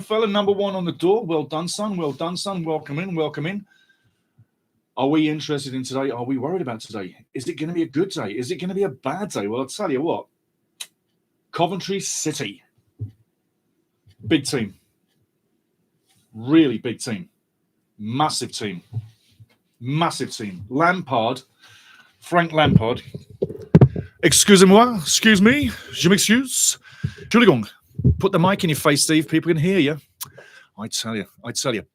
fella, number one on the door. Well done, son. Well done, son. Welcome in. Welcome in. Are we interested in today? Are we worried about today? Is it going to be a good day? Is it going to be a bad day? Well, I'll tell you what. Coventry City. Big team. Really big team. Massive team. Massive team. Lampard. Frank Lampard. Excusez-moi. Excuse me. Je m'excuse. Entschuldigung. Put the mic in your face, Steve. People can hear you. I tell you.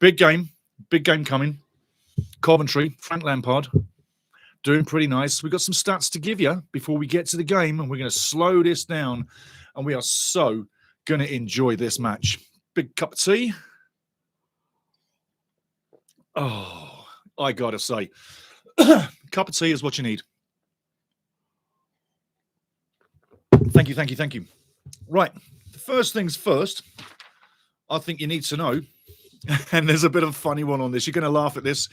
Big game. Big game coming. Coventry, Frank Lampard, doing pretty nice. We've got some stats to give you before we get to the game, and we're going to slow this down, and we are so going to enjoy this match. Big cup of tea. Oh, I got to say, cup of tea is what you need. Thank you. Right, the first things first, I think you need to know, and there's a bit of a funny one on this. You're going to laugh at this.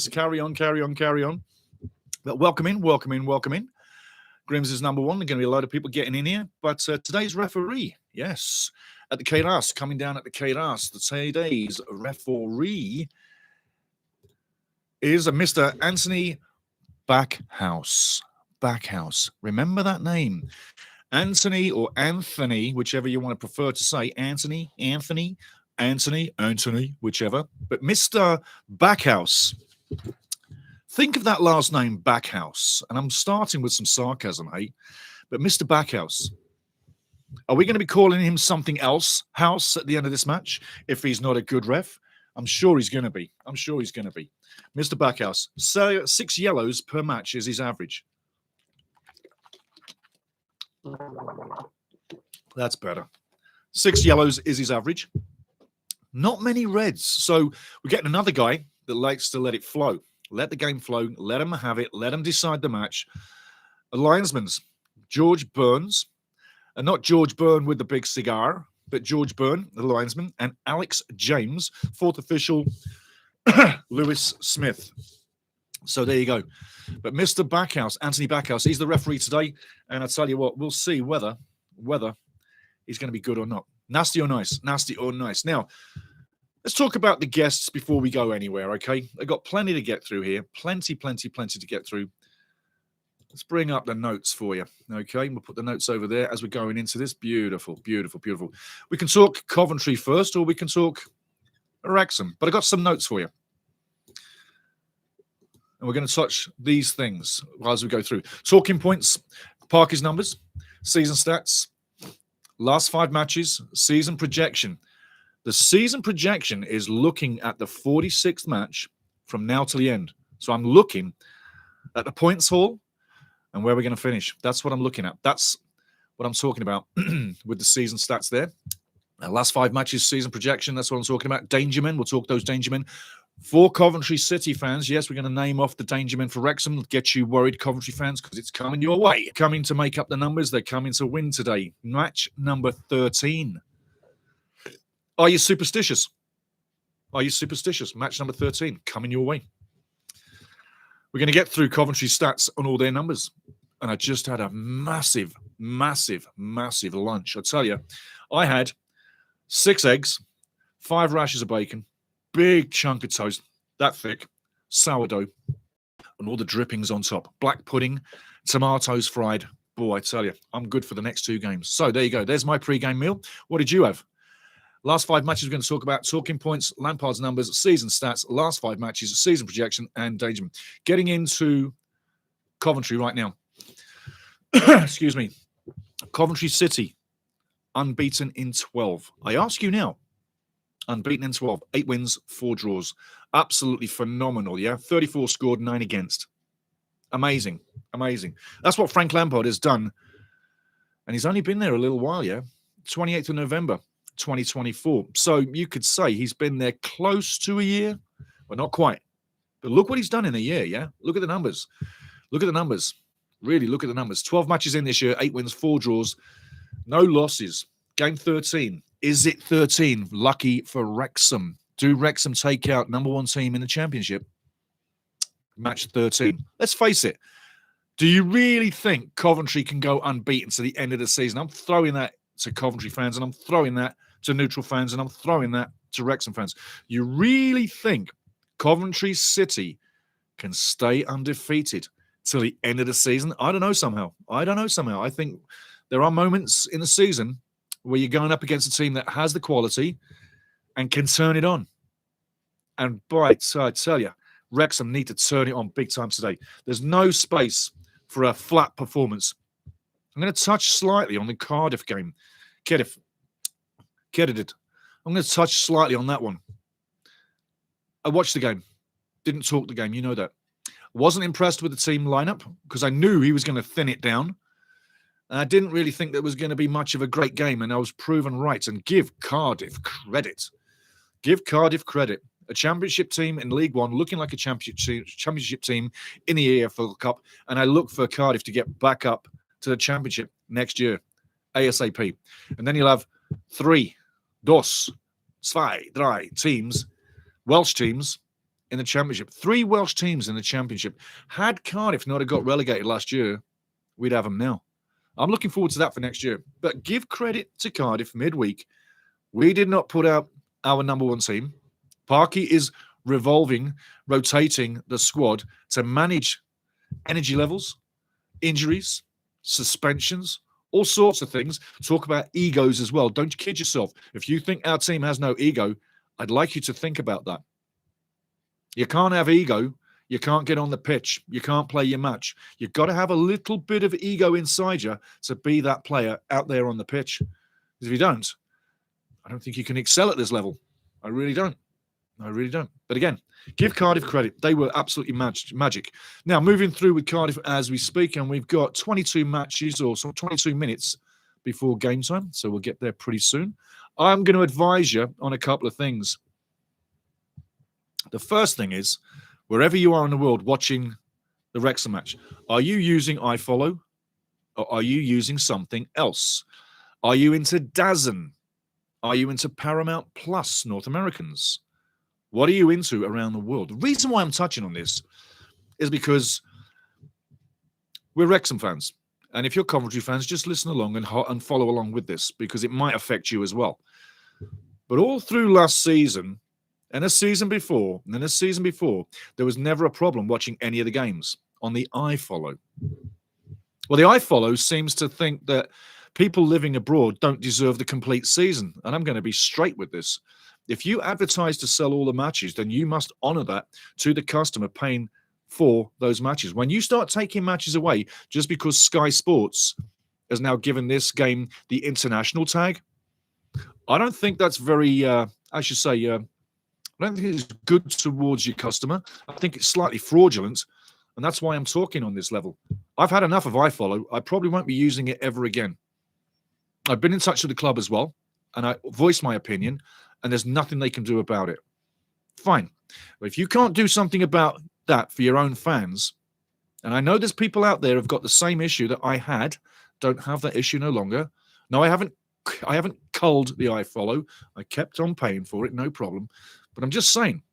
Carry on. But welcome in. Grimms is number one. There's going to be a lot of people getting in here. But today's referee, yes, at the Kairas, coming down at the Kairas, today's referee is a Mr. Anthony Backhouse. Remember that name. Anthony or Anthony, whichever you want to prefer to say. Anthony, whichever. But Mr. Backhouse. Think of that last name, Backhouse. And I'm starting with some sarcasm, hey? But Mr. Backhouse, are we going to be calling him something else, House, at the end of this match, if he's not a good ref? I'm sure he's going to be. Mr. Backhouse, so 6 yellows per match is his average. That's better. 6 yellows is his average. Not many reds. So we're getting another guy that likes to let it flow. Let the game flow. Let him have it. Let him decide the match. The linesman's George Burns. And not George Byrne with the big cigar, but George Byrne, the linesman, and Alex James, fourth official, Lewis Smith. So there you go. But Mr. Backhouse, Anthony Backhouse, he's the referee today. And I tell you what, we'll see whether he's going to be good or not. Nasty or nice? Now, let's talk about the guests before we go anywhere, okay? I've got plenty to get through here. Plenty to get through. Let's bring up the notes for you, okay? We'll put the notes over there as we're going into this. Beautiful. We can talk Coventry first, or we can talk Wrexham. But I got some notes for you. And we're going to touch these things as we go through. Talking points, Parker's numbers, season stats, last 5 matches, season projection. The season projection is looking at the 46th match from now till the end. So I'm looking at the points haul and where we're going to finish. That's what I'm looking at. That's what I'm talking about with the season stats there. Last 5 matches, season projection. That's what I'm talking about. Danger men. We'll talk those danger men. For Coventry City fans, yes, we're going to name off the danger men for Wrexham. Get you worried, Coventry fans, because it's coming your way. Coming to make up the numbers. They're coming to win today. Match number 13. Are you superstitious? Match number 13 coming your way. We're going to get through Coventry stats on all their numbers. And I just had a massive lunch. I tell you, I had 6 eggs, 5 rashers of bacon, big chunk of toast, that thick, sourdough, and all the drippings on top. Black pudding, tomatoes fried. Boy, I tell you, I'm good for the next 2 games. So there you go. There's my pre-game meal. What did you have? Last 5 matches, we're going to talk about talking points, Lampard's numbers, season stats, last 5 matches, season projection, and danger. Getting into Coventry right now. Excuse me. Coventry City, unbeaten in 12. I ask you now, unbeaten in 12, 8 wins, 4 draws. Absolutely phenomenal, yeah? 34 scored, 9 against. Amazing. That's what Frank Lampard has done. And he's only been there a little while, yeah? 28th of November, 2024. So you could say he's been there close to a year, but not quite. But look what he's done in a year, yeah? Look at the numbers. Really, look at the numbers. 12 matches in this year, 8 wins, 4 draws, no losses. Game 13. Is it 13? Lucky for Wrexham. Do Wrexham take out number 1 team in the championship? Match 13. Let's face it. Do you really think Coventry can go unbeaten to the end of the season? I'm throwing that to Coventry fans, and I'm throwing that to neutral fans, and I'm throwing that to Wrexham fans. You really think Coventry City can stay undefeated till the end of the season? I don't know somehow. I think there are moments in the season where you're going up against a team that has the quality and can turn it on. And boy, I tell you, Wrexham need to turn it on big time today. There's no space for a flat performance. I'm going to touch slightly on the Cardiff game. Cardiff. I'm going to touch slightly on that one. I watched the game. Didn't talk the game. You know that. Wasn't impressed with the team lineup because I knew he was going to thin it down. And I didn't really think there was going to be much of a great game, and I was proven right. And give Cardiff credit. Give Cardiff credit. A championship team in League One looking like a championship team in the EFL Cup. And I look for Cardiff to get back up to the championship next year, ASAP. And then you'll have 3 teams, Welsh teams, in the championship. 3 Welsh teams in the championship. Had Cardiff not have got relegated last year, we'd have them now. I'm looking forward to that for next year. But give credit to Cardiff midweek. We did not put out our number 1 team. Parky is rotating the squad to manage energy levels, injuries, suspensions, all sorts of things. Talk about egos as well. Don't kid yourself. If you think our team has no ego, I'd like you to think about that. You can't have ego. You can't get on the pitch. You can't play your match. You've got to have a little bit of ego inside you to be that player out there on the pitch. Because if you don't, I don't think you can excel at this level. I really don't. But again, give Cardiff credit. They were absolutely magic. Now, moving through with Cardiff as we speak, and we've got 22 matches or so 22 minutes before game time, so we'll get there pretty soon. I'm going to advise you on a couple of things. The first thing is, wherever you are in the world watching the Wrexham match, are you using iFollow or are you using something else? Are you into DAZN? Are you into Paramount Plus North Americans? What are you into around the world? The reason why I'm touching on this is because we're Wrexham fans. And if you're Coventry fans, just listen along and follow along with this because it might affect you as well. But all through last season and a season before, there was never a problem watching any of the games on the iFollow. Well, the iFollow seems to think that people living abroad don't deserve the complete season. And I'm going to be straight with this. If you advertise to sell all the matches, then you must honor that to the customer paying for those matches. When you start taking matches away just because Sky Sports has now given this game the international tag, I don't think that's very, I don't think it's good towards your customer. I think it's slightly fraudulent, and that's why I'm talking on this level. I've had enough of iFollow. I probably won't be using it ever again. I've been in touch with the club as well, and I voiced my opinion, and there's nothing they can do about it. Fine. But if you can't do something about that for your own fans, and I know there's people out there who've got the same issue that I had, don't have that issue no longer. No, I haven't culled the iFollow. I kept on paying for it, no problem. But I'm just saying,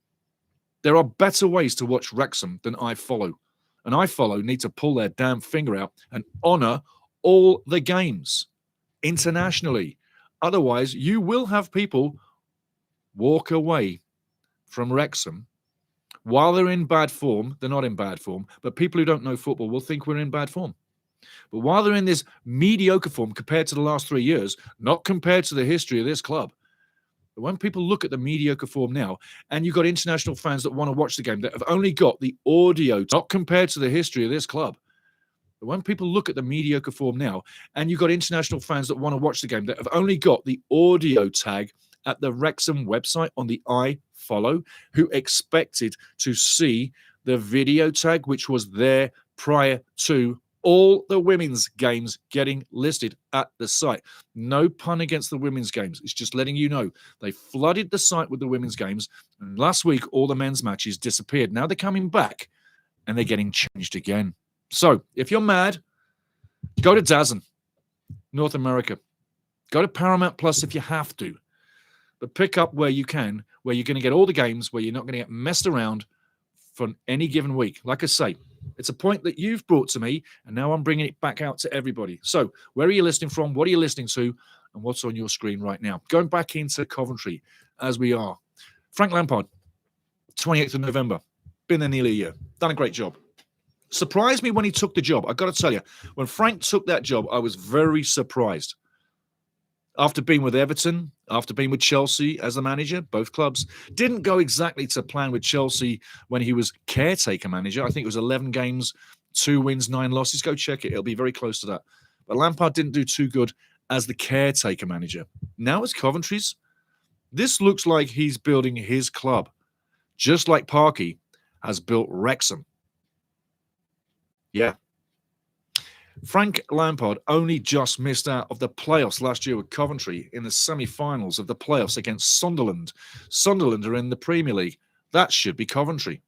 there are better ways to watch Wrexham than iFollow. And iFollow need to pull their damn finger out and honour all the games internationally. Otherwise, you will have people walk away from Wrexham while they're in bad form. They're not in bad form, but people who don't know football will think we're in bad form. But while they're in this mediocre form compared to the last 3 years, not compared to the history of this club, but when people look at the mediocre form now, and you've got international fans that want to watch the game that have only got the audio, not compared to the history of this club, but when people look at the mediocre form now, and you've got international fans that want to watch the game that have only got the audio tag at the Wrexham website on the iFollow, who expected to see the video tag, which was there prior to all the women's games getting listed at the site. No pun against the women's games. It's just letting you know they flooded the site with the women's games. And last week, all the men's matches disappeared. Now they're coming back and they're getting changed again. So if you're mad, go to DAZN, North America. Go to Paramount Plus if you have to. But pick up where you can, where you're going to get all the games, where you're not going to get messed around for any given week. Like I say, it's a point that you've brought to me, and now I'm bringing it back out to everybody. So where are you listening from? What are you listening to? and what's on your screen right now. Going back into Coventry as we are. Frank Lampard, 28th of November. Been there nearly a year. Done a great job. Surprised me when he took the job. I've got to tell you, when Frank took that job, I was very surprised. After being with Everton, after being with Chelsea as the manager, both clubs, didn't go exactly to plan with Chelsea when he was caretaker manager. I think it was 11 games, 2 wins, 9 losses. Go check it. It'll be very close to that. But Lampard didn't do too good as the caretaker manager. Now as Coventry's, this looks like he's building his club, just like Parky has built Wrexham. Yeah. Frank Lampard only just missed out of the playoffs last year with Coventry in the semi-finals of the playoffs against Sunderland. Sunderland are in the Premier League. That should be Coventry.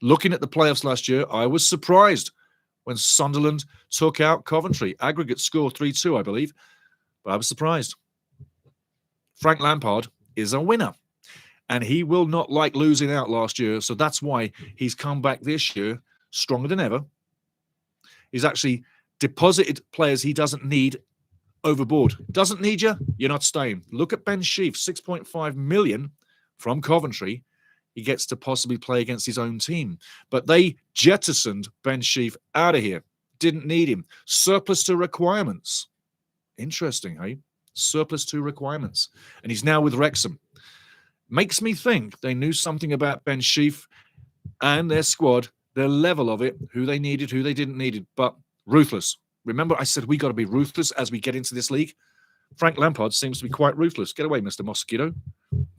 Looking at the playoffs last year, I was surprised when Sunderland took out Coventry. Aggregate score 3-2, I believe. But I was surprised. Frank Lampard is a winner. And he will not like losing out last year. So that's why he's come back this year stronger than ever. He's actually deposited players he doesn't need overboard. Doesn't need you, you're not staying. Look at Ben Sheaf, 6.5 million from Coventry. He gets to possibly play against his own team. But they jettisoned Ben Sheaf out of here. Didn't need him. Surplus to requirements. Interesting, hey? Surplus to requirements. And he's now with Wrexham. Makes me think they knew something about Ben Sheaf and their squad, their level of it, who they needed, who they didn't need it, but ruthless. Remember, I said we got to be ruthless as we get into this league. Frank Lampard seems to be quite ruthless. Get away, Mr. Mosquito.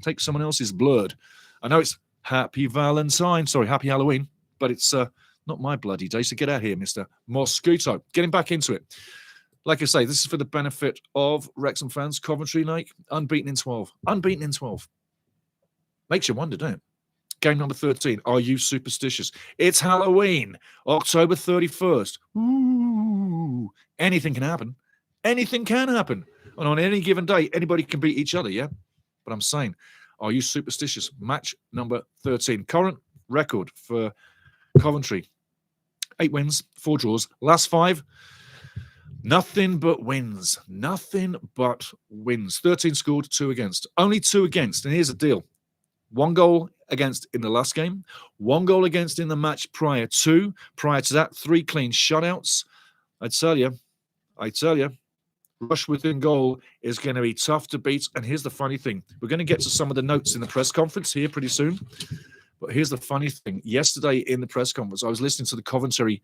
Take someone else's blood. I know it's Happy Halloween, but it's not my bloody day, so get out here, Mr. Mosquito. Getting back into it. Like I say, this is for the benefit of Wrexham fans. Coventry, like, unbeaten in 12. Unbeaten in 12. Makes you wonder, don't it? Game number 13. Are you superstitious? It's Halloween, October 31st. Ooh, anything can happen. Anything can happen. And on any given day, anybody can beat each other, yeah? But I'm saying, are you superstitious? Match number 13. Current record for Coventry. 8 wins, 4 draws. Last 5, nothing but wins. Nothing but wins. 13 scored, 2 against. Only 2 against. And here's the deal. 1 goal against in the last game, 1 goal against in the match prior to. Prior to that, 3 clean shutouts. I tell you, rush within goal is going to be tough to beat. And here's the funny thing. We're going to get to some of the notes in the press conference here pretty soon. But here's the funny thing. Yesterday in the press conference, I was listening to the Coventry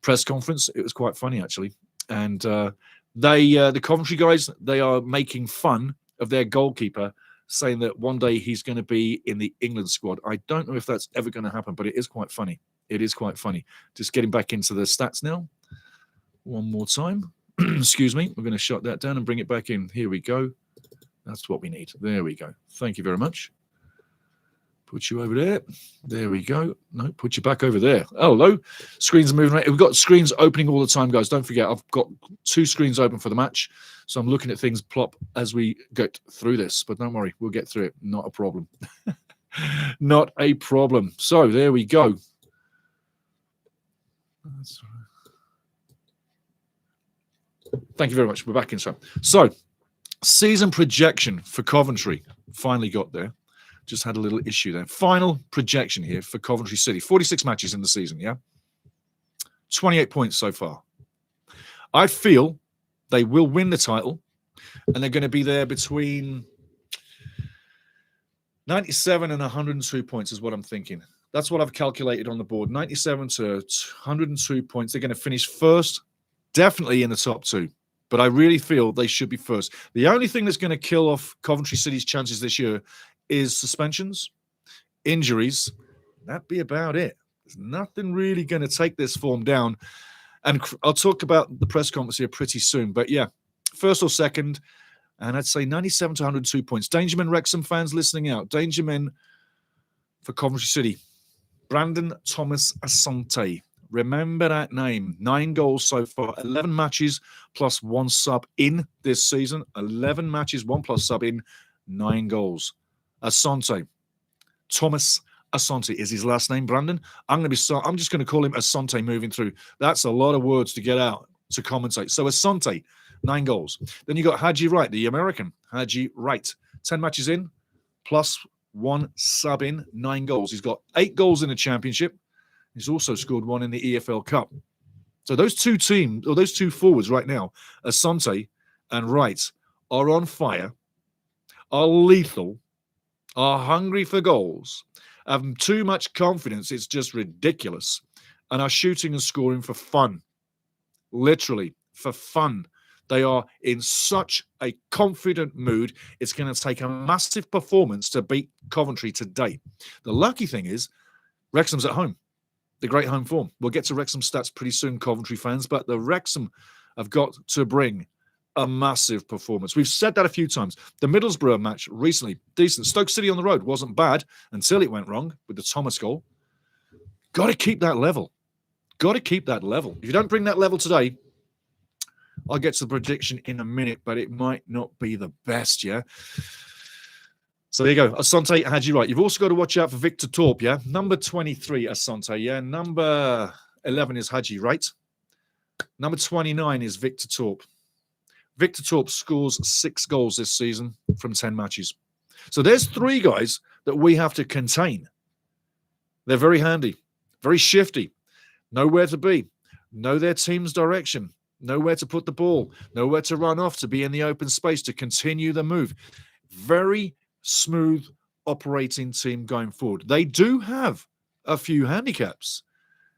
press conference. It was quite funny, actually. And the Coventry guys, they are making fun of their goalkeeper, saying that one day he's going to be in the England squad. I don't know if that's ever going to happen, but it is quite funny. It is quite funny. Just getting back into the stats now. One more time. Excuse me. We're going to shut that down and bring it back in. Here we go. That's what we need. There we go. Thank you very much. Put you over there. There we go. No, put you back over there. Oh, hello. Screens are moving. We've got screens opening all the time, guys. Don't forget, I've got 2 screens open for the match. So I'm looking at things plop as we get through this. But don't worry, we'll get through it. Not a problem. Not a problem. So there we go. That's right. Thank you very much. We're back in. So, season projection for Coventry. Finally got there. Just had a little issue there. Final projection here for Coventry City. 46 matches in the season, yeah? 28 points so far. I feel they will win the title, and they're going to be there between 97 and 102 points is what I'm thinking. That's what I've calculated on the board. 97 to 102 points. They're going to finish first, definitely in the top 2. But I really feel they should be first. The only thing that's going to kill off Coventry City's chances this year is suspensions, injuries. That'd be about it. There's nothing really going to take this form down. And I'll talk about the press conference here pretty soon. But yeah, first or second, and I'd say 97 to 102 points. Dangermen Wrexham fans listening out. Dangermen for Coventry City. Brandon Thomas-Asante. Remember that name. 9 goals so far. 11 matches plus 1 sub in this season. 11 matches, 1 plus sub in. 9 goals. Asante. Thomas-Asante is his last name, Brandon. I'm just going to call him Asante moving through. That's a lot of words to get out. to commentate. So Asante, 9 goals. Then you got Haji Wright, the American. Haji Wright, 10 matches in, plus 1 sub in, 9 goals. He's got 8 goals in the championship. He's also scored 1 in the EFL Cup. So those two teams, or those two forwards right now, Asante and Wright, are on fire, are lethal, are hungry for goals, have too much confidence, it's just ridiculous, and are shooting and scoring for fun. Literally, for fun. They are in such a confident mood. It's going to take a massive performance to beat Coventry today. The lucky thing is, Wrexham's at home. The great home form. We'll get to Wrexham stats pretty soon, Coventry fans, but the Wrexham have got to bring a massive performance. We've said that a few times. The Middlesbrough match recently, decent. Stoke City on the road wasn't bad until it went wrong with the Thomas goal. Got to keep that level. Got to keep that level. If you don't bring that level today, I'll get to the prediction in a minute, but it might not be the best, yeah? So there you go. Asante had you right. You've also got to watch out for Victor Torp, yeah? Number 23, Asante, yeah? Number 11 is Haji Wright. Number 29 is Victor Torp. Victor Torp scores 6 goals this season from 10 matches. So there's 3 guys that we have to contain. They're very handy, very shifty, know where to be, know their team's direction, know where to put the ball, know where to run off to be in the open space, to continue the move. Very smooth operating team going forward. They do have a few handicaps.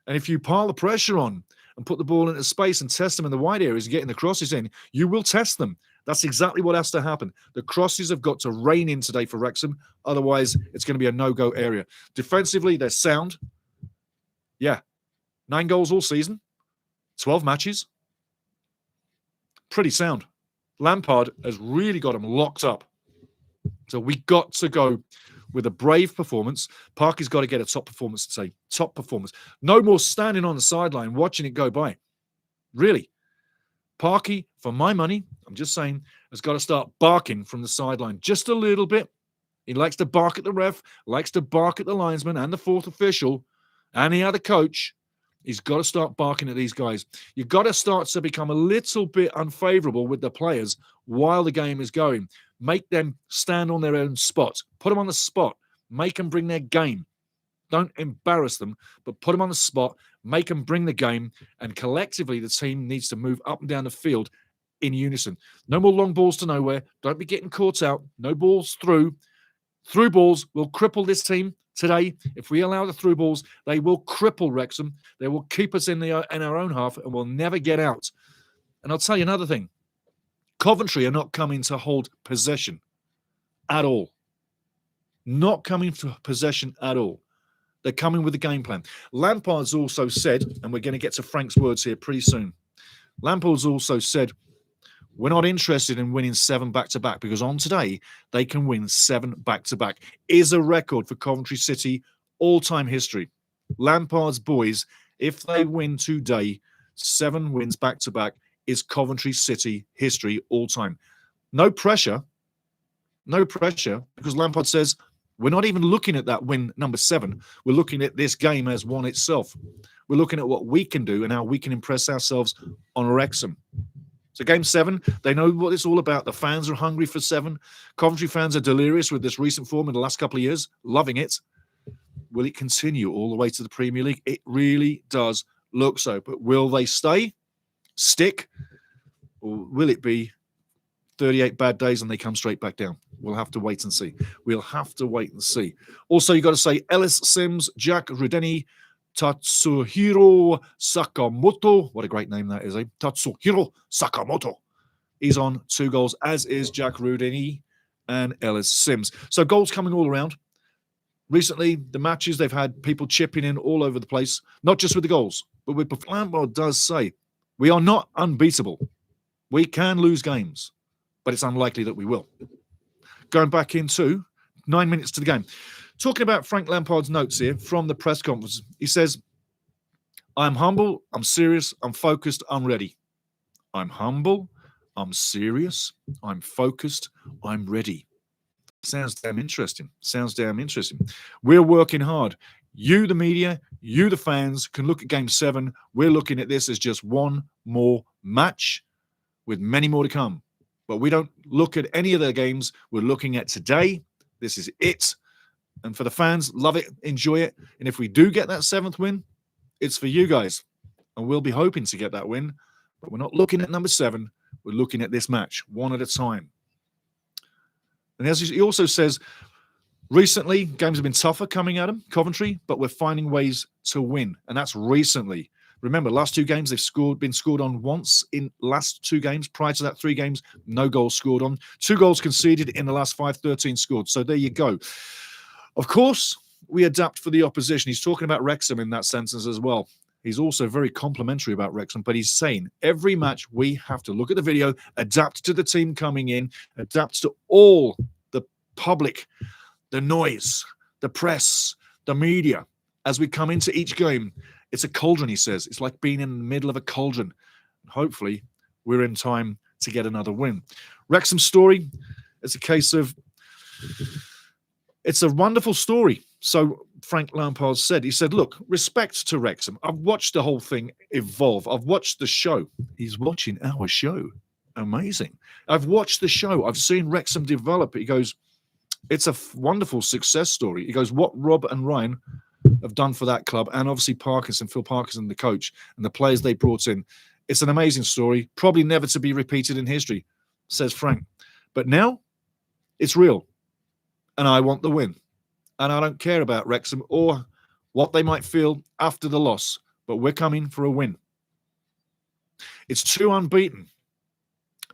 And if you pile the pressure on and put the ball into space and test them in the wide areas and getting the crosses in, you will test them. That's exactly what has to happen. The crosses have got to rain in today for Wrexham. Otherwise, it's going to be a no-go area. Defensively, they're sound. Yeah. 9 goals all season. 12 matches. Pretty sound. Lampard has really got them locked up. So we got to go with a brave performance. Parky's got to get a top performance today. Top performance. No more standing on the sideline watching it go by. Really. Parky, for my money, I'm just saying, has got to start barking from the sideline just a little bit. He likes to bark at the ref, likes to bark at the linesman and the 4th official and the other coach. He's got to start barking at these guys. You've got to start to become a little bit unfavourable with the players while the game is going. Make them stand on their own spot. Put them on the spot. Make them bring their game. Don't embarrass them, but put them on the spot. Make them bring the game. And collectively, the team needs to move up and down the field in unison. No more long balls to nowhere. Don't be getting caught out. No balls through. Through balls will cripple this team today. If we allow the through balls, they will cripple Wrexham. They will keep us in our own half and we'll never get out. And I'll tell you another thing. Coventry are not coming to hold possession at all. Not coming to possession at all. They're coming with a game plan. Lampard's also said, and we're going to get to Frank's words here pretty soon. Lampard's also said, we're not interested in winning 7 back-to-back because on today, they can win 7 back-to-back. Is a record for Coventry City all-time history. Lampard's boys, if they win today, 7 wins back-to-back, is Coventry City history all time. No pressure, because Lampard says we're not even looking at that win number 7. We're looking at this game as one itself. We're looking at what we can do and how we can impress ourselves on Wrexham. So game 7, they know what it's all about. The fans are hungry for 7. Coventry fans are delirious with this recent form in the last couple of years, loving it. Will it continue all the way to the Premier League? It really does look so. But will they stick, or will it be 38 bad days and they come straight back down? We'll have to wait and see. We'll have to wait and see. Also, you've got to say Ellis Sims, Jack Rudeni, Tatsuhiro Sakamoto. What a great name that is, eh? Tatsuhiro Sakamoto. He's on 2 goals, as is Jack Rudeni and Ellis Sims. So goals coming all around. Recently, the matches, they've had people chipping in all over the place, not just with the goals, but with Lampard does say, we are not unbeatable. We can lose games, but it's unlikely that we will. Going back into 9 minutes to the game. Talking about Frank Lampard's notes here from the press conference. He says, I'm humble, I'm serious, I'm focused, I'm ready. I'm humble, I'm serious, I'm focused, I'm ready. Sounds damn interesting. We're working hard. You, the media, you, the fans, can look at Game 7. We're looking at this as just one more match with many more to come. But we don't look at any of the games. We're looking at today. This is it. And for the fans, love it, enjoy it. And if we do get that 7th win, it's for you guys. And we'll be hoping to get that win. But we're not looking at number 7. We're looking at this match, one at a time. And as he also says, recently, games have been tougher coming at them, Coventry, but we're finding ways to win. And that's recently. Remember, last 2 games, they've been scored on once in last 2 games. Prior to that, 3 games, no goals scored on. 2 goals conceded in the last 5, 13 scored. So there you go. Of course, we adapt for the opposition. He's talking about Wrexham in that sentence as well. He's also very complimentary about Wrexham, but he's saying every match we have to look at the video, adapt to the team coming in, adapt to all the public, the noise, the press, the media. As we come into each game, it's a cauldron, he says. It's like being in the middle of a cauldron. Hopefully, we're in time to get another win. Wrexham's story, it's a case of, it's a wonderful story. So Frank Lampard said, he said, look, respect to Wrexham. I've watched the whole thing evolve. I've watched the show. He's watching our show. Amazing. I've watched the show. I've seen Wrexham develop. He goes, it's a wonderful success story. He goes, what Rob and Ryan have done for that club, and obviously Phil Parkinson, the coach, and the players they brought in. It's an amazing story, probably never to be repeated in history, says Frank. But now, it's real, and I want the win. And I don't care about Wrexham or what they might feel after the loss, but we're coming for a win. It's 2 unbeaten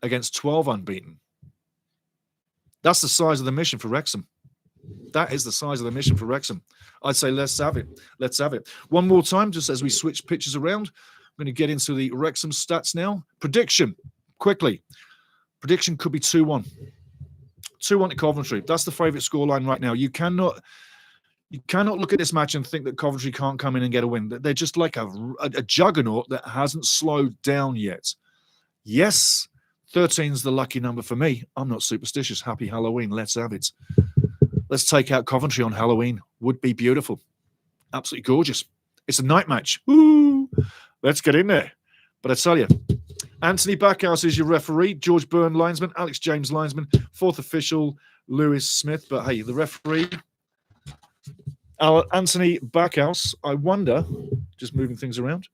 against 12 unbeaten. That's the size of the mission for Wrexham. That is the size of the mission for Wrexham. I'd say let's have it. Let's have it. One more time, just as we switch pitches around. I'm going to get into the Wrexham stats now. Prediction, quickly. Prediction could be 2-1. 2-1 to Coventry. That's the favourite scoreline right now. You cannot look at this match and think that Coventry can't come in and get a win. They're just like a juggernaut that hasn't slowed down yet. Yes, 13's the lucky number for me. I'm not superstitious. Happy Halloween. Let's have it. Let's take out Coventry on Halloween. Would be beautiful. Absolutely gorgeous. It's a night match. Woo! Let's get in there. But I tell you, Anthony Backhouse is your referee. George Byrne, linesman. Alex James, linesman. 4th official, Lewis Smith. But hey, the referee, Anthony Backhouse. I wonder, just moving things around,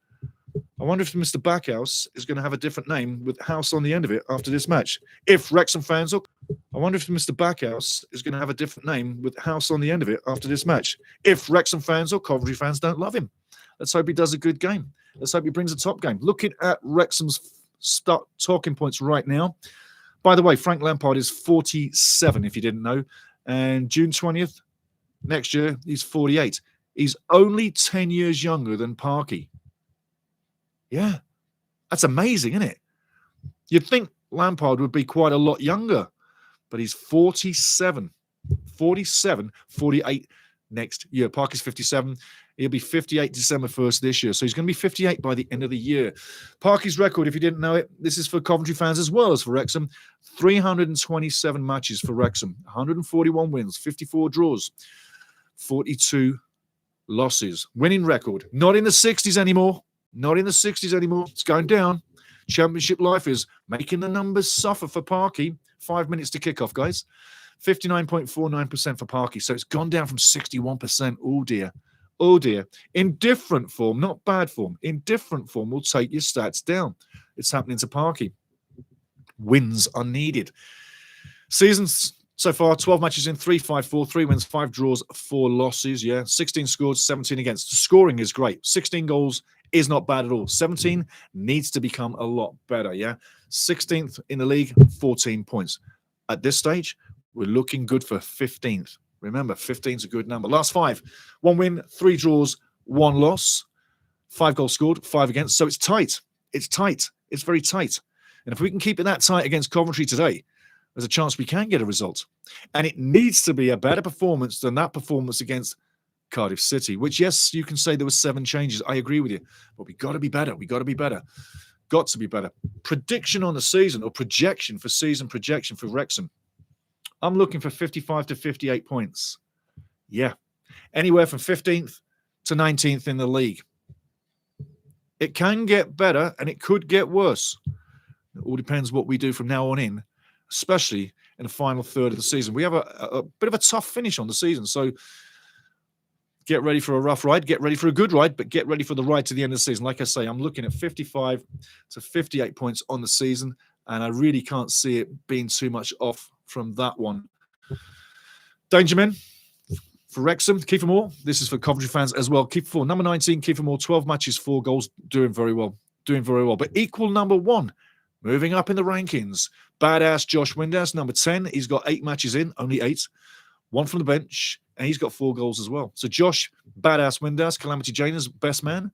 I wonder if Mr. Backhouse is going to have a different name with house on the end of it after this match. If Wrexham fans look, I wonder if Mr. Backhouse is going to have a different name with house on the end of it after this match. If Wrexham fans or Coventry fans don't love him. Let's hope he does a good game. Let's hope he brings a top game. Looking at Wrexham's talking points right now. By the way, Frank Lampard is 47, if you didn't know. And June 20th, next year, he's 48. He's only 10 years younger than Parky. Yeah, that's amazing, isn't it? You'd think Lampard would be quite a lot younger, but he's 47. 47, 48 next year. Parker's 57. He'll be 58 December 1st this year. So he's going to be 58 by the end of the year. Parky's record, if you didn't know it, this is for Coventry fans as well as for Wrexham. 327 matches for Wrexham. 141 wins, 54 draws, 42 losses. Winning record. Not in the 60s anymore. Not in the 60s anymore. It's going down. Championship life is making the numbers suffer for Parky. 5 minutes to kick off, guys. 59.49% for Parky. So it's gone down from 61%. Oh, dear. Oh, dear. In different form, not bad form. In different form will take your stats down. It's happening to Parky. Wins are needed. Seasons so far, 12 matches in, 3-5-4, 3 wins, 5 draws, 4 losses. Yeah, 16 scored, 17 against. The scoring is great. 16 goals is not bad at all. 17 needs to become a lot better, yeah? 16th in the league, 14 points. At this stage, we're looking good for 15th. Remember, 15's a good number. Last 5, 1 win, 3 draws, 1 loss, 5 goals scored, 5 against. So it's tight. It's tight. It's very tight. And if we can keep it that tight against Coventry today, there's a chance we can get a result. And it needs to be a better performance than that performance against Cardiff City, which, yes, you can say there were 7 changes. I agree with you. But we got to be better. We got to be better. Got to be better. Prediction on the season, or projection for season projection for Wrexham. I'm looking for 55 to 58 points. Yeah. Anywhere from 15th to 19th in the league. It can get better and it could get worse. It all depends what we do from now on in, especially in the final third of the season. We have a bit of a tough finish on the season, so get ready for a rough ride, get ready for a good ride, but get ready for the ride to the end of the season. Like I say, I'm looking at 55 to 58 points on the season, and I really can't see it being too much off from that one. Danger men for Wrexham, Kiefer Moore. This is for Coventry fans as well. Kiefer Moore, number 19, Kiefer Moore, 12 matches, 4 goals, doing very well. But equal number 1, moving up in the rankings. Badass Josh Windass, number 10. He's got 8 matches in, only 8. 1 from the bench, and he's got 4 goals as well. So Josh, Badass Windass, Calamity Jane's best man.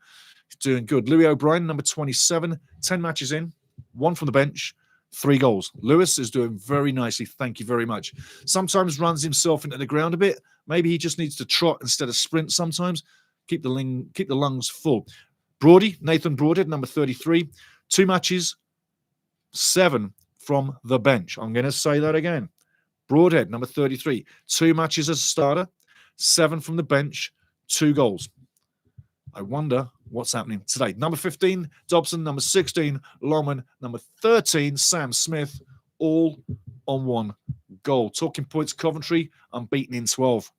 He's doing good. Louis O'Brien, number 27, 10 matches in, 1 from the bench, 3 goals. Lewis is doing very nicely. Thank you very much. Sometimes runs himself into the ground a bit. Maybe he just needs to trot instead of sprint sometimes. Keep the lungs full. Brody, Nathan Broadhead, number 33, 2 matches, 7 from the bench. I'm going to say that again. Broadhead, number 33, 2 matches as a starter, 7 from the bench, 2 goals. I wonder what's happening today. Number 15, Dobson. Number 16, Longman. Number 13, Sam Smith. All on 1 goal. Talking points, Coventry, unbeaten in 12.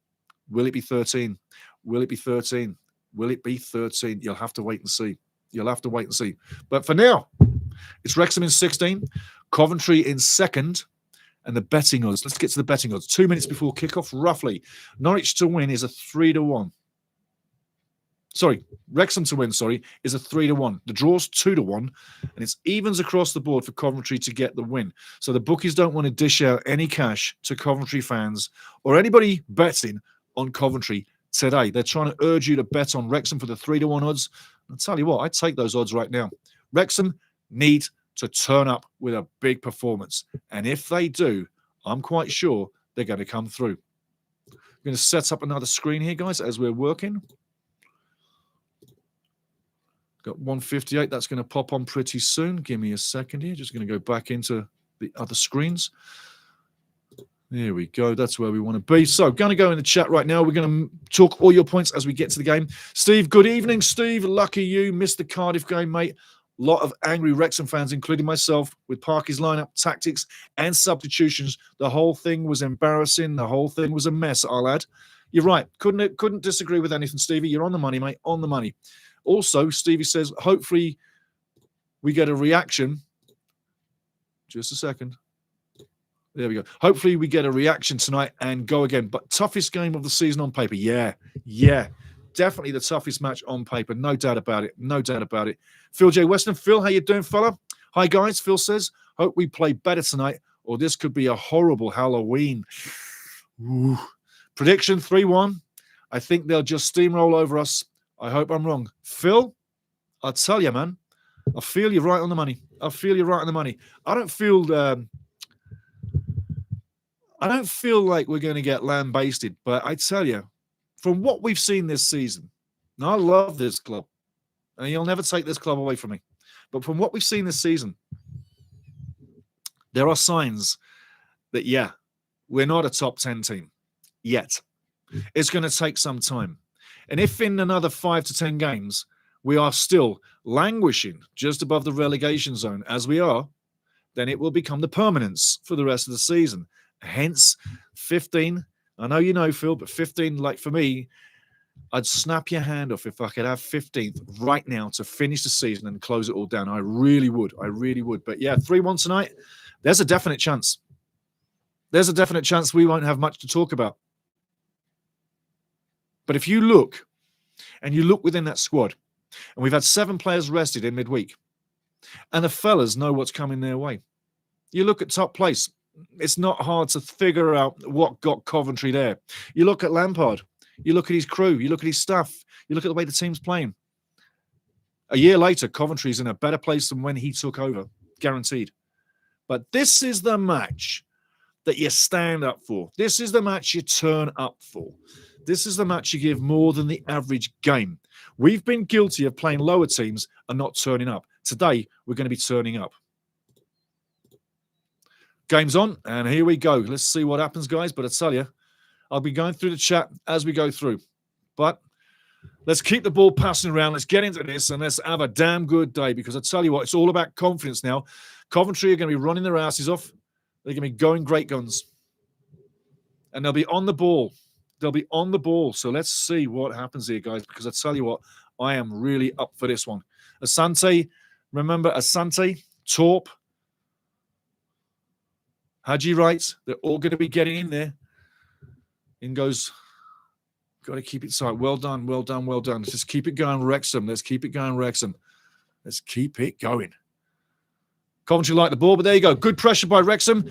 Will it be 13? Will it be 13? Will it be 13? You'll have to wait and see. You'll have to wait and see. But for now, it's Wrexham in 16, Coventry in 2nd, and the betting odds. Let's get to the betting odds. 2 minutes before kickoff, roughly. Norwich to win is a 3-1. Sorry, Wrexham to win, is a 3-1. The draw's 2-1, and it's evens across the board for Coventry to get the win. So the bookies don't want to dish out any cash to Coventry fans or anybody betting on Coventry today. They're trying to urge you to bet on Wrexham for the 3-1 odds. I'll tell you what, I'd take those odds right now. Wrexham need to turn up with a big performance. And if they do, I'm quite sure they're going to come through. I'm going to set up another screen here, guys, as we're working. Got 158. That's going to pop on pretty soon. Give me a second here. Just going to go back into the other screens. There we go. That's where we want to be. So, going to go in the chat right now. We're going to talk all your points as we get to the game. Steve, good evening, Steve. Lucky you. Missed the Cardiff game, mate. A lot of angry Wrexham fans, including myself, with Parky's lineup, tactics, and substitutions. The whole thing was embarrassing. The whole thing was a mess, I'll add. You're right. Couldn't disagree with anything, Stevie. You're on the money, mate. On the money. Also, Stevie says, hopefully we get a reaction. Just a second. There we go. Hopefully we get a reaction tonight and go again. But toughest game of the season on paper. Yeah. Definitely the toughest match on paper. No doubt about it. No doubt about it. Phil J. Weston. Phil, how you doing, fella? Hi, guys. Phil says, hope we play better tonight or this could be a horrible Halloween. Ooh. Prediction 3-1. I think they'll just steamroll over us. I hope I'm wrong. Phil, I'll tell you, man. I feel you're right on the money. I don't feel like we're going to get lambasted, but I tell you, from what we've seen this season, and I love this club, and you'll never take this club away from me, but from what we've seen this season, there are signs that, yeah, we're not a top 10 team yet. It's going to take some time. And if in another 5 to 10 games, we are still languishing just above the relegation zone as we are, then it will become the permanence for the rest of the season. Hence, 15. I know you know, Phil, but 15, like for me, I'd snap your hand off if I could have 15th right now to finish the season and close it all down. I really would. But yeah, 3-1 tonight, there's a definite chance. There's a definite chance we won't have much to talk about. But if you look, and you look within that squad, and we've had 7 players rested in midweek, and the fellas know what's coming their way. You look at top place, it's not hard to figure out what got Coventry there. You look at Lampard, you look at his crew, you look at his staff, you look at the way the team's playing. A year later, Coventry's in a better place than when he took over, guaranteed. But this is the match that you stand up for. This is the match you turn up for. This is the match you give more than the average game. We've been guilty of playing lower teams and not turning up. Today, we're going to be turning up. Game's on, and here we go. Let's see what happens, guys. But I tell you, I'll be going through the chat as we go through. But Let's keep the ball passing around. Let's get into this and let's have a damn good day, because I tell you what, it's all about confidence now. Coventry are going to be running their asses off. They're going to be going great guns. And they'll be on the ball. They'll be on the ball. So let's see what happens here, guys, because I tell you what, I am really up for this one. Asante, remember Asante, Torp, Haji Wright, they're all going to be getting in there. In goes, got to keep it tight. Well done, well done, well done. Let's just keep it going, Wrexham. Let's keep it going, Wrexham. Let's keep it going. Coventry like the ball, but there you go. Good pressure by Wrexham.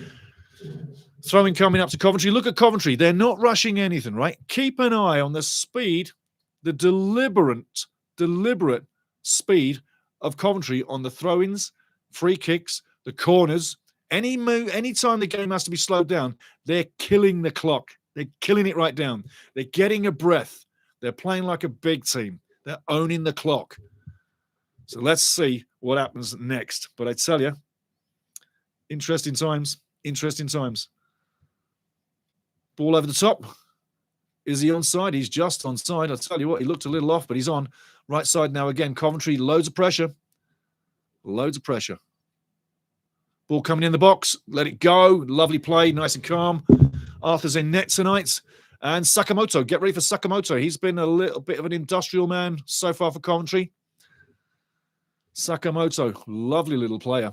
Throwing coming up to Coventry. Look at Coventry. They're not rushing anything, right? Keep an eye on the speed, the deliberate speed of Coventry on the throw-ins, free kicks, the corners. Any time the game has to be slowed down, they're killing the clock. They're killing it right down. They're getting a breath. They're playing like a big team. They're owning the clock. So let's see what happens next. But I tell you, interesting times. Interesting times. Ball over the top. Is he onside? He's just onside. I'll tell you what, he looked a little off, but he's on. Right side now again. Coventry, loads of pressure. Loads of pressure. Ball coming in the box. Let it go. Lovely play. Nice and calm. Arthur's in net tonight. And Sakamoto. Get ready for Sakamoto. He's been a little bit of an industrial man so far for Coventry. Sakamoto. Lovely little player.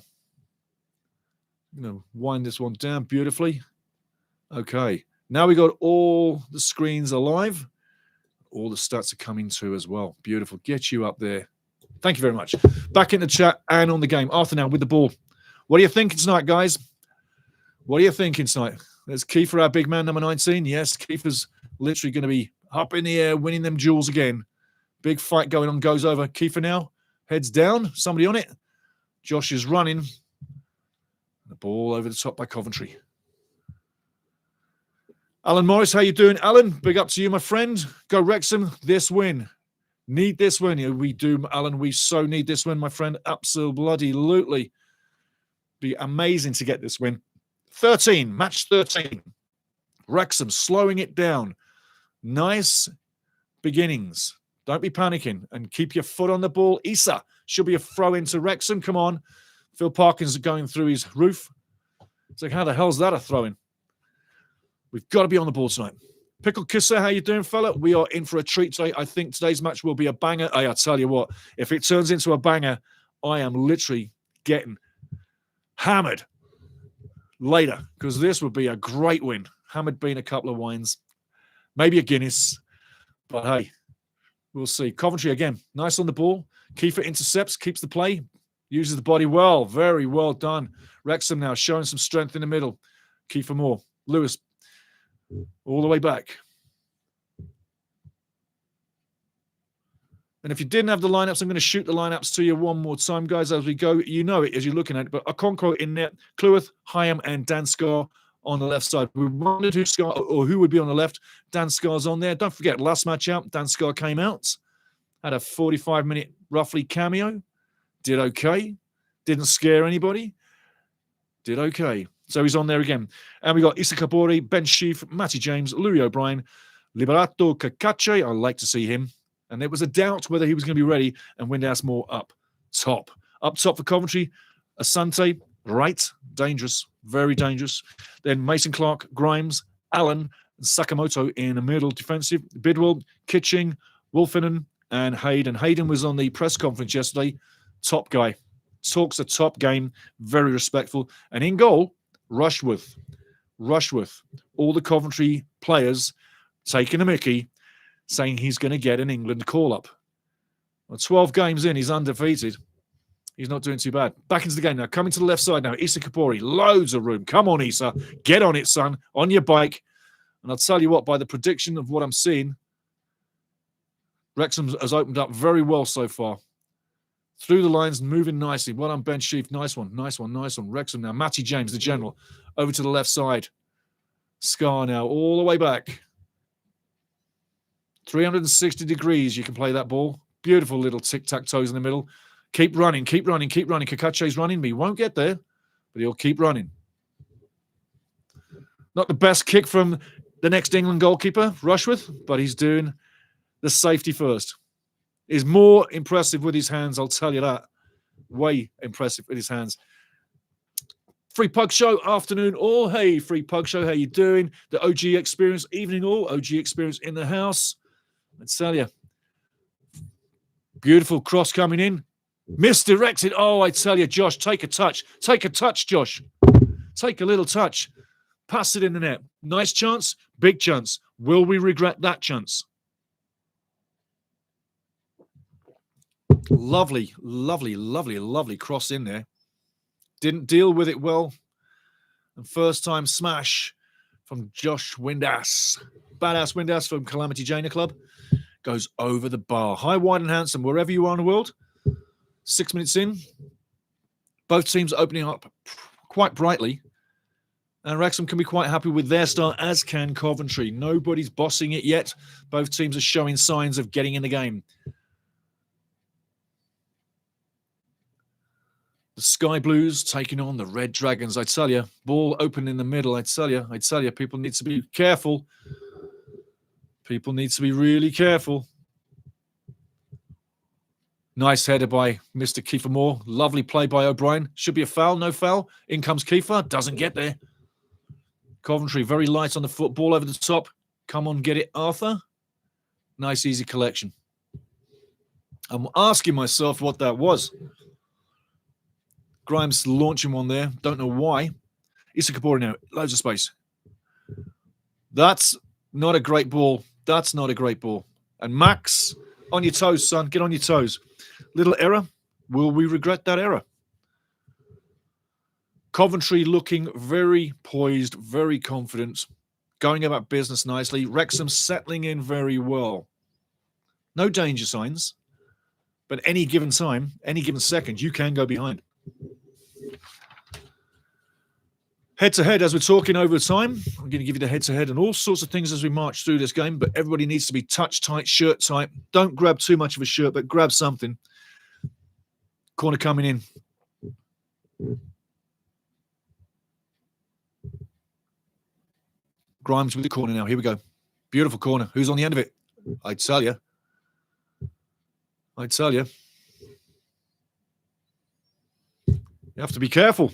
I'm going to wind this one down beautifully. Okay. Now we got all the screens alive. All the stats are coming too as well. Beautiful. Get you up there. Thank you very much. Back in the chat and on the game. Arthur now with the ball. What are you thinking tonight, guys? What are you thinking tonight? There's Kiefer, our big man, number 19. Yes, Kiefer's literally going to be up in the air, winning them duels again. Big fight going on, goes over. Kiefer now, heads down. Somebody on it. Josh is running. The ball over the top by Coventry. Alan Morris, how you doing? Alan, big up to you, my friend. Go Wrexham, this win. Need this win. Yeah, we do, Alan. We so need this win, my friend. Absolutely. Be amazing to get this win. 13, match 13. Wrexham slowing it down. Nice beginnings. Don't be panicking and keep your foot on the ball. Issa should be a throw into Wrexham. Come on. Phil Parkins going through his roof. It's like, how the hell's that a throw-in? We've got to be on the ball tonight. Pickle Kisser, how you doing, fella? We are in for a treat today. I think today's match will be a banger. I tell you what, if it turns into a banger, I am literally getting hammered later, because this would be a great win. Hammered being a couple of wines, maybe a Guinness, but hey, we'll see. Coventry again, nice on the ball. Kiefer intercepts, keeps the play, uses the body well. Very well done. Wrexham now showing some strength in the middle. Kiefer Moore, Lewis, all the way back. And if you didn't have the lineups, I'm going to shoot the lineups to you one more time, guys, as we go. You know it as you're looking at it. But Okonkwo in net, Cleworth, Hyam, and Dan Scar on the left side. We wondered who would be on the left. Dan Scar's on there. Don't forget, last match out, Dan Scar came out, had a 45-minute roughly cameo, did okay, didn't scare anybody, did okay. So he's on there again. And we got Issa Kabori, Ben Sheaf, Matty James, Louis O'Brien, Liberato Kakache. I like to see him. And there was a doubt whether he was going to be ready, and Windass Moore up top. Up top for Coventry, Asante, right, dangerous, very dangerous. Then Mason Clark, Grimes, Allen, and Sakamoto in the middle defensive. Bidwell, Kitching, Wolfinen, and Hayden. Hayden was on the press conference yesterday. Top guy. Talks a top game, very respectful. And in goal, Rushworth. All the Coventry players taking a mickey, saying he's going to get an England call-up. Well, 12 games in, he's undefeated. He's not doing too bad. Back into the game now. Coming to the left side now. Issa Kabori, loads of room. Come on, Issa. Get on it, son. On your bike. And I'll tell you what, by the prediction of what I'm seeing, Wrexham has opened up very well so far. Through the lines, moving nicely. Well done, Ben Sheaf. Nice one. Wrexham now. Matty James, the general, over to the left side. Scar now, all the way back. 360 degrees, you can play that ball. Beautiful little tic-tac-toes in the middle. Keep running. Kakache's running. He won't get there, but he'll keep running. Not the best kick from the next England goalkeeper, Rushworth, but he's doing the safety first. Is more impressive with his hands, I'll tell you that. Way impressive with his hands. Free Pug Show afternoon. All hey, Free Pug Show. How you doing? The OG experience evening. All OG experience in the house. I tell you, beautiful cross coming in, misdirected. Oh, I tell you, Josh, take a touch. Take a touch, Josh. Take a little touch. Pass it in the net. Nice chance. Big chance. Will we regret that chance? Lovely, lovely, lovely, lovely cross in there. Didn't deal with it well. And first time smash from Josh Windass. Badass Windass from Calamity Jana Club. Goes over the bar. High, wide and handsome, wherever you are in the world. 6 minutes in. Both teams opening up quite brightly. And Wrexham can be quite happy with their start, as can Coventry. Nobody's bossing it yet. Both teams are showing signs of getting in the game. The Sky Blues taking on the Red Dragons. I tell you, ball open in the middle. I tell you, people need to be careful. People need to be really careful. Nice header by Mr. Kiefer Moore. Lovely play by O'Brien. Should be a foul, no foul. In comes Kiefer. Doesn't get there. Coventry very light on the foot. Ball over the top. Come on, get it, Arthur. Nice, easy collection. I'm asking myself what that was. Grimes launching one there. Don't know why. Issa Kabori now. Loads of space. That's not a great ball. That's not a great ball. And Max, on your toes, son. Get on your toes. Little error. Will we regret that error? Coventry looking very poised, very confident. Going about business nicely. Wrexham settling in very well. No danger signs. But any given time, any given second, you can go behind. Head-to-head, as we're talking over time, I'm going to give you the head-to-head and all sorts of things as we march through this game, but everybody needs to be touch-tight, shirt-tight. Don't grab too much of a shirt, but grab something. Corner coming in. Grimes with the corner now. Here we go. Beautiful corner. Who's on the end of it? I tell you. You have to be careful.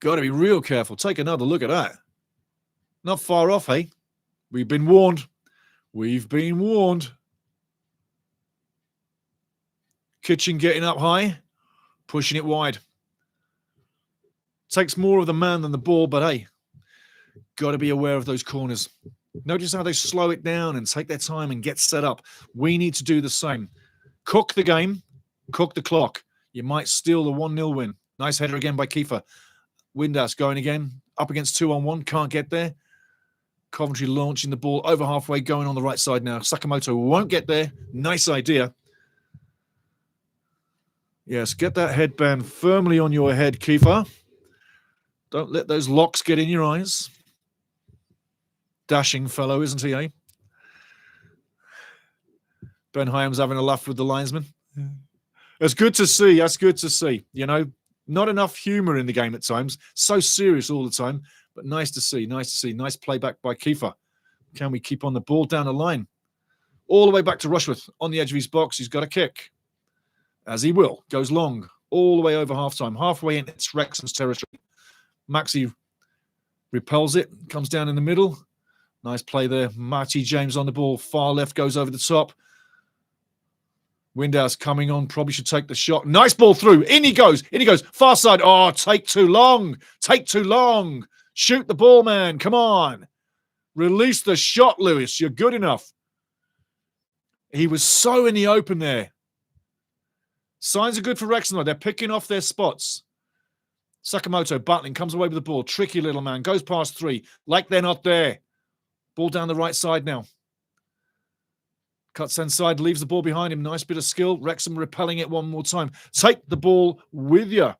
Got to be real careful. Take another look at that. Not far off, hey? We've been warned. We've been warned. Kitchen getting up high, pushing it wide. Takes more of the man than the ball, but hey, got to be aware of those corners. Notice how they slow it down and take their time and get set up. We need to do the same. Cook the game, cook the clock. You might steal the 1-0 win. Nice header again by Kiefer. Windass going again. Up against 2-on-1. Can't get there. Coventry launching the ball over halfway, going on the right side now. Sakamoto won't get there. Nice idea. Yes, get that headband firmly on your head, Kiefer. Don't let those locks get in your eyes. Dashing fellow, isn't he, eh? Ben Hyam's having a laugh with the linesman. It's good to see. That's good to see. You know, not enough humour in the game at times. So serious all the time. But nice to see. Nice to see. Nice playback by Kiefer. Can we keep on the ball down the line? All the way back to Rushworth. On the edge of his box. He's got a kick. As he will. Goes long. All the way over half-time. Halfway in, it's Wrexham's territory. Maxi repels it. Comes down in the middle. Nice play there. Marty James on the ball. Far left. Goes over the top. Windass coming on, probably should take the shot. Nice ball through. In he goes. Far side. Oh, take too long. Shoot the ball, man. Come on. Release the shot, Lewis. You're good enough. He was so in the open there. Signs are good for Wrexham, though. They're picking off their spots. Sakamoto, Butling, comes away with the ball. Tricky little man. Goes past 3. Like they're not there. Ball down the right side now. Cuts inside, leaves the ball behind him. Nice bit of skill. Wrexham repelling it one more time. Take the ball with you.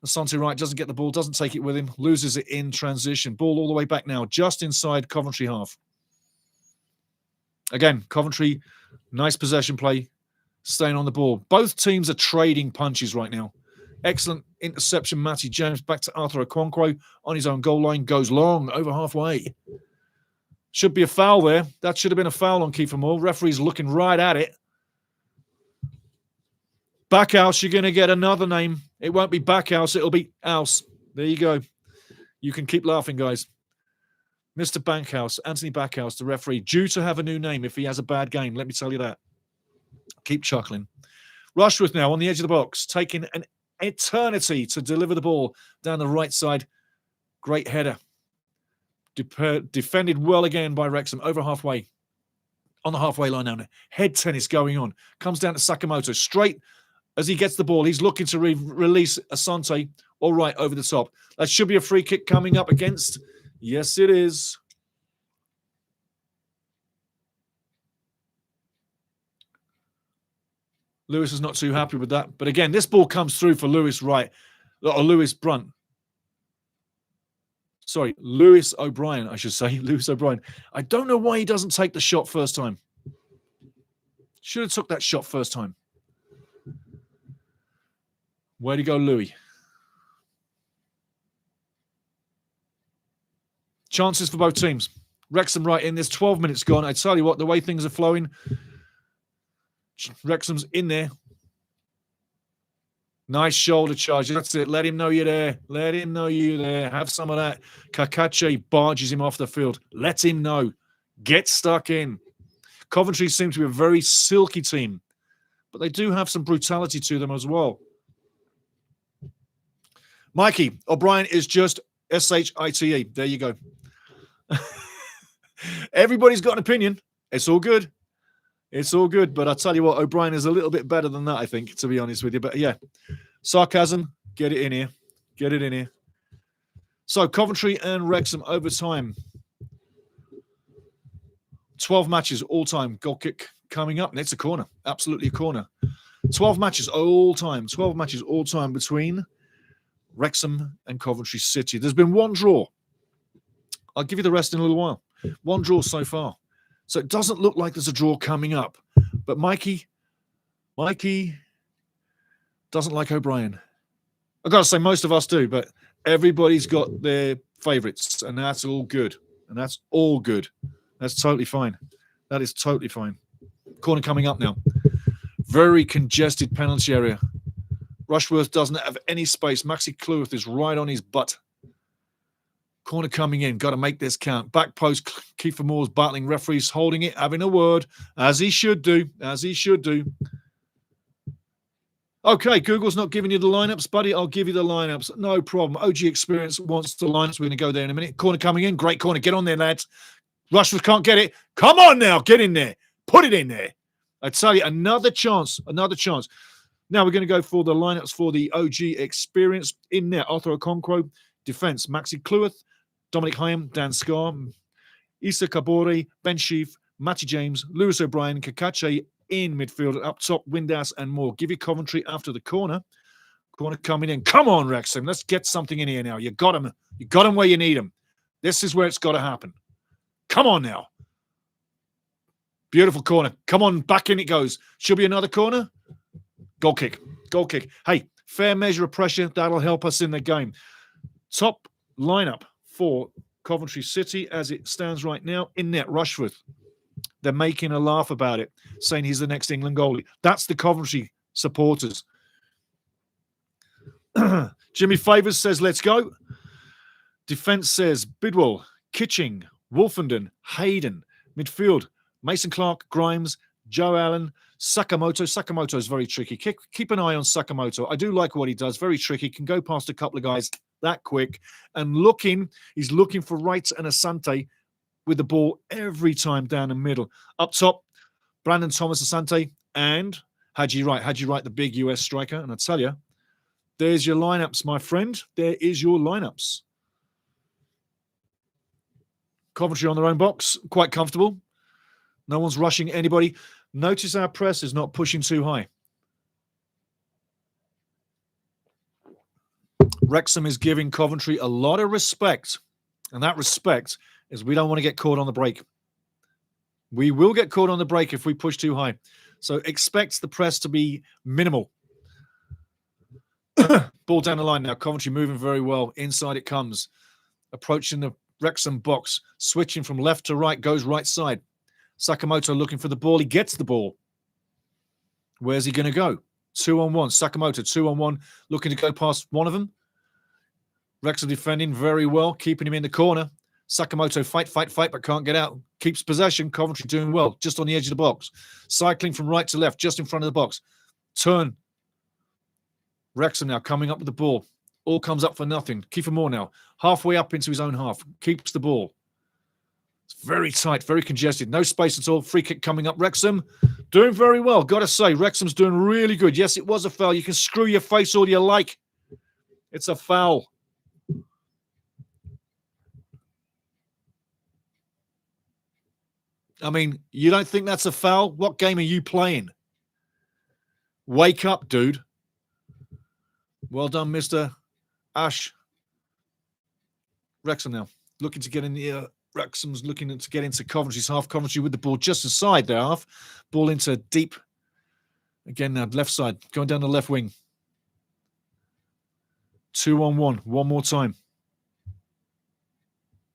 Asante Wright doesn't get the ball, doesn't take it with him. Loses it in transition. Ball all the way back now, just inside Coventry half. Again, Coventry, nice possession play, staying on the ball. Both teams are trading punches right now. Excellent interception. Matty James back to Arthur Okonkwo on his own goal line. Goes long, over halfway. Should be a foul there. That should have been a foul on Kiefer Moore. Referee's looking right at it. Backhouse, you're going to get another name. It won't be Backhouse. It'll be House. There you go. You can keep laughing, guys. Mr. Bankhouse, Anthony Backhouse, the referee, due to have a new name if he has a bad game. Let me tell you that. Keep chuckling. Rushworth now on the edge of the box, taking an eternity to deliver the ball down the right side. Great header. Defended well again by Wrexham, over halfway. On the halfway line now. Head tennis going on. Comes down to Sakamoto. Straight as he gets the ball. He's looking to release Asante. All right, over the top. That should be a free kick coming up against. Yes, it is. Lewis is not too happy with that. But again, this ball comes through for Lewis Wright. Or Lewis Brunt. Sorry, Lewis O'Brien, I should say. Lewis O'Brien. I don't know why he doesn't take the shot first time. Should have took that shot first time. Way to go, Louis. Chances for both teams. Wrexham right in. There's 12 minutes gone. I tell you what, the way things are flowing, Wrexham's in there. Nice shoulder charge. That's it. Let him know you're there. Let him know you're there. Have some of that. Kakache barges him off the field. Let him know. Get stuck in. Coventry seem to be a very silky team, but they do have some brutality to them as well. Mikey, O'Brien is just S-H-I-T-E. There you go. Everybody's got an opinion. It's all good. It's all good. But I tell you what, O'Brien is a little bit better than that, I think, to be honest with you. But yeah, sarcasm. Get it in here. Get it in here. So Coventry and Wrexham overtime. 12 matches all time. Goal kick coming up. And it's a corner. Absolutely a corner. 12 matches all time. 12 matches all time between Wrexham and Coventry City. There's been one draw. I'll give you the rest in a little while. One draw so far. So it doesn't look like there's a draw coming up. But Mikey doesn't like O'Brien. I've got to say, most of us do, but everybody's got their favourites, and that's all good. And that's all good. That's totally fine. That is totally fine. Corner coming up now. Very congested penalty area. Rushworth doesn't have any space. Maxi Cleworth is right on his butt. Corner coming in. Got to make this count. Back post. Kiefer Moore's battling. Referees holding it. Having a word. As he should do. As he should do. Okay, Google's not giving you the lineups, buddy. I'll give you the lineups. No problem. OG Experience wants the lineups. We're going to go there in a minute. Corner coming in. Great corner. Get on there, lads. Rushworth can't get it. Come on now. Get in there. Put it in there. I tell you, another chance. Another chance. Now we're going to go for the lineups for the OG Experience. In there, Arthur Okonkwo. Defense, Maxi Cleworth, Dominic Hyam, Dan Scarr, Issa Kabore, Ben Sheaf, Matty James, Lewis O'Brien, Kakache in midfield, up top, Windass and more. Give you Coventry after the corner. Corner coming in. Come on, Wrexham. Let's get something in here now. You got them. You got them where you need them. This is where it's got to happen. Come on now. Beautiful corner. Come on, back in it goes. Should be another corner. Goal kick. Goal kick. Hey, fair measure of pressure. That'll help us in the game. Top lineup for Coventry City as it stands right now. In net, Rushworth. They're making a laugh about it, saying he's the next England goalie. That's the Coventry supporters. Jimmy Favours says, let's go. Defence says, Bidwell, Kitching, Wolfenden, Hayden. Midfield, Mason Clark, Grimes, Joe Allen, Sakamoto. Sakamoto is very tricky. Keep an eye on Sakamoto. I do like what he does. Very tricky. Can go past a couple of guys that quick. And he's looking for Wright and Asante with the ball every time down the middle. Up top, Brandon Thomas-Asante and Haji Wright. Haji Wright, the big US striker. And I tell you, there's your lineups, my friend. There is your lineups. Coventry on their own box. Quite comfortable. No one's rushing anybody. Notice our press is not pushing too high. Wrexham is giving Coventry a lot of respect. And that respect is we don't want to get caught on the break. We will get caught on the break if we push too high. So expect the press to be minimal. Ball down the line now. Coventry moving very well. Inside it comes. Approaching the Wrexham box, switching from left to right, goes right side. Sakamoto looking for the ball. He gets the ball. Where's he going to go? 2-on-1. Sakamoto, 2-on-1, looking to go past one of them. Wrexham defending very well, keeping him in the corner. Sakamoto fight, but can't get out. Keeps possession. Coventry doing well, just on the edge of the box. Cycling from right to left, just in front of the box. Turn. Wrexham now coming up with the ball. All comes up for nothing. Kiefer Moore now, halfway up into his own half. Keeps the ball. It's very tight, very congested. No space at all. Free kick coming up. Wrexham doing very well. Got to say, Wrexham's doing really good. Yes, it was a foul. You can screw your face all you like. It's a foul. I mean, you don't think that's a foul? What game are you playing? Wake up, dude. Well done, Mr. Ash. Wrexham now looking to get in the... Wrexham's looking to get into Coventry's half. Coventry with the ball just aside their half. Ball into deep. Again now, left side. Going down the left wing. 2-on-1. One more time.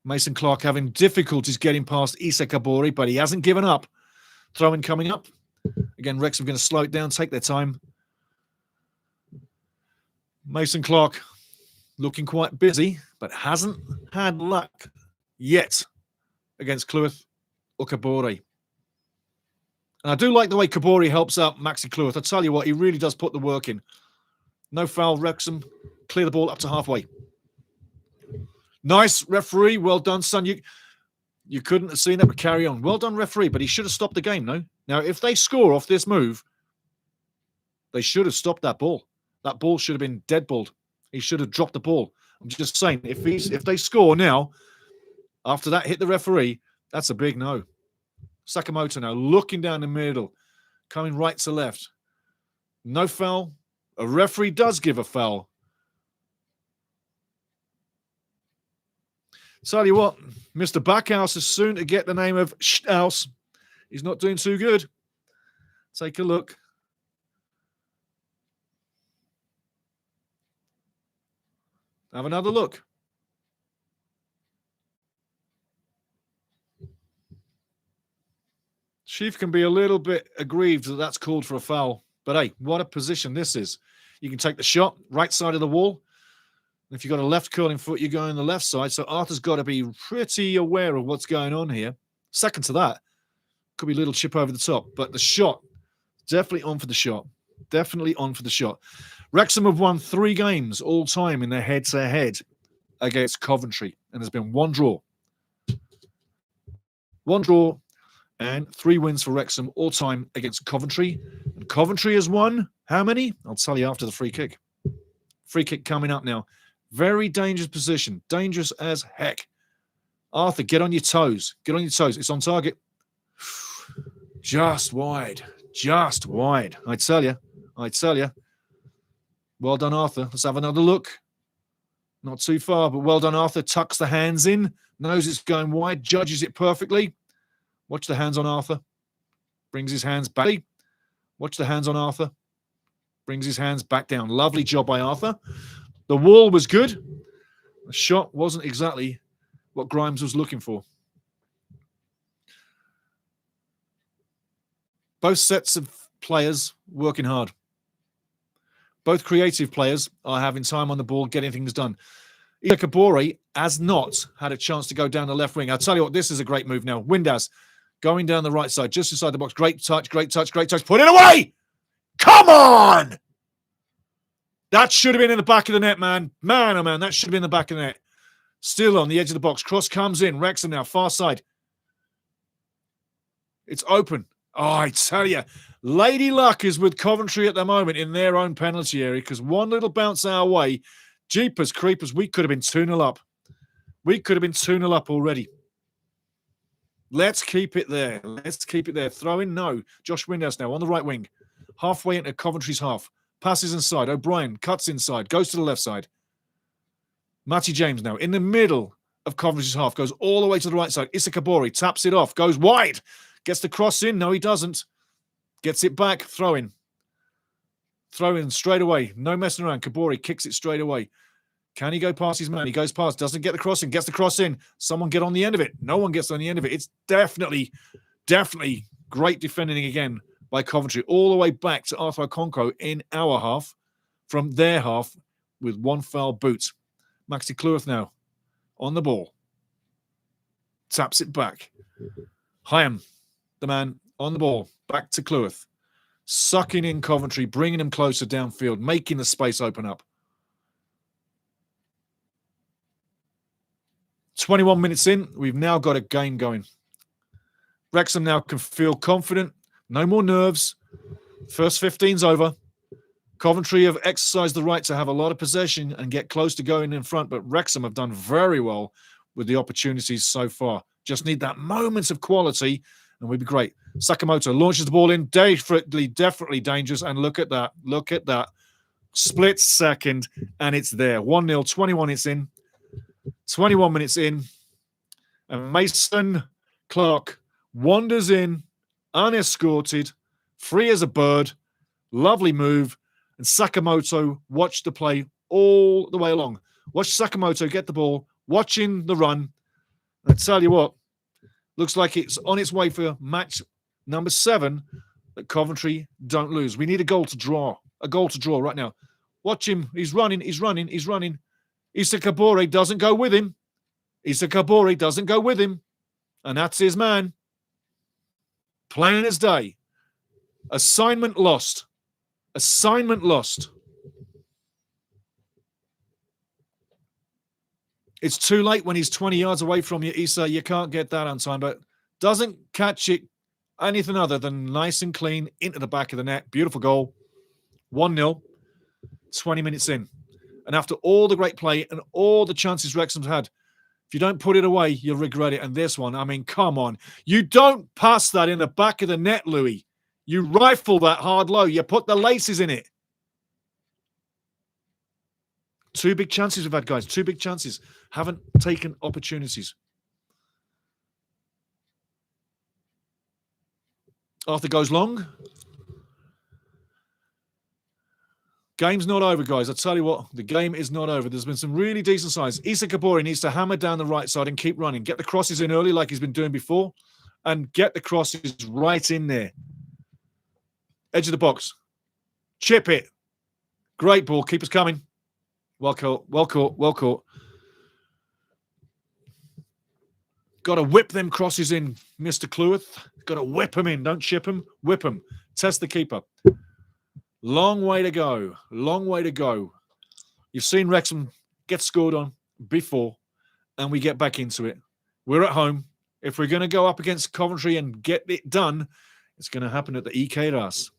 Mason Clark having difficulties getting past Issa Kabori, but he hasn't given up. Throw-in coming up. Again, Wrexham going to slow it down, take their time. Mason Clark looking quite busy, but hasn't had luck yet against Cleworth or Kabori. And I do like the way Kabori helps out Maxi Cleworth. I tell you what, he really does put the work in. No foul, Wrexham. Clear the ball up to halfway. Nice, referee. Well done, son. You couldn't have seen that, but carry on. Well done, referee, but he should have stopped the game, no? Now, if they score off this move, they should have stopped that ball. That ball should have been dead balled. He should have dropped the ball. I'm just saying, if they score now, after that hit the referee, that's a big no. Sakamoto now looking down the middle, coming right to left. No foul. A referee does give a foul. Tell you what, Mr. Backhouse is soon to get the name of House. He's not doing too good. Take a look. Have another look. Chief can be a little bit aggrieved that that's called for a foul. But hey, what a position this is. You can take the shot, right side of the wall. If you've got a left curling foot, you go on the left side. So Arthur's got to be pretty aware of what's going on here. Second to that, could be a little chip over the top. But the shot, definitely on for the shot. Definitely on for the shot. Wrexham have won 3 games all time in their head-to-head against Coventry. And there's been 1 draw. 1 draw and 3 wins for Wrexham all time against Coventry. And Coventry has won how many? I'll tell you after the free kick. Free kick coming up now. Very dangerous position. Dangerous as heck. Arthur, get on your toes. Get on your toes. It's on target. Just wide. Just wide. I tell you. I tell you. Well done, Arthur. Let's have another look. Not too far, but well done, Arthur. Tucks the hands in. Knows it's going wide. Judges it perfectly. Watch the hands on Arthur. Brings his hands back. Watch the hands on Arthur. Brings his hands back down. Lovely job by Arthur. The wall was good. The shot wasn't exactly what Grimes was looking for. Both sets of players working hard. Both creative players are having time on the ball, getting things done. Kabori has not had a chance to go down the left wing. I'll tell you what, this is a great move now. Windass going down the right side, just inside the box. Great touch, great touch, great touch. Put it away! Come on! That should have been in the back of the net, man. Man, oh man, that should have been in the back of the net. Still on the edge of the box. Cross comes in. Wrexham now, far side. It's open. Oh, I tell you, Lady Luck is with Coventry at the moment in their own penalty area because one little bounce our way, jeepers creepers, we could have been 2-0 up. We could have been 2-0 up already. Let's keep it there. Let's keep it there. Throw in, no. Josh Windass now on the right wing. Halfway into Coventry's half. Passes inside. O'Brien cuts inside. Goes to the left side. Matty James now in the middle of Coventry's half. Goes all the way to the right side. Issa Kabori taps it off. Goes wide. Gets the cross in. No, he doesn't. Gets it back. Throw in. Throw in straight away. No messing around. Kabori kicks it straight away. Can he go past his man? He goes past, doesn't get the cross in, gets the cross in. Someone get on the end of it. No one gets on the end of it. It's definitely great defending again by Coventry, all the way back to Arthur Okonkwo in our half, from their half, with one foul boot. Maxi Cleworth now on the ball. Taps it back. Hyam, the man on the ball, back to Cleworth. Sucking in Coventry, bringing them closer downfield, making the space open up. 21 minutes in, we've now got a game going. Wrexham now can feel confident. No more nerves. First 15's over. Coventry have exercised the right to have a lot of possession and get close to going in front, but Wrexham have done very well with the opportunities so far. Just need that moment of quality, and we'd be great. Sakamoto launches the ball in, definitely dangerous, and look at that. Split second, and it's there. 1-0, 21 minutes in. 21 minutes in, and Mason Clark wanders in, unescorted, free as a bird. Lovely move. And Sakamoto watched the play all the way along. Watch Sakamoto get the ball, watching the run. I tell you what, looks like it's on its way for match number 7 that Coventry don't lose. We need a goal to draw right now. Watch him. He's running. Issa Kabore doesn't go with him. And that's his man. Plain as day. Assignment lost. It's too late when he's 20 yards away from you, Issa. You can't get that on time, but doesn't catch it anything other than nice and clean into the back of the net. Beautiful goal. 1-0. 20 minutes in. And after all the great play and all the chances Wrexham's had, if you don't put it away, you'll regret it. And this one, I mean, come on. You don't pass that in the back of the net, Louis. You rifle that hard low. You put the laces in it. 2 big chances we've had, guys. 2 big chances. Haven't taken opportunities. Arthur goes long. Game's not over, guys. I tell you what, the game is not over. There's been some really decent signs. Issa Kabore needs to hammer down the right side and keep running. Get the crosses in early like he's been doing before, and get the crosses right in there. Edge of the box. Chip it. Great ball. Keep us coming. Well caught. Got to whip them crosses in, Mr. Cleworth. Got to whip them in. Don't chip them. Whip them. Test the keeper. Long way to go. You've seen Wrexham get scored on before, and we get back into it. We're at home. If we're going to go up against Coventry and get it done, it's going to happen at the EKRAS.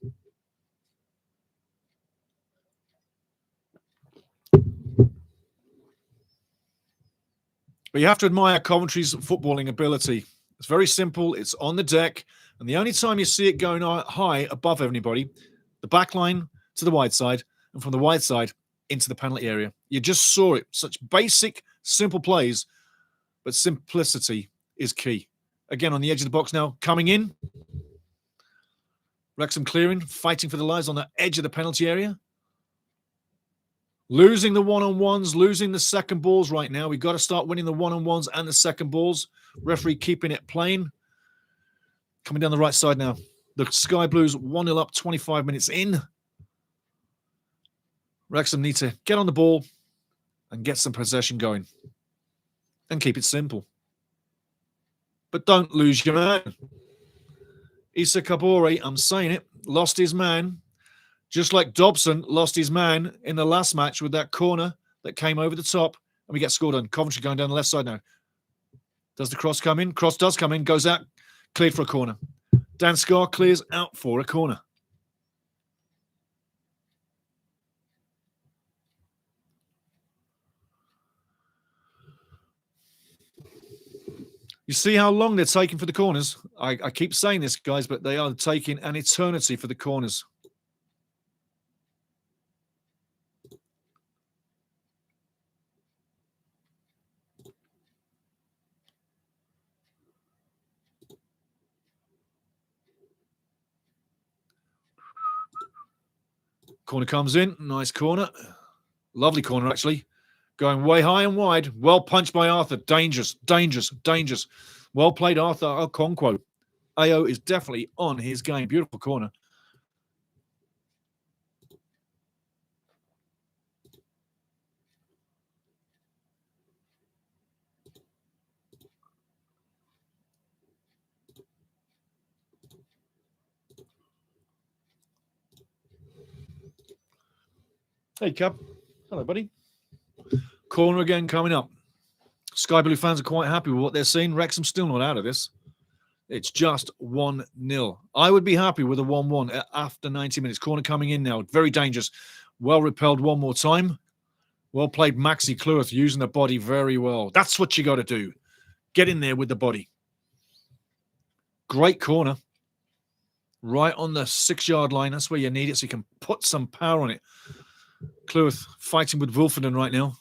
But you have to admire Coventry's footballing ability. It's very simple. It's on the deck. And the only time you see it going high above everybody, the back line to the wide side, and from the wide side into the penalty area. You just saw it. Such basic, simple plays, but simplicity is key. Again, on the edge of the box now, coming in. Wrexham clearing, fighting for the lives on the edge of the penalty area. Losing the one-on-ones, losing the second balls right now. We've got to start winning the one-on-ones and the second balls. Referee keeping it plain. Coming down the right side now. The Sky Blues 1-0 up, 25 minutes in. Wrexham need to get on the ball and get some possession going. And keep it simple. But don't lose your man. Issa Kabore, I'm saying it, lost his man. Just like Dobson lost his man in the last match with that corner that came over the top. And we get scored on. Coventry going down the left side now. Does the cross come in? Cross does come in. Goes out. Cleared for a corner. Dan Scarr clears out for a corner. You see how long they're taking for the corners? I keep saying this, guys, but they are taking an eternity for the corners. Corner comes in. Nice corner. Lovely corner, actually. Going way high and wide. Well punched by Arthur. Dangerous, dangerous, dangerous. Well played, Arthur Okonkwo. AO is definitely on his game. Beautiful corner. Hey, Cub. Hello, buddy. Corner again coming up. Sky Blue fans are quite happy with what they're seeing. Wrexham still not out of this. It's just 1-0. I would be happy with a 1-1 after 90 minutes. Corner coming in now. Very dangerous. Well repelled one more time. Well played, Maxi Cleworth, using the body very well. That's what you got to do. Get in there with the body. Great corner. Right on the 6-yard line. That's where you need it, so you can put some power on it. Cleworth fighting with Wolfenden right now.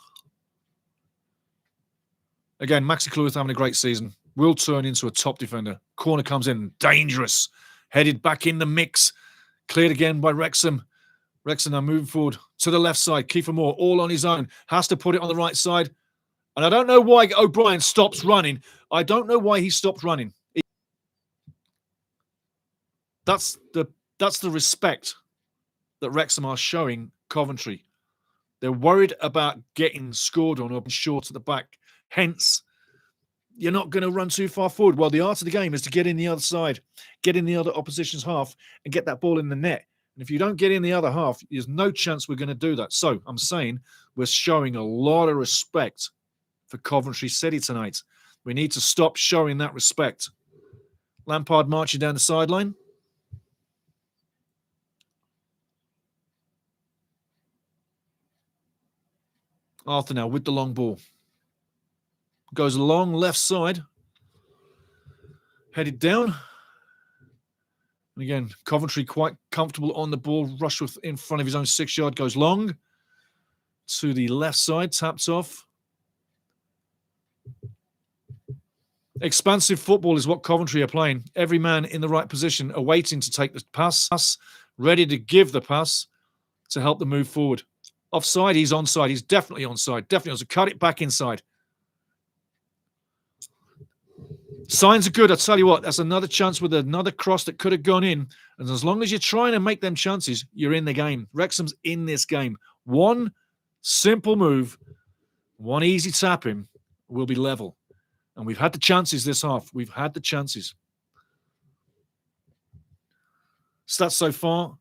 Again, Maxi Cleworth having a great season. Will turn into a top defender. Corner comes in. Dangerous. Headed back in the mix. Cleared again by Wrexham. Wrexham now moving forward to the left side. Kiefer Moore all on his own. Has to put it on the right side. And I don't know why O'Brien stops running. I don't know why he stopped running. That's the respect that Wrexham are showing Coventry. They're worried about getting scored on or short at the back. Hence, you're not going to run too far forward. Well, the art of the game is to get in the other side, get in the other opposition's half, and get that ball in the net. And if you don't get in the other half, there's no chance we're going to do that. So I'm saying we're showing a lot of respect for Coventry City tonight. We need to stop showing that respect. Lampard marching down the sideline. Arthur now with the long ball. Goes along left side. Headed down. And again, Coventry quite comfortable on the ball. Rushworth in front of his own 6-yard. Goes long to the left side. Tapped off. Expansive football is what Coventry are playing. Every man in the right position, awaiting to take the pass, ready to give the pass to help them move forward. Offside, he's onside. He's definitely onside. Definitely onside. Cut it back inside. Signs are good. I tell you what, that's another chance with another cross that could have gone in. And as long as you're trying to make them chances, you're in the game. Wrexham's in this game. One simple move, one easy tapping will be level. And we've had the chances this half. We've had the chances. Stats so far.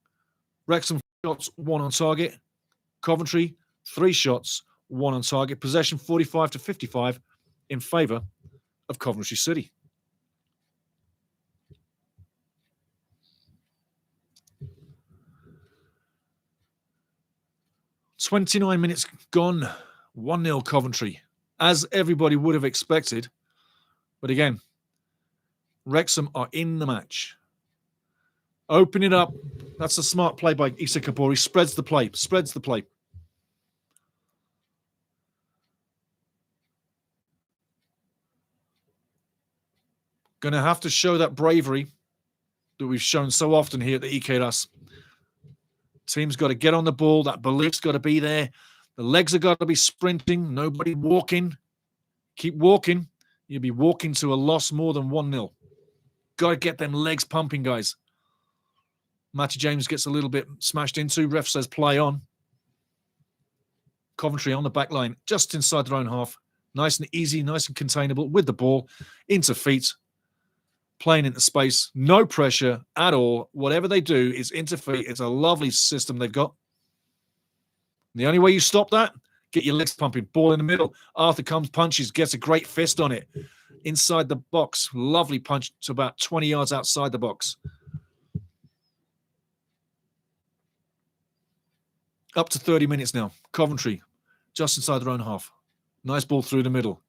Wrexham shots, 1 on target. Coventry, 3 shots, 1 on target. Possession 45-55 in favour of Coventry City. "29 minutes gone, 1-0 Coventry, as everybody would have expected. But again, Wrexham are in the match. Open it up. That's a smart play by Issa Kabori. Spreads the play. Spreads the play. Going to have to show that bravery that we've shown so often here at the EKLAS. Team's got to get on the ball. That belief's got to be there. The legs have got to be sprinting. Nobody walking. Keep walking. You'll be walking to a loss more than 1-0. Got to get them legs pumping, guys. Matty James gets a little bit smashed into. Ref says play on. Coventry on the back line, just inside their own half. Nice and easy, nice and containable with the ball. Into feet. Playing into space. No pressure at all. Whatever they do is into feet. It's a lovely system they've got. The only way you stop that, get your legs pumping. Ball in the middle. Arthur comes, punches, gets a great fist on it. Inside the box. Lovely punch to about 20 yards outside the box. Up to 30 minutes now. Coventry, just inside their own half. Nice ball through the middle.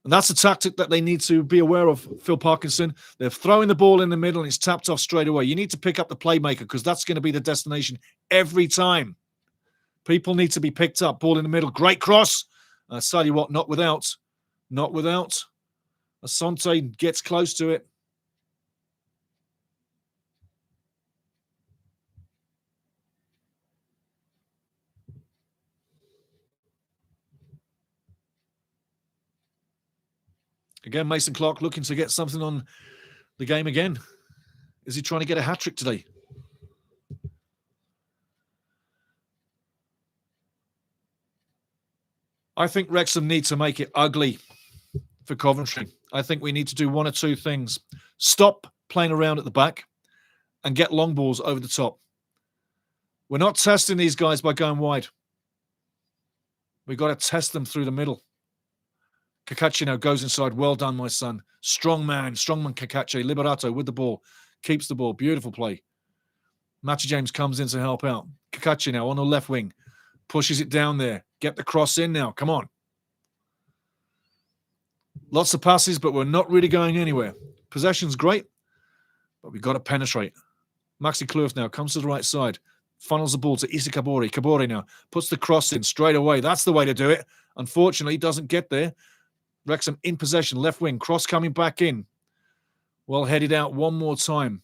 And that's a tactic that they need to be aware of, Phil Parkinson. They're throwing the ball in the middle and it's tapped off straight away. You need to pick up the playmaker because that's going to be the destination every time. People need to be picked up. Ball in the middle. Great cross. I tell you what, not without. Not without. Asante gets close to it. Again, Mason Clark looking to get something on the game again. Is he trying to get a hat-trick today? I think Wrexham need to make it ugly for Coventry. I think we need to do one or two things. Stop playing around at the back and get long balls over the top. We're not testing these guys by going wide. We've got to test them through the middle. Kakachi now goes inside. Well done, my son. Strongman Kakachi. Liberato with the ball. Keeps the ball. Beautiful play. Matty James comes in to help out. Kakachi now on the left wing. Pushes it down there. Get the cross in now. Come on. Lots of passes, but we're not really going anywhere. Possession's great, but we've got to penetrate. Maxi Kloof now comes to the right side. Funnels the ball to Issa Kabore. Kabore now puts the cross in straight away. That's the way to do it. Unfortunately, doesn't get there. Wrexham in possession. Left wing. Cross coming back in. Well headed out one more time.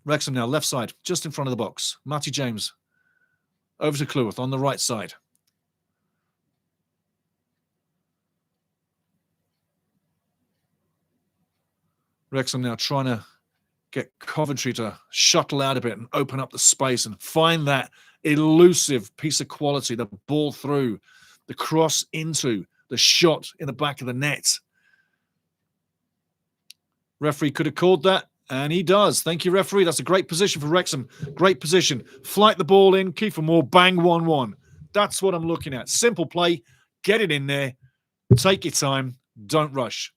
Wrexham now left side, just in front of the box. Matty James over to Kloof on the right side. Wrexham now trying to get Coventry to shuttle out a bit and open up the space and find that elusive piece of quality, the ball through, the cross into, the shot in the back of the net. Referee could have called that, and he does. Thank you, referee. That's a great position for Wrexham. Great position. Flight the ball in. Kiefer Moore, bang, 1-1. That's what I'm looking at. Simple play. Get it in there. Take your time. Don't rush.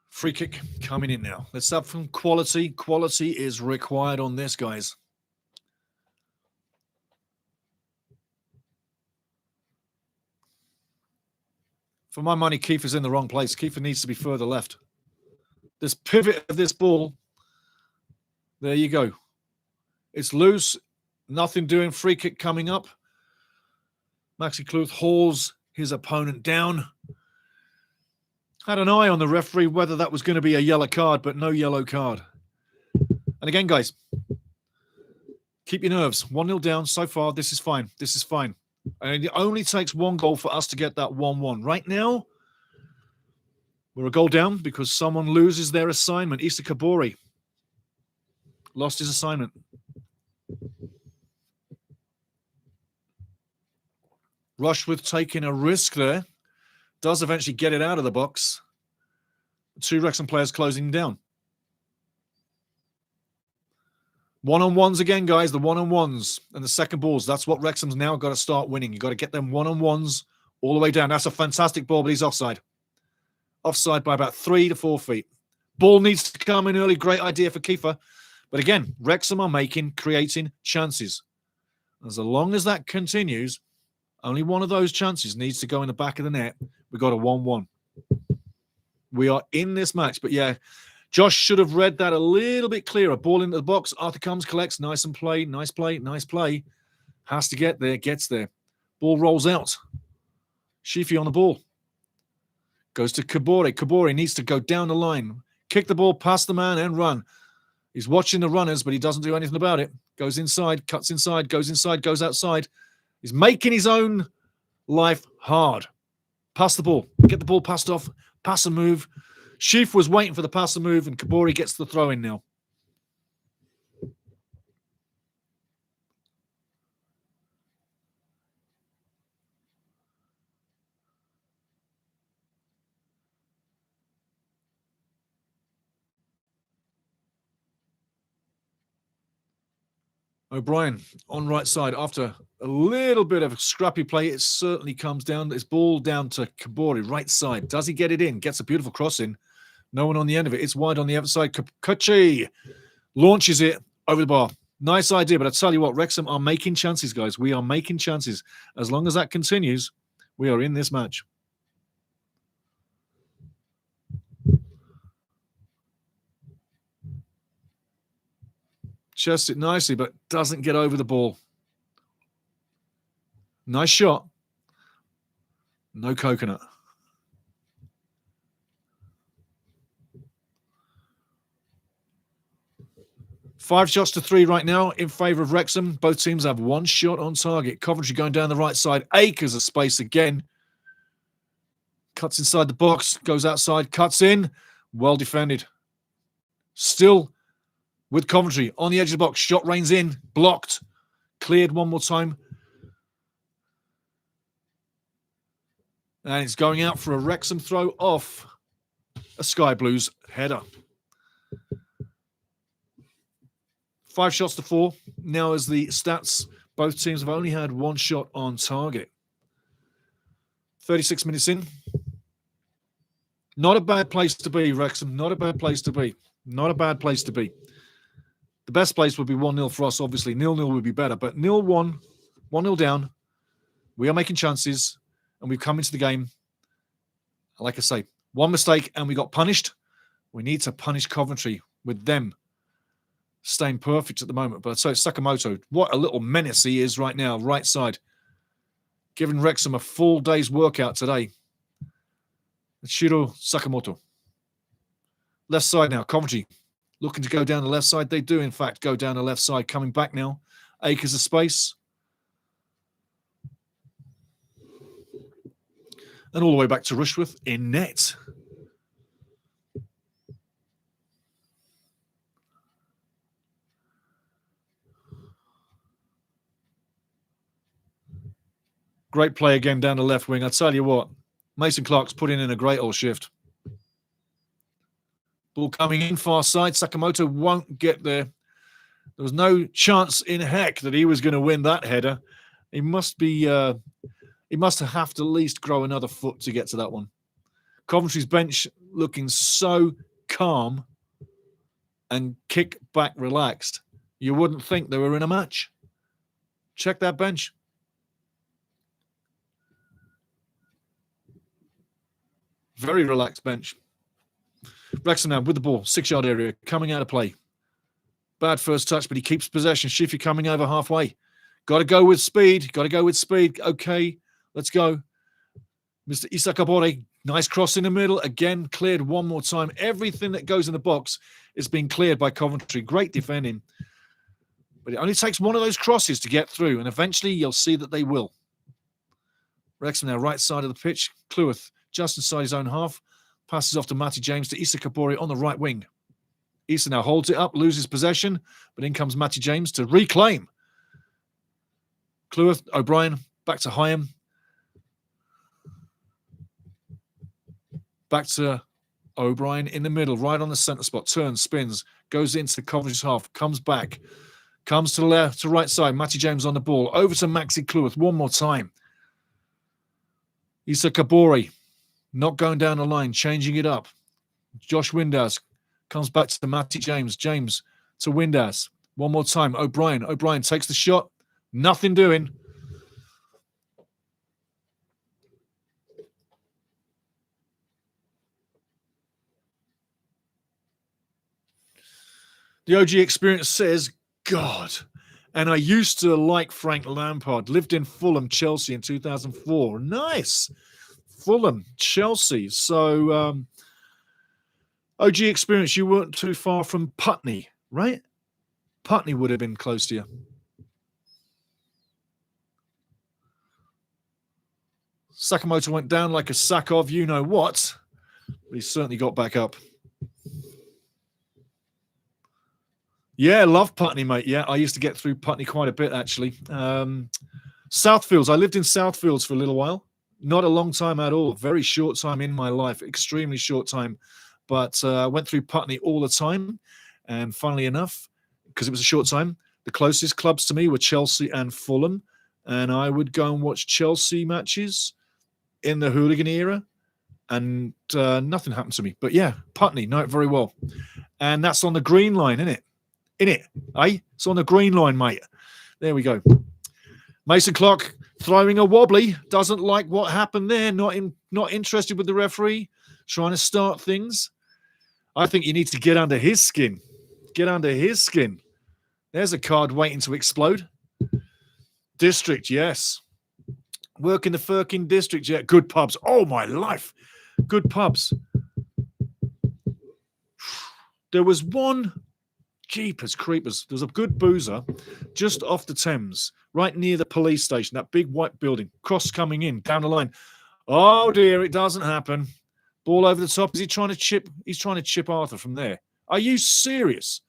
Free kick coming in now. Let's have some quality. Quality is required on this, guys. For my money, Kiefer's in the wrong place. Kiefer needs to be further left. This pivot of this ball, there you go. It's loose. Nothing doing. Free kick coming up. Maxi Kloof hauls his opponent down. Had an eye on the referee whether that was going to be a yellow card, but no yellow card. And again, guys, keep your nerves. 1-0 down so far. This is fine. This is fine. And it only takes one goal for us to get that 1-1. Right now, we're a goal down because someone loses their assignment. Issa Kabore lost his assignment. Rushworth taking a risk there. Does eventually get it out of the box. Two Wrexham players closing down. One-on-ones again, guys. The one-on-ones and the second balls. That's what Wrexham's now got to start winning. You've got to get them one-on-ones all the way down. That's a fantastic ball, but he's offside. Offside by about 3 to 4 feet. Ball needs to come in early. Great idea for Kiefer. But again, Wrexham are creating chances. As long as that continues, only one of those chances needs to go in the back of the net. We've got a 1-1. We are in this match. But yeah, Josh should have read that a little bit clearer. Ball into the box. Arthur comes, collects. Nice and play. Nice play. Nice play. Has to get there. Gets there. Ball rolls out. Shifi on the ball. Goes to Kabore. Kabore needs to go down the line. Kick the ball past the man and run. He's watching the runners, but he doesn't do anything about it. Goes inside, cuts inside, goes outside. He's making his own life hard. Pass the ball. Get the ball passed off. Pass and move. Sheaf was waiting for the pass and move, and Kabore gets the throw in now. O'Brien on right side after a little bit of scrappy play. It certainly comes down. It's ball down to Kabore, right side. Does he get it in? Gets a beautiful cross in. No one on the end of it. It's wide on the other side. Kachi launches it over the bar. Nice idea, but I tell you what, Wrexham are making chances, guys. We are making chances. As long as that continues, we are in this match. Chests it nicely, but doesn't get over the ball. Nice shot. No coconut. Five shots to 3 right now in favour of Wrexham. Both teams have 1 shot on target. Coventry going down the right side. Acres of space again. Cuts inside the box. Goes outside. Cuts in. Well defended. Still with Coventry on the edge of the box. Shot rains in. Blocked. Cleared one more time. And it's going out for a Wrexham throw off a Sky Blues header. 5 shots to 4. Now as the stats, both teams have only had 1 shot on target. 36 minutes in. Not a bad place to be, Wrexham. Not a bad place to be. Not a bad place to be. The best place would be 1-0 for us, obviously. 0-0 would be better. But 0-1, 1-0 down. We are making chances, and we've come into the game. Like I say, 1 mistake, and we got punished. We need to punish Coventry with them staying perfect at the moment. But so Sakamoto, what a little menace he is right now, right side. Giving Wrexham a full day's workout today. Shiro Sakamoto. Left side now, Coventry looking to go down the left side. They do, in fact, go down the left side. Coming back now. Acres of space. And all the way back to Rushworth in net. Great play again down the left wing. I tell you what, Mason Clark's putting in a great old shift. Ball coming in far side. Sakamoto won't get there. There was no chance in heck that he was going to win that header. He must be. He must have to at least grow another foot to get to that one. Coventry's bench looking so calm and kick back relaxed. You wouldn't think they were in a match. Check that bench. Very relaxed bench. Wrexham now with the ball, 6-yard area, coming out of play. Bad first touch, but he keeps possession. Shiffy coming over halfway. Got to go with speed. Got to go with speed. Okay, let's go. Mr. Isakabore, nice cross in the middle. Again, cleared one more time. Everything that goes in the box is being cleared by Coventry. Great defending. But it only takes one of those crosses to get through, and eventually you'll see that they will. Wrexham now right side of the pitch. Cleworth just inside his own half. Passes off to Matty James to Issa Kabori on the right wing. Issa now holds it up, loses possession, but in comes Matty James to reclaim. Cleworth, O'Brien, back to Hyam. Back to O'Brien in the middle, right on the centre spot. Turns, spins, goes into the Coventry's half, comes back, comes to the left, to right side. Matty James on the ball. Over to Maxi Cleworth one more time. Issa Kabori. Not going down the line, changing it up. Josh Windass comes back to Matty James. James to Windass. One more time. O'Brien. O'Brien takes the shot. Nothing doing. The OG experience says, God. And I used to like Frank Lampard. Lived in Fulham, Chelsea in 2004. Nice. Fulham, Chelsea. So, OG experience, you weren't too far from Putney, right? Putney would have been close to you. Sakamoto went down like a sack of you-know-what, but he certainly got back up. Yeah, love Putney, mate. Yeah, I used to get through Putney quite a bit, actually. Southfields. I lived in Southfields for a little while. Not a long time at all. Very short time in my life. Extremely short time. But I went through Putney all the time. And funnily enough, because it was a short time, the closest clubs to me were Chelsea and Fulham. And I would go and watch Chelsea matches in the hooligan era. And nothing happened to me. But yeah, Putney, know it very well. And that's on the green line, isn't it? Eh? It's on the green line, mate. There we go. Mason Clark throwing a wobbly. Doesn't like what happened there. Not interested with the referee. Trying to start things. I think you need to get under his skin. Get under his skin. There's a card waiting to explode. District, yes. Work in the Firkin district, yeah. Good pubs. Oh, my life. Good pubs. There was one, jeepers creepers. There's a good boozer just off the Thames, right near the police station, that big white building. Cross coming in, down the line. Oh, dear, it doesn't happen. Ball over the top. Is he trying to chip? He's trying to chip Arthur from there. Are you serious?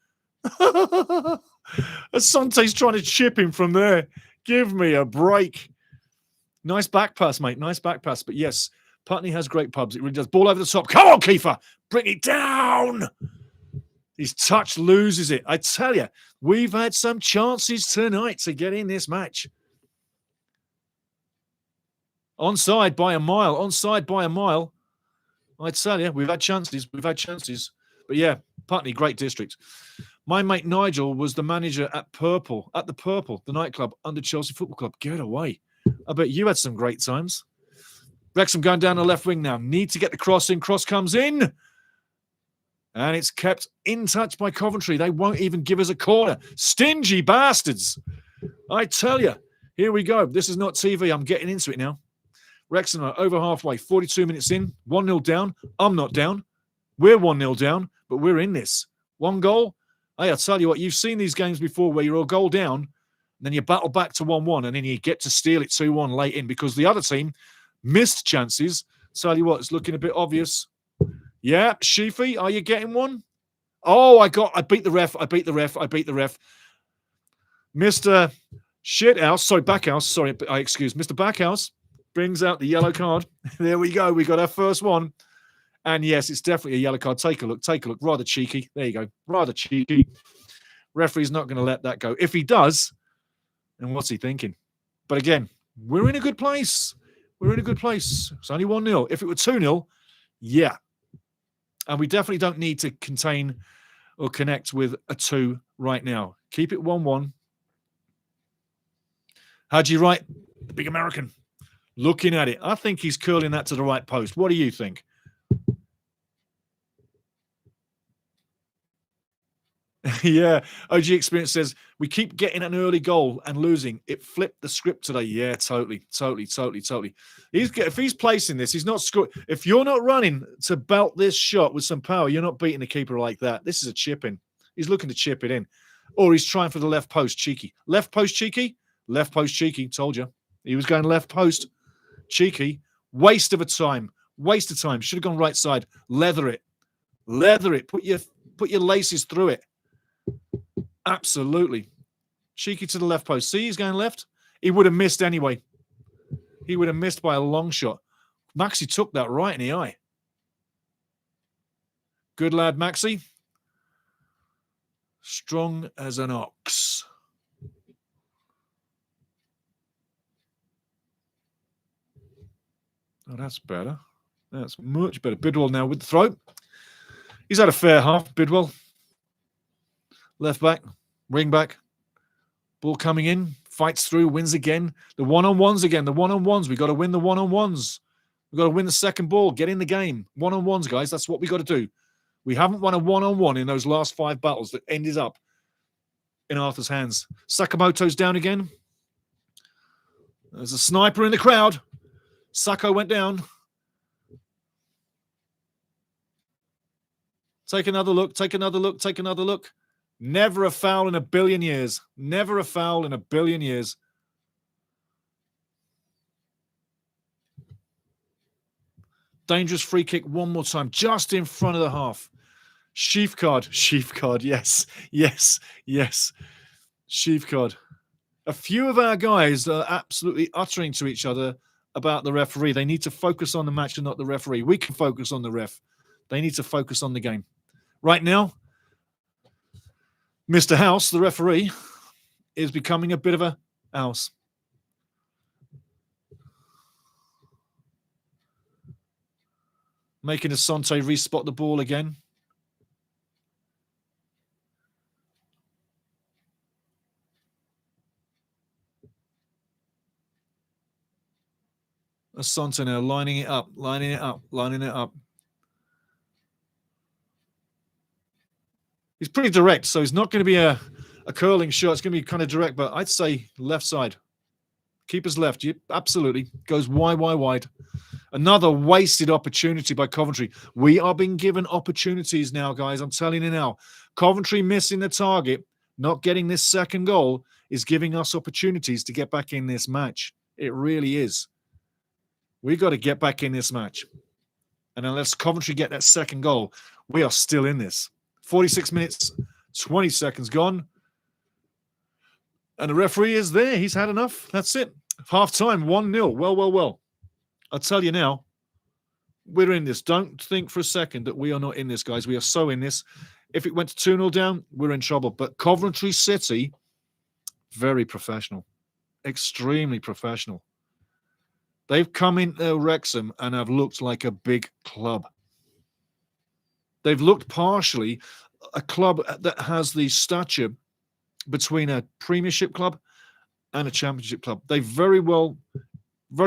Asante's trying to chip him from there. Give me a break. Nice back pass, mate. Nice back pass. But yes, Putney has great pubs. It really does. Ball over the top. Come on, Kiefer. Bring it down. His touch loses it. I tell you, we've had some chances tonight to get in this match. Onside by a mile. Onside by a mile. I tell you, we've had chances. We've had chances. But yeah, Putney, great district. My mate Nigel was the manager at the Purple, the nightclub under Chelsea Football Club. Get away. I bet you had some great times. Wrexham going down the left wing now. Need to get the cross in. Cross comes in. And it's kept in touch by Coventry. They won't even give us a corner. Stingy bastards. I tell you. Here we go. This is not TV. I'm getting into it now. Wrexham are over halfway. 42 minutes in. 1-0 down. I'm not down. We're 1-0 down, but we're in this. One goal. Hey, I'll tell you what. You've seen these games before where you're a goal down, and then you battle back to 1-1, and then you get to steal it 2-1 late in because the other team missed chances. Tell you what, it's looking a bit obvious. Yeah, Sheafy, are you getting one? Oh, I beat the ref. Mr. Shithouse, sorry, Backhouse, sorry, I excuse Mr. Backhouse brings out the yellow card. There we go. We got our first one. And yes, it's definitely a yellow card. Take a look. Rather cheeky. There you go. Rather cheeky. Referee's not going to let that go. If he does, then what's he thinking? But again, we're in a good place. It's only 1-0. If it were 2-0, yeah. And we definitely don't need to contain or connect with a 2 right now. Keep it 1-1. How do you write? The big American. Looking at it. I think he's curling that to the right post. What do you think? Yeah, OG Experience says, we keep getting an early goal and losing. It flipped the script today. Yeah, totally. If he's placing this, he's not scoring. If you're not running to belt this shot with some power, you're not beating the keeper like that. This is a chip in. He's looking to chip it in. Or he's trying for the left post, cheeky. Left post, cheeky? Left post, cheeky. Told you. He was going left post, cheeky. Waste of time. Should have gone right side. Leather it. Put your laces through it. Absolutely. Cheeky to the left post. See, he's going left. He would have missed anyway. He would have missed by a long shot. Maxi took that right in the eye. Good lad, Maxi. Strong as an ox. Oh, that's better. That's much better. Bidwell now with the throw. He's had a fair half, Bidwell. Left back, wing back. Ball coming in, fights through, wins again. The one-on-ones again, the one-on-ones. We've got to win the one-on-ones. We've got to win the second ball, get in the game. One-on-ones, guys, that's what we got to do. We haven't won a one-on-one in those last 5 battles that ended up in Arthur's hands. Sakamoto's down again. There's a sniper in the crowd. Sako went down. Take another look. Never a foul in a billion years. Dangerous free kick one more time, just in front of the half. Sheafcard, yes. Sheafcard. A few of our guys are absolutely uttering to each other about the referee. They need to focus on the match and not the referee. We can focus on the ref. They need to focus on the game. Right now, Mr. House, the referee, is becoming a bit of a house. Making Asante respot the ball again. Asante now lining it up. He's pretty direct, so he's not going to be a a curling shot. It's going to be kind of direct, but I'd say left side. Keeper's left. Yep, absolutely. Goes wide. Another wasted opportunity by Coventry. We are being given opportunities now, guys. I'm telling you now. Coventry missing the target, not getting this second goal, is giving us opportunities to get back in this match. It really is. We've got to get back in this match. And unless Coventry get that second goal, we are still in this. 46 minutes, 20 seconds gone. And the referee is there. He's had enough. That's it. Half-time, 1-0. Well. I'll tell you now, we're in this. Don't think for a second that we are not in this, guys. We are so in this. If it went to 2-0 down, we're in trouble. But Coventry City, very professional. Extremely professional. They've come into Wrexham and have looked like a big club. They've looked partially a club that has the stature between a Premiership club and a Championship club. They very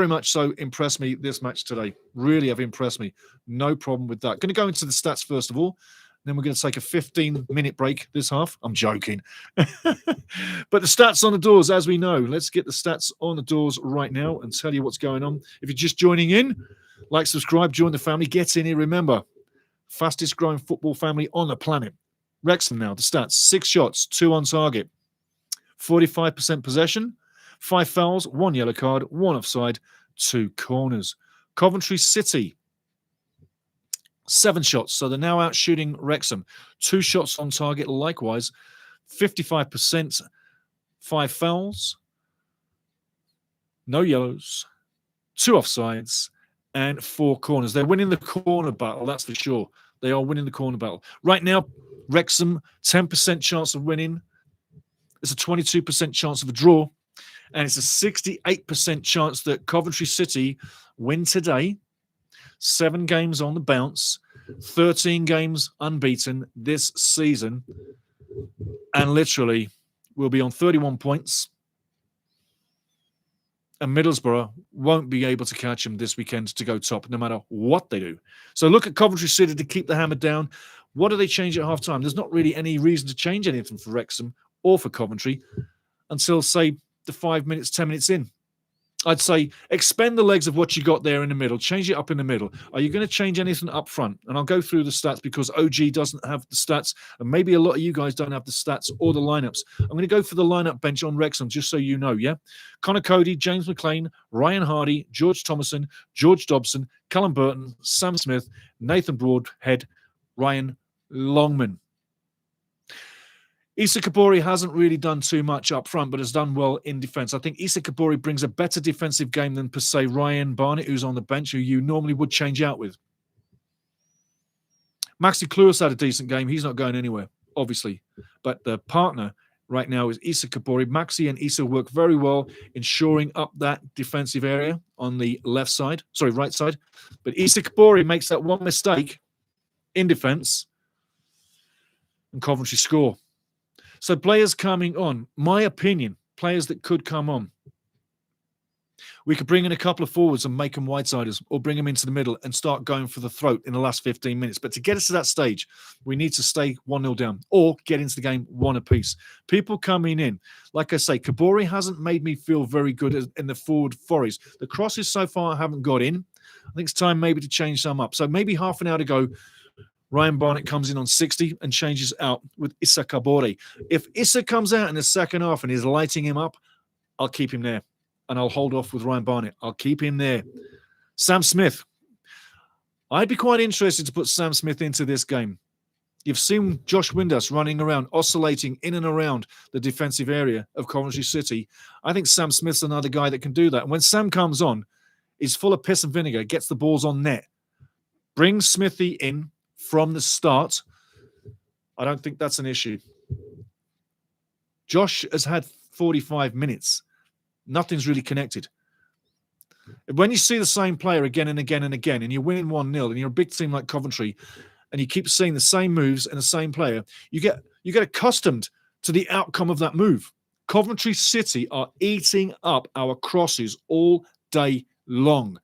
much so impressed me this match today. Really have impressed me. No problem with that. Going to go into the stats first of all. Then we're going to take a 15-minute break this half. I'm joking. But the stats on the doors, as we know. Let's get the stats on the doors right now and tell you what's going on. If you're just joining in, like, subscribe, join the family, get in here. Remember, fastest growing football family on the planet. Wrexham now, the stats. 6 shots, 2 on target. 45% possession. 5 fouls, 1 yellow card, 1 offside, 2 corners. Coventry City, 7 shots. So they're now out shooting Wrexham. 2 shots on target, likewise. 55%, 5 fouls, no yellows, 2 offsides, and 4 corners. They're winning the corner battle, that's for sure. They are winning the corner battle. Right now, Wrexham, 10% chance of winning. It's a 22% chance of a draw. And it's a 68% chance that Coventry City win today. 7 games on the bounce, 13 games unbeaten this season. And literally, we'll be on 31 points. And Middlesbrough won't be able to catch them this weekend to go top, no matter what they do. So look at Coventry City to keep the hammer down. What do they change at half-time? There's not really any reason to change anything for Wrexham or for Coventry until, say, the 5 minutes, 10 minutes in. I'd say expend the legs of what you got there in the middle. Change it up in the middle. Are you going to change anything up front? And I'll go through the stats because OG doesn't have the stats. And maybe a lot of you guys don't have the stats or the lineups. I'm going to go for the lineup bench on Wrexham, just so you know, yeah? Connor Cody, James McLean, Ryan Hardy, George Thomason, George Dobson, Callum Burton, Sam Smith, Nathan Broadhead, Ryan Longman. Issa Kabori hasn't really done too much up front, but has done well in defence. I think Issa Kabori brings a better defensive game than, per se, Ryan Barnett, who's on the bench, who you normally would change out with. Maxi Klewis had a decent game. He's not going anywhere, obviously. But the partner right now is Issa Kabori. Maxi and Issa work very well in shoring up that defensive area on the right side. But Issa Kabori makes that one mistake in defence, and Coventry score. So players coming on, my opinion, players that could come on. We could bring in a couple of forwards and make them wide-siders, or bring them into the middle and start going for the throat in the last 15 minutes. But to get us to that stage, we need to stay 1-0 down or get into the game 1 apiece. People coming in, like I say, Kabori hasn't made me feel very good in the forward forays. The crosses so far haven't got in. I think it's time maybe to change some up. So maybe half an hour to go, Ryan Barnett comes in on 60 and changes out with Issa Kabori. If Issa comes out in the second half and is lighting him up, I'll keep him there. And I'll hold off with Ryan Barnett. I'll keep him there. Sam Smith. I'd be quite interested to put Sam Smith into this game. You've seen Josh Windass running around, oscillating in and around the defensive area of Coventry City. I think Sam Smith's another guy that can do that. And when Sam comes on, he's full of piss and vinegar, gets the balls on net. Bring Smithy in from the start. I don't think that's an issue. Josh has had 45 minutes. Nothing's really connected. When you see the same player again and again and again, and you're winning 1-0, and you're a big team like Coventry, and you keep seeing the same moves and the same player, you get accustomed to the outcome of that move. Coventry City are eating up our crosses all day long.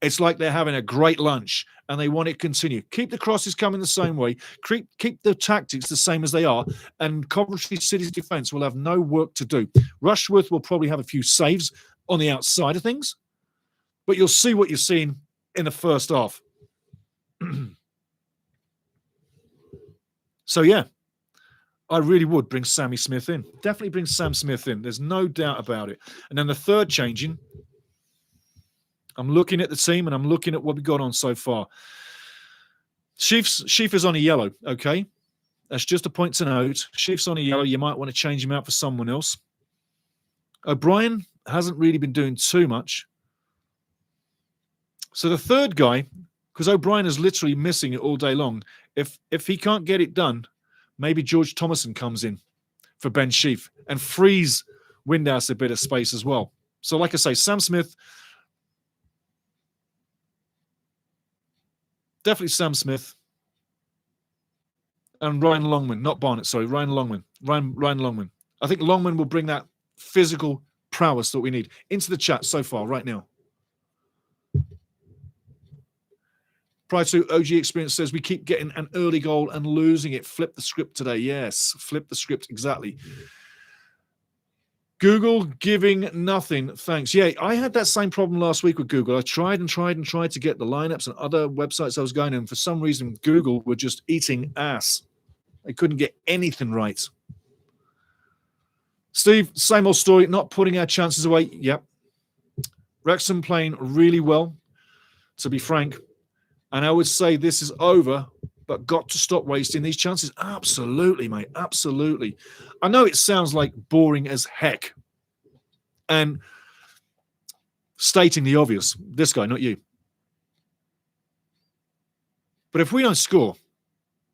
It's like they're having a great lunch and they want it to continue. Keep the crosses coming the same way. Keep the tactics the same as they are, and Coventry City's defence will have no work to do. Rushworth will probably have a few saves on the outside of things, but you'll see what you're seeing in the first half. So, yeah, I really would bring Sammy Smith in. Definitely bring Sam Smith in. There's no doubt about it. And then the third changing, I'm looking at the team and I'm looking at what we got on so far. Sheaffer's on a yellow, okay? That's just a point to note. Sheaffer's on a yellow. You might want to change him out for someone else. O'Brien hasn't really been doing too much. So the third guy, because O'Brien is literally missing it all day long, if he can't get it done, maybe George Thomason comes in for Ben Sheaf and frees Windhouse a bit of space as well. So like I say, Sam Smith, definitely Sam Smith, and Ryan Longman, not Barnett, sorry, Ryan Longman. Ryan Longman. I think Longman will bring that physical prowess that we need into the chat so far, right now. Prior to OG Experience says, we keep getting an early goal and losing it. Flip the script today. Yes, flip the script, exactly. Google giving nothing. Thanks. Yeah, I had that same problem last week with Google. I tried to get the lineups and other websites I was going in. For some reason, Google were just eating ass. They couldn't get anything right. Steve, same old story, not putting our chances away. Yep. Wrexham playing really well, to be frank. And I would say this is over, but got to stop wasting these chances. Absolutely, mate. Absolutely. I know it sounds like boring as heck. And stating the obvious. This guy, not you. But if we don't score,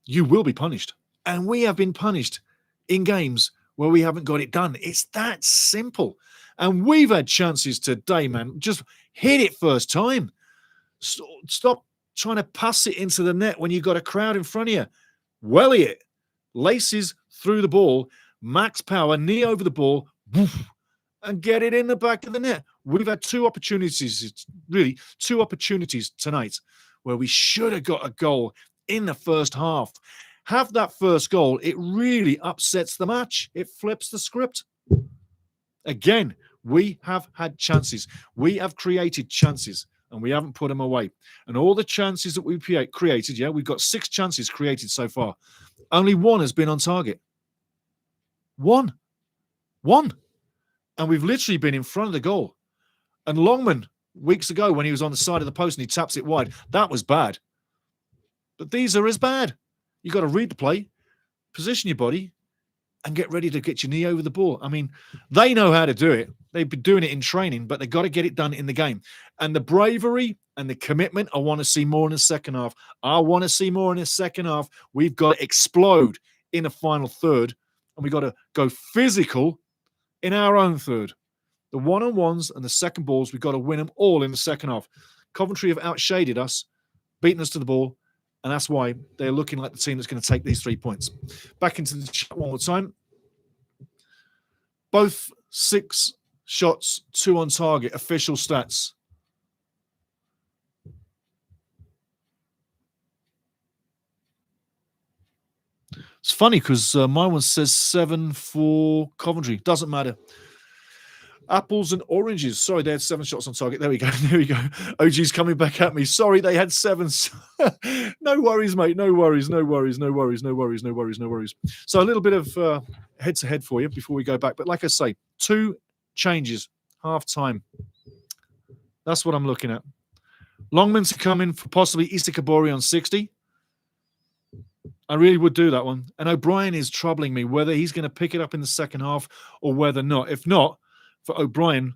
you will be punished. And we have been punished in games where we haven't got it done. It's that simple. And we've had chances today, man. Just hit it first time. Stop trying to pass it into the net when you've got a crowd in front of you. Welly it. Laces through the ball. Max power. Knee over the ball. Woof, and get it in the back of the net. We've had two opportunities tonight where we should have got a goal in the first half. Have that first goal, it really upsets the match. It flips the script. Again, we have had chances. We have created chances, and we haven't put them away. And all the chances that we've created, yeah, we've got 6 chances created so far. Only 1 has been on target. One. And we've literally been in front of the goal. And Longman, weeks ago, when he was on the side of the post and he taps it wide, that was bad. But these are as bad. You've got to read the play, position your body, and get ready to get your knee over the ball. I mean, they know how to do it. They've been doing it in training, but they've got to get it done in the game. And the bravery and the commitment, I want to see more in the second half. I want to see more in the second half. We've got to explode in the final third, and we've got to go physical in our own third. The one-on-ones and the second balls, we've got to win them all in the second half. Coventry have outshaded us, beaten us to the ball, and that's why they're looking like the team that's going to take these 3 points. Back into the chat one more time. Both 6 shots, 2 on target, official stats. It's funny because my one says 7 for Coventry. Doesn't matter. Apples and oranges. Sorry, they had 7 shots on target. There we go. There we go. OG's coming back at me. Sorry, they had 7. No worries, mate. No worries. No worries. No worries. No worries. No worries. No worries. So a little bit of head-to-head for you before we go back. But like I say, 2 changes, half-time. That's what I'm looking at. Longman to come in for possibly Issa Kabori on 60. I really would do that one. And O'Brien is troubling me, whether he's going to pick it up in the second half or whether not. If not, for O'Brien,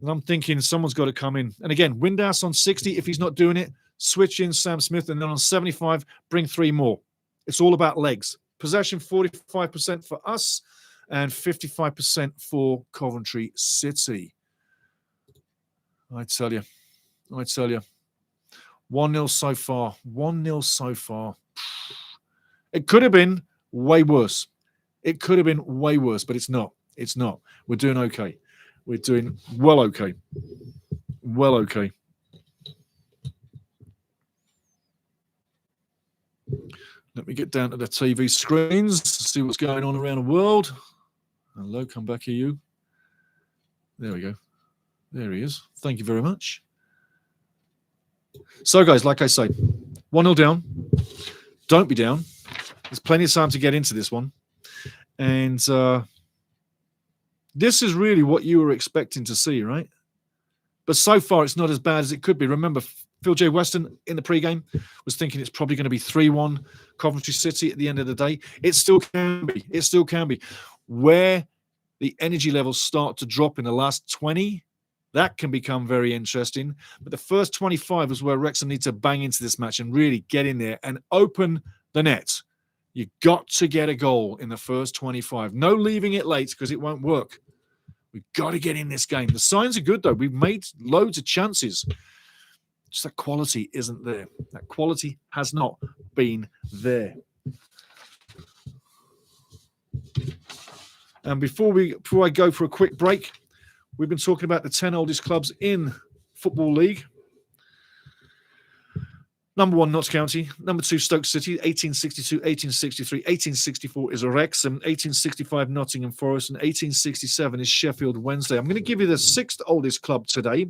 I'm thinking someone's got to come in. And again, Windhouse on 60, if he's not doing it, switch in Sam Smith, and then on 75, bring 3 more. It's all about legs. Possession, 45% for us and 55% for Coventry City. I tell you. 1-0 so far. 1-0 so far. It could have been way worse. It could have been way worse, but it's not. It's not. We're doing okay. We're doing well okay. Well okay. Let me get down to the TV screens, see what's going on around the world. Hello, come back here, you. There we go. There he is. Thank you very much. So, guys, like I say, 1-0 down. Don't be down. There's plenty of time to get into this one. And this is really what you were expecting to see, right? But so far, it's not as bad as it could be. Remember, Phil J. Weston in the pregame was thinking it's probably going to be 3-1 Coventry City at the end of the day. It still can be. It still can be. Where the energy levels start to drop in the last 20, that can become very interesting. But the first 25 is where Wrexham need to bang into this match and really get in there and open the net. You've got to get a goal in the first 25. No leaving it late because it won't work. We've got to get in this game. The signs are good, though. We've made loads of chances. Just that quality isn't there. That quality has not been there. And before I go for a quick break, we've been talking about the 10 oldest clubs in Football League. Number 1, Notts County. Number 2, Stoke City, 1862, 1863. 1864 is Wrexham. 1865, Nottingham Forest. And 1867 is Sheffield Wednesday. I'm going to give you the 6th oldest club today.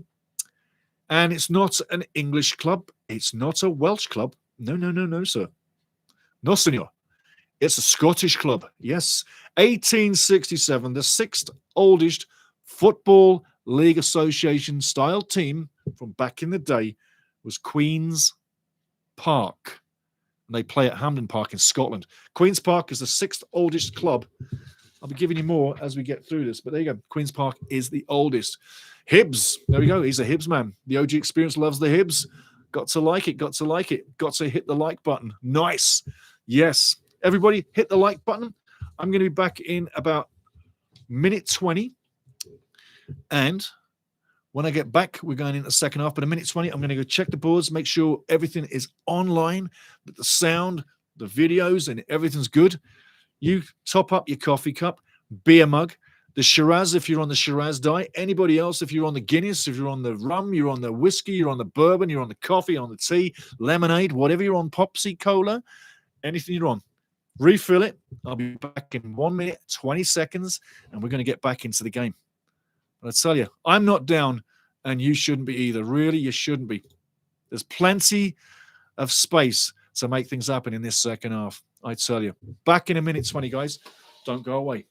And it's not an English club. It's not a Welsh club. No, sir. No, senor. It's a Scottish club. Yes. 1867, the 6th oldest Football League Association style team from back in the day was Queen's Park. And they play at Hampden Park in Scotland. Queen's Park is the 6th oldest club. I'll be giving you more as we get through this. But there you go. Queen's Park is the oldest. Hibs. There we go. He's a Hibs man. The OG experience loves the Hibs. Got to like it. Got to like it. Got to hit the like button. Nice. Yes. Everybody hit the like button. I'm going to be back in about minute 20. And when I get back, we're going into the second half. But a minute 20, I'm going to go check the boards, make sure everything is online, that the sound, the videos, and everything's good. You top up your coffee cup, beer mug, the Shiraz if you're on the Shiraz diet. Anybody else, if you're on the Guinness, if you're on the rum, you're on the whiskey, you're on the bourbon, you're on the coffee, on the tea, lemonade, whatever you're on, Popsy, Cola, anything you're on. Refill it. I'll be back in 1 minute, 20 seconds, and we're going to get back into the game. But I tell you, I'm not down, and you shouldn't be either. Really, you shouldn't be. There's plenty of space to make things happen in this second half. I tell you. Back in a minute 20, guys. Don't go away.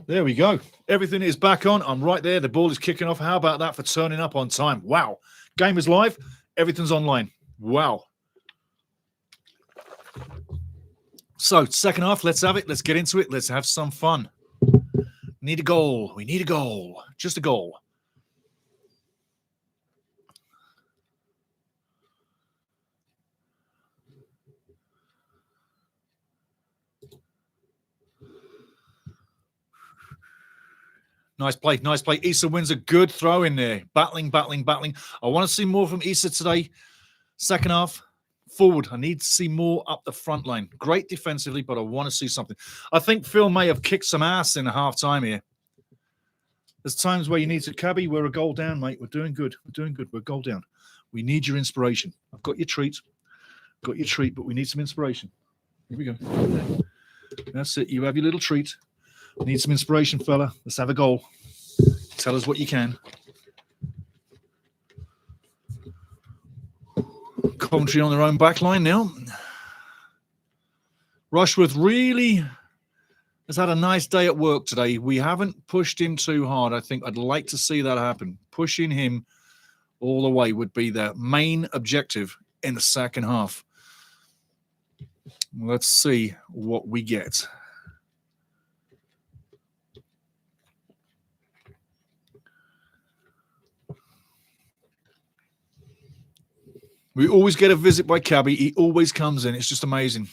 There we go. Everything is back on. I'm right there. The ball is kicking off. How about that for turning up on time? Wow. Game is live. Everything's online. Wow. So, second half, let's have it. Let's get into it. Let's have some fun. Need a goal. We need a goal. Just a goal. Nice play, nice play. Issa wins a good throw in there. Battling. I want to see more from Issa today. Second half, forward. I need to see more up the front line. Great defensively, but I want to see something. I think Phil may have kicked some ass in the half-time here. There's times where you need to, Cabby, we're a goal down, mate. We're doing good. We're a goal down. We need your inspiration. I've got your treat. But we need some inspiration. Here we go. That's it. You have your little treat. Need some inspiration, fella. Let's have a goal. Tell us what you can. Coventry on their own back line now. Rushworth really has had a nice day at work today. We haven't pushed him too hard. I think I'd like to see that happen. Pushing him all the way would be their main objective in the second half. Let's see what we get. We always get a visit by Cabby. He always comes in. It's just amazing.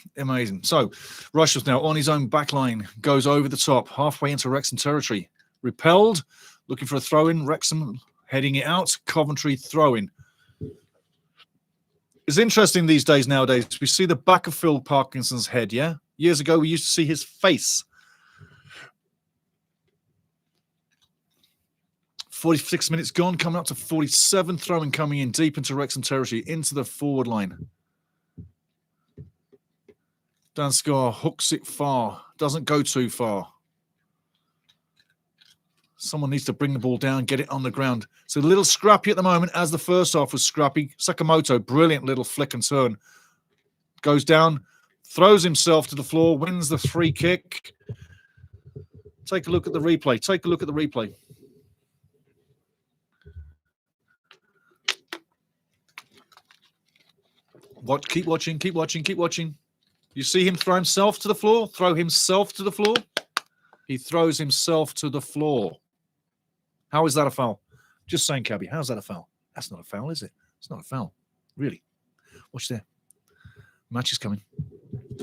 So, Rushworth now on his own back line. Goes over the top, halfway into Wrexham territory. Repelled, looking for a throw-in. Wrexham heading it out. Coventry throw-in. It's interesting these days nowadays. We see the back of Phil Parkinson's head, yeah? Years ago, we used to see his face. 46 minutes gone, coming up to 47, throwing coming in deep into Wrexham territory, into the forward line. Danskar hooks it far, doesn't go too far. Someone needs to bring the ball down, get it on the ground. It's a little scrappy at the moment, as the first half was scrappy. Sakamoto, brilliant little flick and turn. Goes down, throws himself to the floor, wins the free kick. Take a look at the replay. Keep watching. You see him throw himself to the floor? He throws himself to the floor. How is that a foul? Just saying, Cabby, how's that a foul? That's not a foul, is it? It's not a foul. Really. Watch there. Match is coming.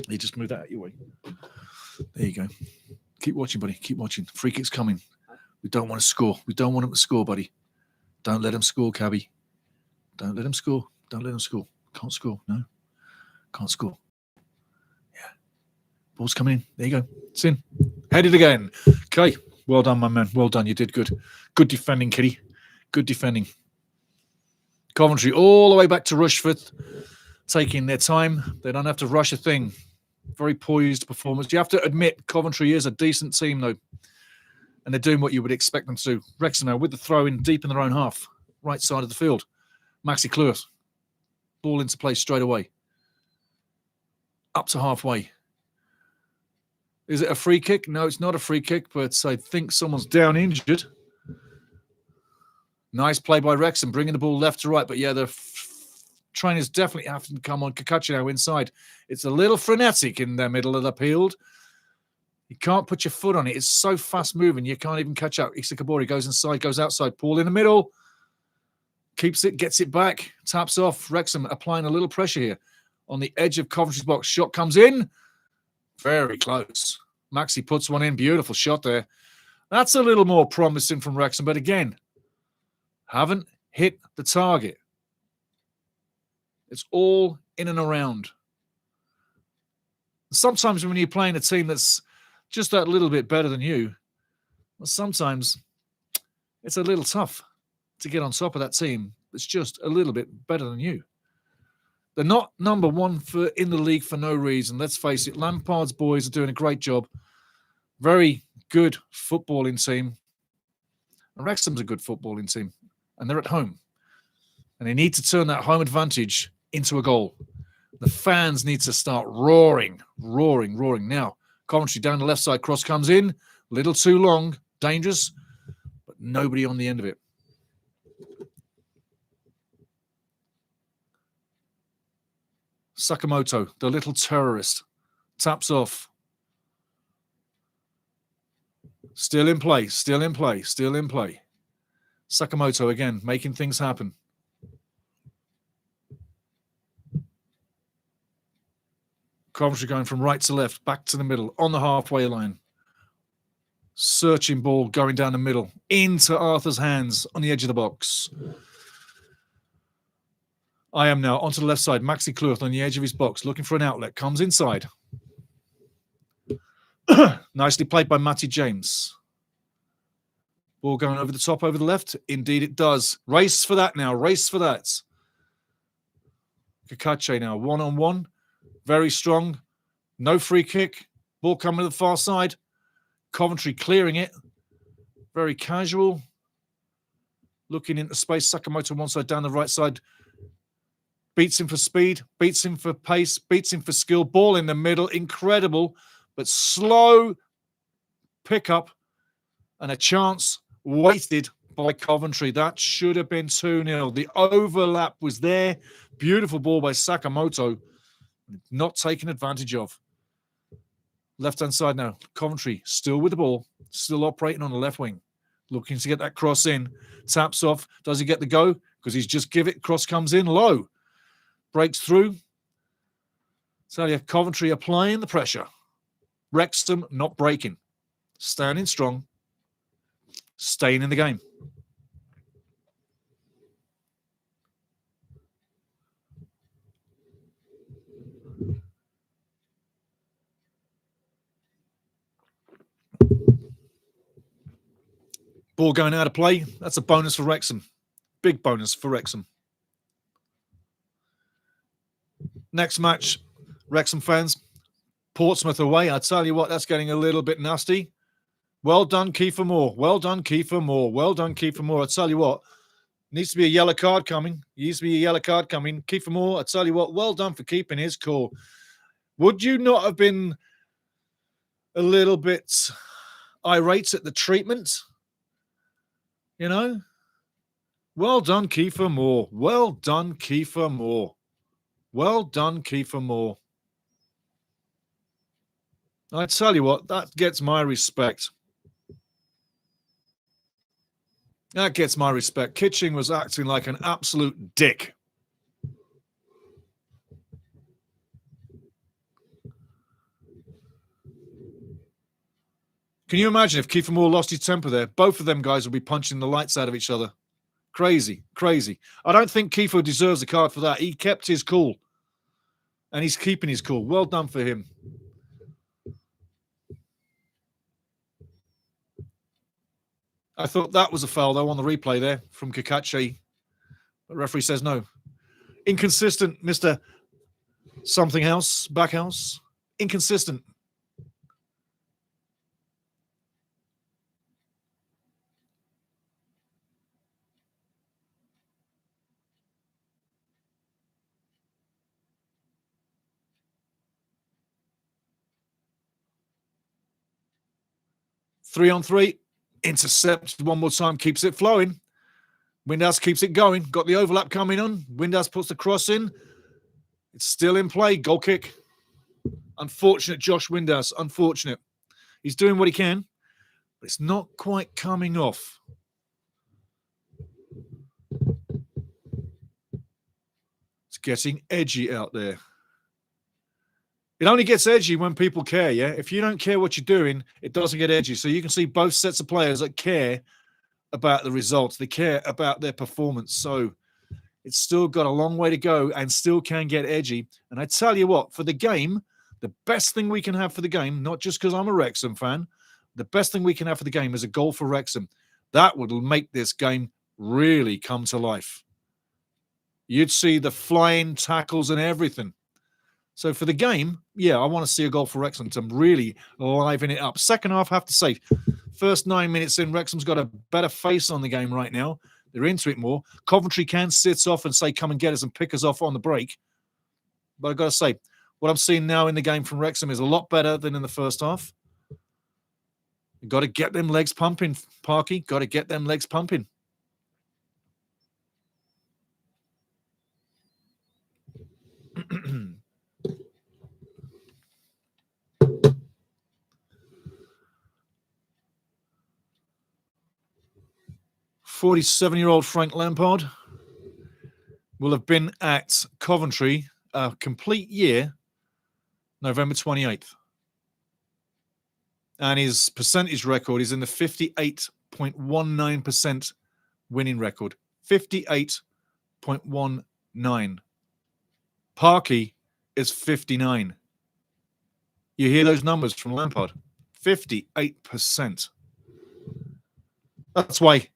You just move that out your way. There you go. Keep watching, buddy. Keep watching. Free kick's coming. We don't want to score. We don't want him to score, buddy. Don't let him score, Cabby. Don't let him score. Can't score. No. Can't score. Yeah. Ball's coming in. There you go. It's in. Headed again. Okay. Well done, my man. Well done. You did good. Good defending, Kitty. Good defending. Coventry all the way back to Rushworth. Taking their time. They don't have to rush a thing. Very poised performance. You have to admit Coventry is a decent team, though. And they're doing what you would expect them to do. Wrexham now with the throw in deep in their own half. Right side of the field. Maxi Klurt. Ball into play straight away. Up to halfway. Is it a free kick? No, it's not a free kick, but I think someone's down injured. Nice play by Wrexham, bringing the ball left to right. But yeah, the trainers definitely have to come on. Kakachi now inside. It's a little frenetic in the middle of the field. You can't put your foot on it. It's so fast moving, you can't even catch up. Isakabori goes inside, goes outside. Paul in the middle. Keeps it, gets it back, taps off. Wrexham applying a little pressure here on the edge of Coventry's box. Shot comes in. Very close. Maxi puts one in. Beautiful shot there. That's a little more promising from Wrexham, but again, haven't hit the target. It's all in and around. Sometimes when you're playing a team that's just that little bit better than you, well, sometimes it's a little tough to get on top of that team that's just a little bit better than you. They're not number one in the league for no reason. Let's face it, Lampard's boys are doing a great job. Very good footballing team. And Wrexham's a good footballing team. And they're at home. And they need to turn that home advantage into a goal. The fans need to start roaring. Now, Coventry down the left side, cross comes in. Little too long, dangerous, but nobody on the end of it. Sakamoto, the little terrorist, taps off. Still in play, still in play, still in play. Sakamoto again, making things happen. Coventry going from right to left, back to the middle, on the halfway line. Searching ball going down the middle, into Arthur's hands on the edge of the box. I am now onto the left side. Maxi Kluth on the edge of his box, looking for an outlet. Comes inside. Nicely played by Matty James. Ball going over the top, over the left. Indeed it does. Race for that now. Race for that. Kakache now, one-on-one. Very strong. No free kick. Ball coming to the far side. Coventry clearing it. Very casual. Looking into space. Sakamoto one side, down the right side. Beats him for speed. Beats him for pace. Beats him for skill. Ball in the middle. Incredible. But slow pickup. And a chance wasted by Coventry. That should have been 2-0. The overlap was there. Beautiful ball by Sakamoto. Not taken advantage of. Left-hand side now. Coventry still with the ball. Still operating on the left wing. Looking to get that cross in. Taps off. Does he get the go? Because he's just give it. Cross comes in low. Breaks through. So yeah, Coventry applying the pressure. Wrexham not breaking. Standing strong. Staying in the game. Ball going out of play. That's a bonus for Wrexham. Big bonus for Wrexham. Next match, Wrexham fans. Portsmouth away. I tell you what, that's getting a little bit nasty. Well done, Kiefer Moore. Well done, Kiefer Moore. Well done, Kiefer Moore. I tell you what, needs to be a yellow card coming. Needs to be a yellow card coming. Kiefer Moore, I tell you what, well done for keeping his cool. Would you not have been a little bit irate at the treatment? You know? Well done, Kiefer Moore. Well done, Kiefer Moore. Well done, Kiefer Moore. I tell you what, that gets my respect. That gets my respect. Kitching was acting like an absolute dick. Can you imagine if Kiefer Moore lost his temper there? Both of them guys would be punching the lights out of each other. Crazy, crazy. I don't think Kiefer deserves a card for that. He kept his cool. And he's keeping his cool. Well done for him. I thought that was a foul, though, on the replay there from Kakache. The referee says no. Inconsistent, Mr. Something House, Backhouse. Inconsistent. Three on three. Intercepted one more time. Keeps it flowing. Windhouse keeps it going. Got the overlap coming on. Windhouse puts the cross in. It's still in play. Goal kick. Unfortunate Josh Windhouse. Unfortunate. He's doing what he can, but it's not quite coming off. It's getting edgy out there. It only gets edgy when people care, yeah? If you don't care what you're doing, it doesn't get edgy. So you can see both sets of players that care about the results. They care about their performance. So it's still got a long way to go and still can get edgy. And I tell you what, for the game, the best thing we can have for the game, not just because I'm a Wrexham fan, the best thing we can have for the game is a goal for Wrexham. That would make this game really come to life. You'd see the flying tackles and everything. So for the game, yeah, I want to see a goal for Wrexham to really liven it up. Second half, I have to say, first 9 minutes in, Wrexham's got a better face on the game right now. They're into it more. Coventry can sit off and say, come and get us and pick us off on the break. But I've got to say, what I'm seeing now in the game from Wrexham is a lot better than in the first half. Got to get them legs pumping, Parky. Got to get them legs pumping. "47-year-old Frank Lampard will have been at Coventry a complete year, November 28th. And his percentage record is in the 58.19% winning record. 58.19. Parky is 59. You hear those numbers from Lampard? 58%. That's why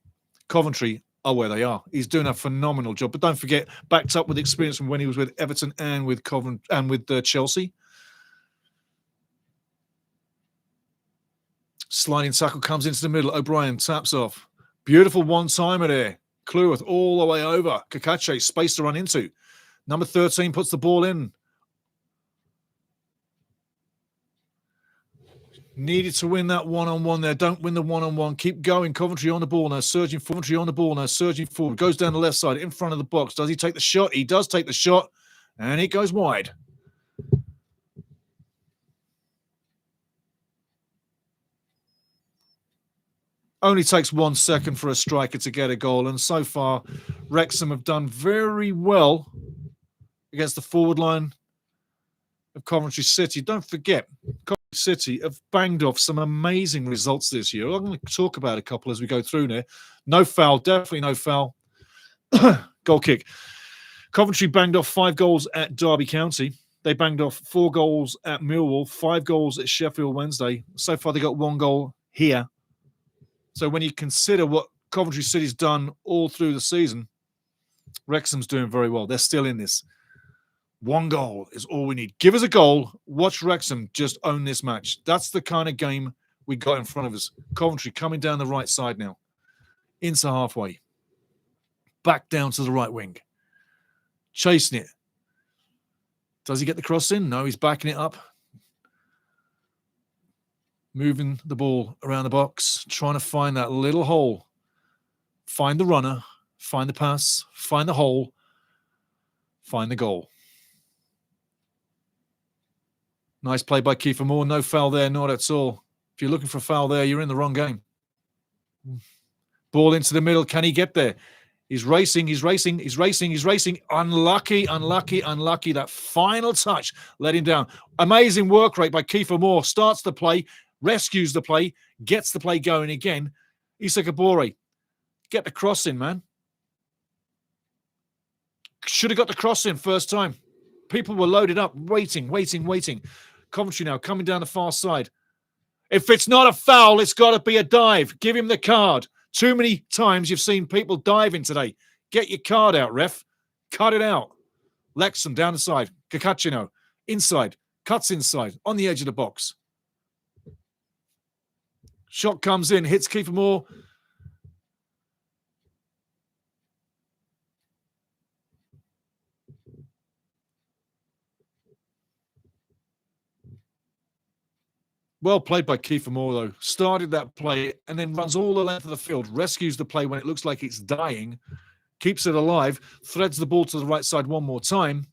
Coventry are where they are. He's doing a phenomenal job. But don't forget, backed up with experience from when he was with Everton and with Coventry and with Chelsea. Sliding tackle comes into the middle. O'Brien taps off. Beautiful one-timer there. Cleworth all the way over. Kakache, space to run into. Number 13 puts the ball in. Needed to win that one-on-one there. Don't win the one-on-one. Keep going. Coventry on the ball now. Surging forward. Coventry on the ball now. Surging forward. Goes down the left side in front of the box. Does he take the shot? He does take the shot. And it goes wide. Only takes 1 second for a striker to get a goal. And so far, Wrexham have done very well against the forward line of Coventry City. Don't forget, Coventry City have banged off some amazing results this year. I'm going to talk about a couple as we go through there. No foul, definitely no foul. Goal kick. Coventry banged off 5 goals at Derby County. They banged off 4 goals at Millwall, 5 goals at Sheffield Wednesday. So far, they got 1 goal here. So when you consider what Coventry City's done all through the season, Wrexham's doing very well. They're still in this. 1 goal is all we need. Give us a goal. Watch Wrexham just own this match. That's the kind of game we got in front of us. Coventry coming down the right side now. Into halfway. Back down to the right wing. Chasing it. Does he get the cross in? No, he's backing it up. Moving the ball around the box. Trying to find that little hole. Find the runner. Find the pass. Find the hole. Find the goal. Nice play by Kiefer Moore. No foul there, not at all. If you're looking for a foul there, you're in the wrong game. Ball into the middle. Can he get there? He's racing, he's racing, he's racing, he's racing. Unlucky, unlucky, unlucky. That final touch let him down. Amazing work rate by Kiefer Moore. Starts the play, rescues the play, gets the play going again. Issa Kabore, get the cross in, man. Should have got the cross in first time. People were loaded up, waiting. Coventry now coming down the far side. If it's not a foul, it's got to be a dive. Give him the card. Too many times you've seen people diving today. Get your card out, ref. Cut it out. Lexham down the side. Kakachino inside. Cuts inside. On the edge of the box. Shot comes in. Hits Kiefer Moore. Well played by Kiefer Moore, though. Started that play and then runs all the length of the field. Rescues the play when it looks like it's dying. Keeps it alive. Threads the ball to the right side one more time.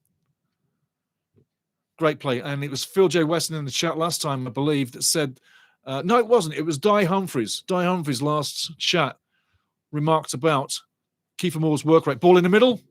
Great play. And it was Phil J. Weston in the chat last time, I believe, that said, no, it wasn't. It was Di Humphries. Di Humphries' last chat remarked about Kiefer Moore's work rate. Ball in the middle.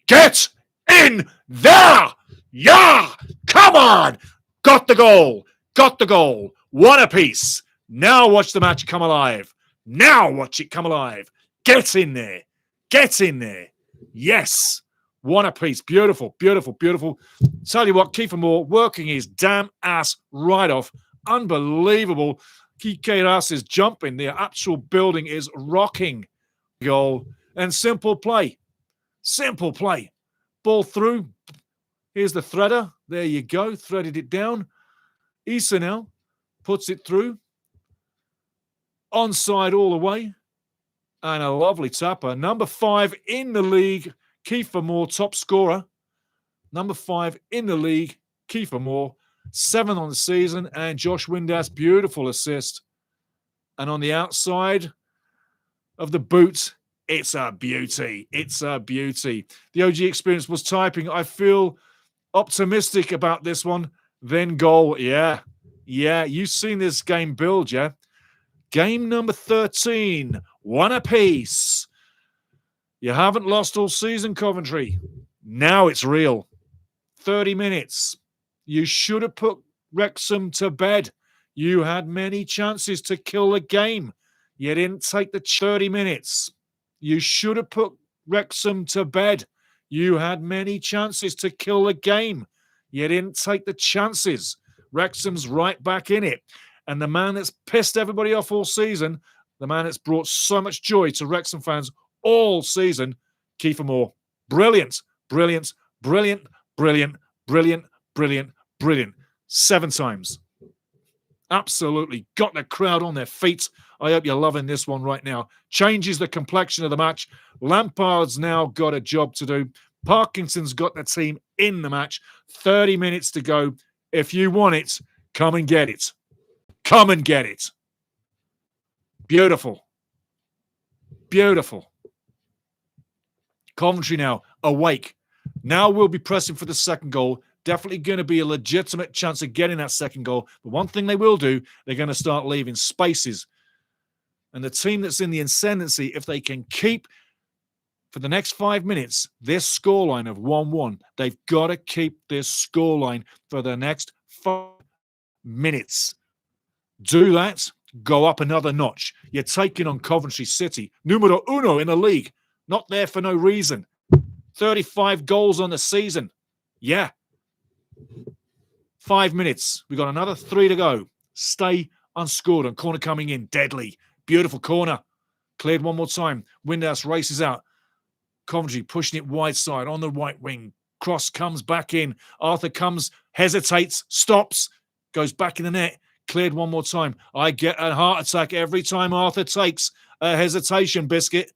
Get in there! Yeah! Come on! Got the goal! Got the goal. 1 apiece. Now watch the match come alive. Now watch it come alive. Get in there. Get in there. Yes. 1 apiece. Beautiful, beautiful, beautiful. Tell you what, Kiefer Moore working his damn ass right off. Unbelievable. Kike Ras is jumping. The actual building is rocking. Goal. And simple play. Simple play. Ball through. Here's the threader. There you go. Threaded it down. Issa now puts it through. Onside all the way. And a lovely tapper. Number 5 in the league, Kiefer Moore, top scorer. Number 5 in the league, Kiefer Moore. 7 on the season. And Josh Windass, beautiful assist. And on the outside of the boot, it's a beauty. It's a beauty. The OG experience was typing. I feel optimistic about this one. Then goal. Yeah. You've seen this game build, yeah? Game number 13. One apiece. You haven't lost all season, Coventry. Now it's real. 30 minutes. You should have put Wrexham to bed. You had many chances to kill the game. You didn't take the 30 minutes. You should have put Wrexham to bed. You had many chances to kill the game. You didn't take the chances. Wrexham's right back in it. And the man that's pissed everybody off all season, the man that's brought so much joy to Wrexham fans all season, Kiefer Moore. Brilliant, brilliant, brilliant, brilliant, brilliant, brilliant, brilliant. 7 times. Absolutely got the crowd on their feet. I hope you're loving this one right now. Changes the complexion of the match. Lampard's now got a job to do. Parkinson's got the team in the match. 30 minutes to go. If you want it, come and get it. Come and get it. Beautiful. Beautiful. Coventry now awake. Now we'll be pressing for the second goal. Definitely going to be a legitimate chance of getting that second goal. But one thing they will do, they're going to start leaving spaces. And the team that's in the ascendancy, if they can keep for the next 5 minutes this scoreline of 1-1, they've got to keep this scoreline for the next 5 minutes. Do that, go up another notch. You're taking on Coventry City, numero uno in the league. Not there for no reason. 35 goals on the season. Yeah. 5 minutes. We've got another 3 to go. Stay unscored. And corner coming in. Deadly. Beautiful corner. Cleared one more time. Windhouse races out. Coventry pushing it wide side on the right wing. Cross comes back in. Arthur comes, hesitates, stops, goes back in the net. Cleared one more time. I get a heart attack every time Arthur takes a hesitation, Biscuit.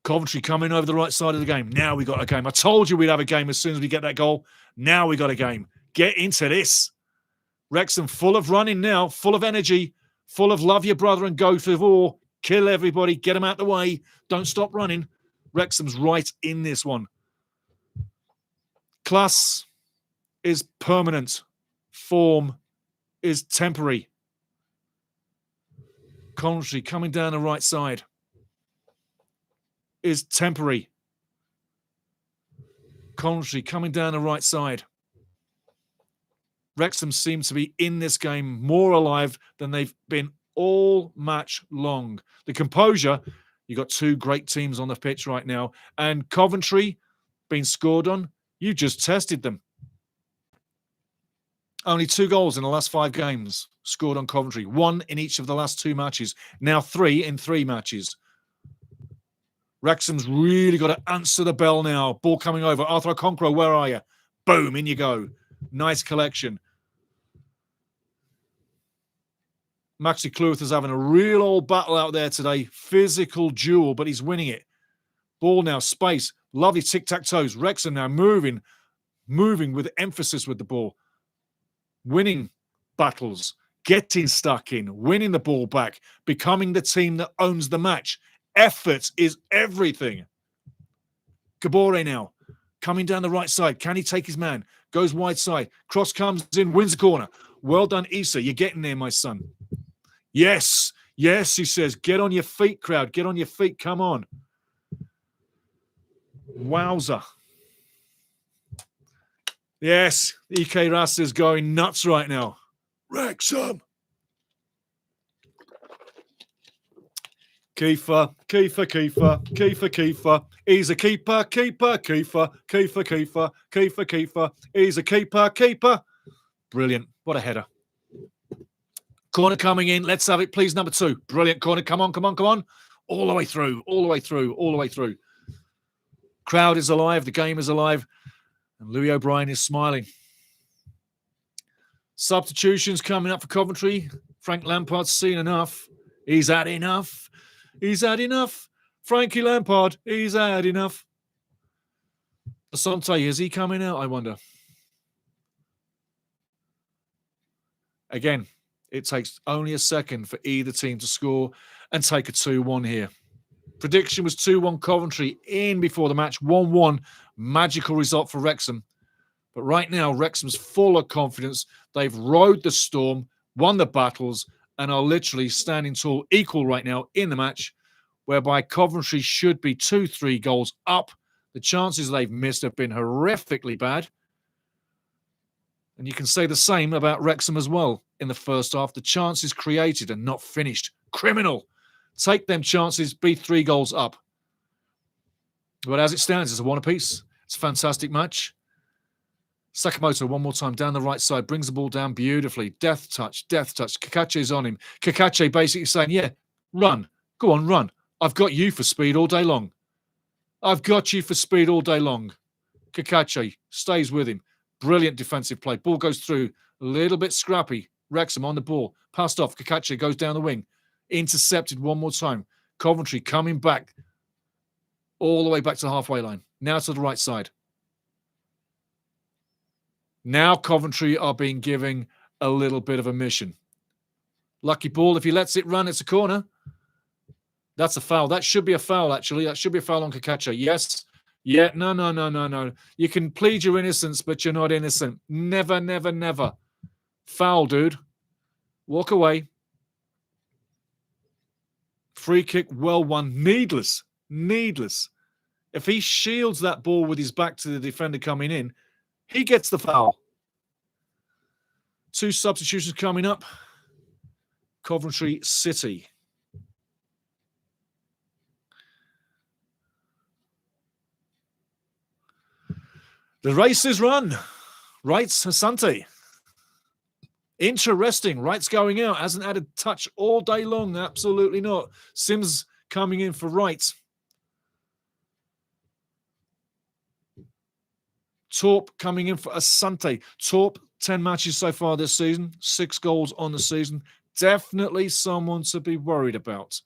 Coventry coming over the right side of the game. Now we got a game. I told you we'd have a game as soon as we get that goal. Now we got a game. Get into this. Wrexham full of running now, full of energy, full of love your brother and go for war. Kill everybody. Get them out the way. Don't stop running. Wrexham's right in this one. Class is permanent. Form is temporary. Coventry coming down the right side is temporary. Coventry coming down the right side. Wrexham seem to be in this game more alive than they've been all match long. The composure, you've got 2 great teams on the pitch right now. And Coventry being scored on, you just tested them. Only 2 goals in the last 5 games scored on Coventry. 1 in each of the last 2 matches. Now 3 in 3 matches. Wrexham's really got to answer the bell now. Ball coming over. Arthur Okonkwo, where are you? Boom, in you go. Nice collection. Maxi Cluth is having a real old battle out there today. Physical duel, but he's winning it. Ball now, space. Lovely tic-tac-toes. Wrexham now moving with emphasis with the ball. Winning battles. Getting stuck in. Winning the ball back. Becoming the team that owns the match. Effort is everything. Kabore now. Coming down the right side. Can he take his man? Goes wide side. Cross comes in. Wins the corner. Well done, Issa. You're getting there, my son. Yes. Yes, he says. Get on your feet, crowd. Get on your feet. Come on. Wowza. Yes. EK Rasta is going nuts right now. Wrexham. Kiefer. He's a keeper. He's a keeper. Brilliant. What a header. Corner coming in. Let's have it, please. Number 2. Brilliant corner. Come on. All the way through. Crowd is alive. The game is alive. And Louis O'Brien is smiling. Substitutions coming up for Coventry. Frank Lampard's seen enough. He's had enough. Frankie Lampard, he's had enough. Asante, is he coming out, I wonder? Again, It takes only a second for either team to score and take a 2-1 here. Prediction was 2-1 Coventry in before the match. 1-1, magical result for Wrexham. But right now, Wrexham's full of confidence. They've rode the storm, won the battles, and are literally standing tall, equal right now in the match, whereby Coventry should be 2-3 goals up. The chances they've missed have been horrifically bad. And you can say the same about Wrexham as well. In the first half, the chances created and not finished. Criminal. Take them chances, be 3 goals up. But as it stands, it's a 1 apiece. It's a fantastic match. Sakamoto, one more time, down the right side, brings the ball down beautifully. Death touch, death touch. Kakache's on him. Kakache basically saying, yeah, run. Go on, run. I've got you for speed all day long. I've got you for speed all day long. Kakache stays with him. Brilliant defensive play. Ball goes through. A little bit scrappy. Wrexham on the ball. Passed off. Kakache goes down the wing. Intercepted one more time. Coventry coming back all the way back to the halfway line. Now to the right side. Now Coventry are being given a little bit of a mission. Lucky ball. If he lets it run, it's a corner. That's a foul. That should be a foul, actually. That should be a foul on Kakache. Yes. Yeah. No. You can plead your innocence, but you're not innocent. Never, never, never. Foul, dude. Walk away. Free kick, well won. Needless. If he shields that ball with his back to the defender coming in, he gets the foul. 2 substitutions coming up. Coventry City. The race is run. WREXHAM. Interesting. Wright's going out. Hasn't had a touch all day long. Absolutely not. Sims coming in for Wright. Torp coming in for Asante. Torp, 10 matches so far this season. 6 goals on the season. Definitely someone to be worried about.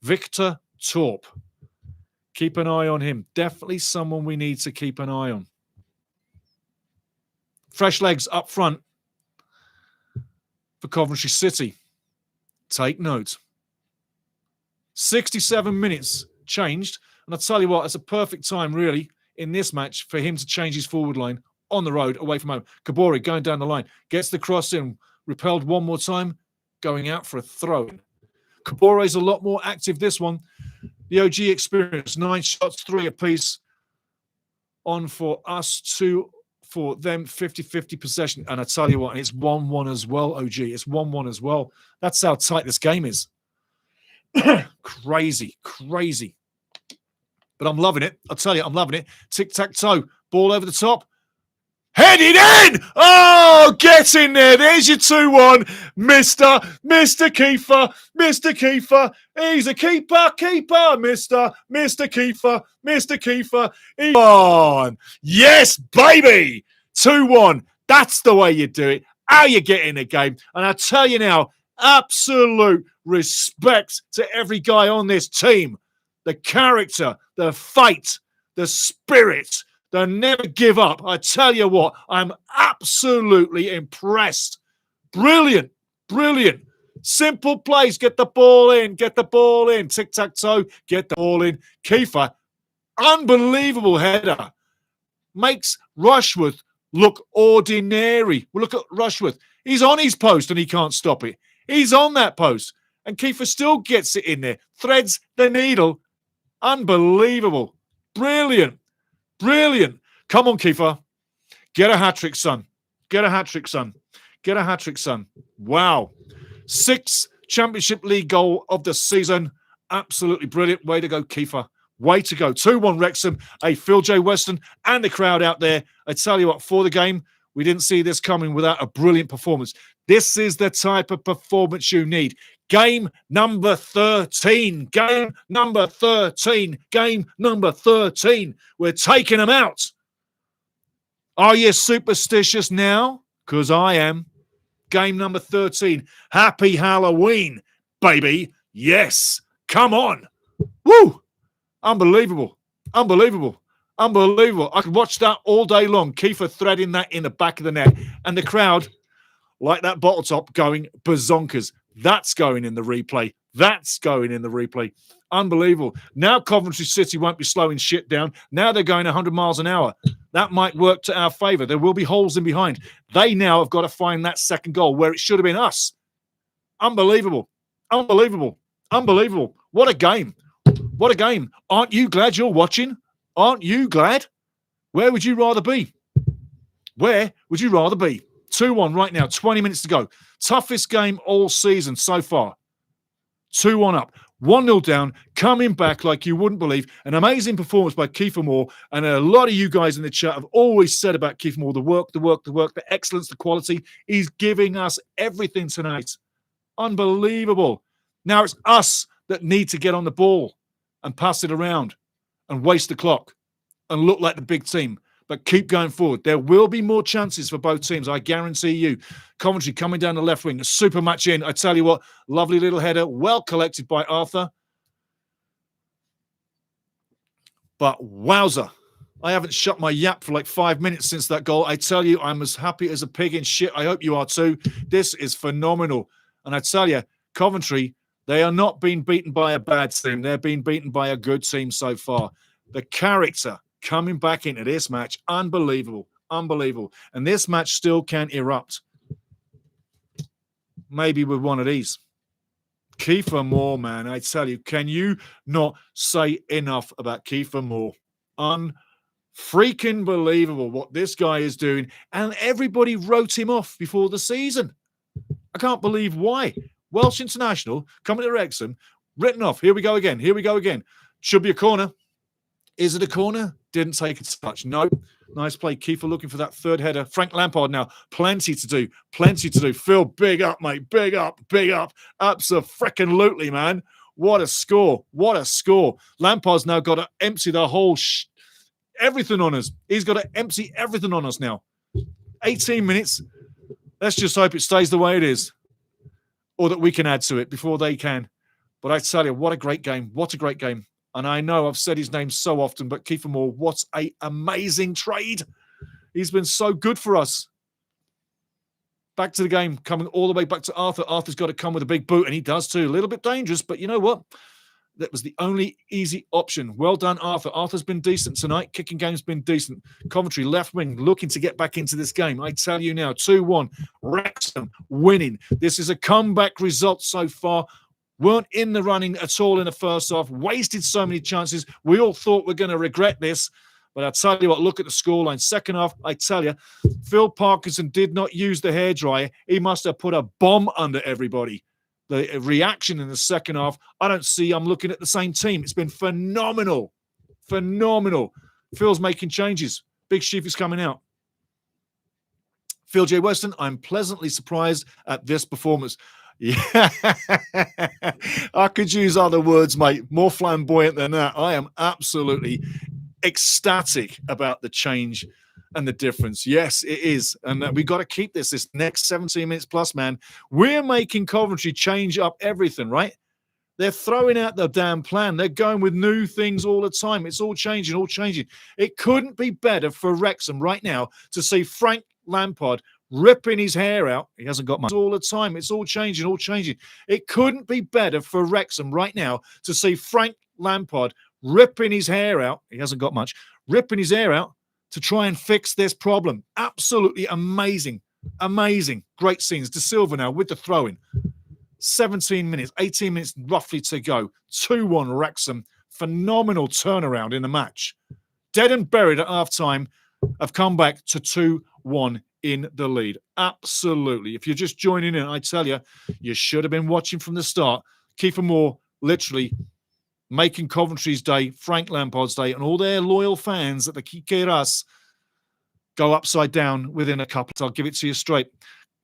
Victor Torp. Keep an eye on him. Definitely someone we need to keep an eye on. Fresh legs up front for Coventry City. Take note. 67 minutes changed. And I'll tell you what, it's a perfect time, really, in this match for him to change his forward line on the road, away from home. Kabori going down the line. Gets the cross in. Repelled one more time. Going out for a throw-in. Kabore's a lot more active this one. The OG experience. 9 shots, 3 apiece. On for us, 2 for them, 50-50 possession. And I tell you what, it's 1-1 as well, OG. It's 1-1 as well. That's how tight this game is. Crazy. But I'm loving it. I'll tell you, I'm loving it. Tic-tac-toe. Ball over the top. Headed in! Oh, get in there. There's your 2-1. Mr. Kiefer. He's a keeper. Mr. Kiefer. He's on. Yes, baby. 2-1. That's the way you do it. How you get in the game. And I tell you now, absolute respect to every guy on this team. The character, the fight, the spirit, the never give up. I tell you what, I'm absolutely impressed. Brilliant. Simple plays. Get the ball in. Tic-tac-toe. Get the ball in. Kiefer, unbelievable header. Makes Rushworth look ordinary. Well, look at Rushworth. He's on his post and he can't stop it. He's on that post. And Kiefer still gets it in there. Threads the needle. Unbelievable. Brilliant. Come on, Kiefer. Get a hat-trick, son. Wow. 6th Championship League goal of the season. Absolutely brilliant. Way to go, Kiefer. Way to go. 2-1 Wrexham. Hey, Phil J. Weston and the crowd out there. I tell you what, for the game, we didn't see this coming without a brilliant performance. This is the type of performance you need. Game number 13. We're taking them out. Are you superstitious now? Because I am. Game number 13. Happy Halloween, baby. Yes. Come on. Woo. Unbelievable. I could watch that all day long. Kiefer threading that in the back of the net. And the crowd like that bottle top, going bazonkers. That's going in the replay. That's going in the replay. Unbelievable. Now Coventry City won't be slowing shit down. Now they're going 100 miles an hour. That might work to our favour. There will be holes in behind. They now have got to find that second goal where it should have been us. Unbelievable. Unbelievable. Unbelievable. What a game. What a game. Aren't you glad you're watching? Aren't you glad? Where would you rather be? Where would you rather be? 2-1 right now, 20 minutes to go. Toughest game all season so far. 2-1 up. 1-0 down, coming back like you wouldn't believe. An amazing performance by Kiefer Moore. And a lot of you guys in the chat have always said about Kiefer Moore, the excellence, the quality. He's giving us everything tonight. Unbelievable. Now it's us that need to get on the ball and pass it around and waste the clock and look like the big team. But keep going forward. There will be more chances for both teams, I guarantee you. Coventry coming down the left wing, a super match in. I tell you what, lovely little header, well collected by Arthur. But wowza, I haven't shut my yap for like 5 minutes since that goal. I tell you, I'm as happy as a pig in shit. I hope you are too. This is phenomenal. And I tell you, Coventry, they are not being beaten by a bad team. They're being beaten by a good team so far. The character coming back into this match, unbelievable, unbelievable. And this match still can erupt. Maybe with one of these. Kiefer Moore, man, I tell you, can you not say enough about Kiefer Moore? Unfreaking believable what this guy is doing. And everybody wrote him off before the season. I can't believe why. Welsh international, coming to Wrexham, written off. Here we go again. Here we go again. Should be a corner. Is it a corner? Didn't take a touch. No. Nice play. Kiefer looking for that third header. Frank Lampard now. Plenty to do. Plenty to do. Phil, big up, mate. Big up. Big up. Abso-freaking-lutely, man. What a score. What a score. Lampard's now got to empty the whole everything on us. He's got to empty everything on us now. 18 minutes. Let's just hope it stays the way it is. Or that we can add to it before they can. But I tell you, what a great game. What a great game. And I know I've said his name so often, but Kiefer Moore, what an amazing trade. He's been so good for us. Back to the game, coming all the way back to Arthur. Arthur's got to come with a big boot, and he does too. A little bit dangerous, but you know what? That was the only easy option. Well done, Arthur. Arthur's been decent tonight. Kicking game's been decent. Coventry left wing looking to get back into this game. I tell you now, 2-1. Wrexham winning. This is a comeback result so far. Weren't in the running at all in the first half. Wasted so many chances. We all thought we're going to regret this. But I tell you what, look at the scoreline. Second half, I tell you, Phil Parkinson did not use the hairdryer. He must have put a bomb under everybody. The reaction in the second half, I don't see. I'm looking at the same team. It's been phenomenal. Phenomenal. Phil's making changes. Big Chief is coming out. Phil J. Weston, I'm pleasantly surprised at this performance. Yeah, I could use other words, mate. More flamboyant than that. I am absolutely ecstatic about the change and the difference. Yes, it is. And we've got to keep this next 17 minutes plus, man. We're making Coventry change up everything, right? They're throwing out the damn plan. They're going with new things all the time. It's all changing, all changing. It couldn't be better for Wrexham right now to see Frank Lampard ripping his hair out. He hasn't got much all the time. It's all changing, all changing. It couldn't be better for Wrexham right now to see Frank Lampard ripping his hair out. He hasn't got much. Ripping his hair out to try and fix this problem. Absolutely amazing. Amazing. Great scenes. De Silva now with the throw-in. 17 minutes, 18 minutes roughly to go. 2-1 Wrexham. Phenomenal turnaround in the match. Dead and buried at half-time. Have come back to 2-1 in the lead. Absolutely. If you're just joining in, I tell you, you should have been watching from the start. Kiefer Moore literally making Coventry's day, Frank Lampard's day, and all their loyal fans at the Kikeras go upside down within a couple. I'll give it to you straight.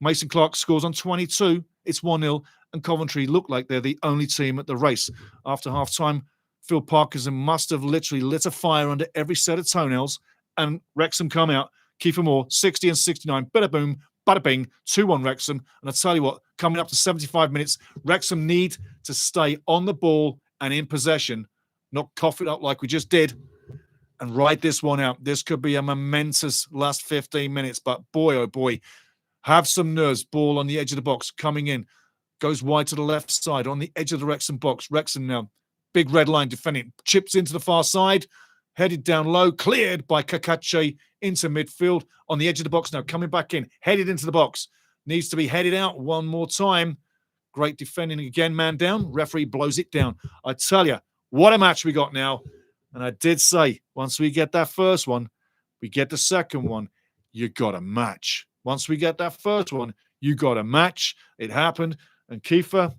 Mason Clark scores on 22. It's 1-0, and Coventry look like they're the only team at the race. After half-time, Phil Parkinson must have literally lit a fire under every set of toenails, and Wrexham come out. Kiefer Moore, 60 and 69. Bada boom, bada bing, 2-1 Wrexham. And I tell you what, coming up to 75 minutes, Wrexham need to stay on the ball and in possession, not cough it up like we just did, and ride this one out. This could be a momentous last 15 minutes, but boy, oh boy, Have some nerves. Ball on the edge of the box, coming in. Goes wide to the left side, on the edge of the Wrexham box. Wrexham now, big red line defending. Chips into the far side, headed down low, cleared by Kakache into midfield. On the edge of the box now, coming back in, headed into the box. Needs to be headed out one more time. Great defending again, man down. Referee blows it down. I tell you, what a match we got now. And I did say, once we get that first one, we get the second one, you got a match. Once we get that first one, you got a match. It happened. And Kiefer,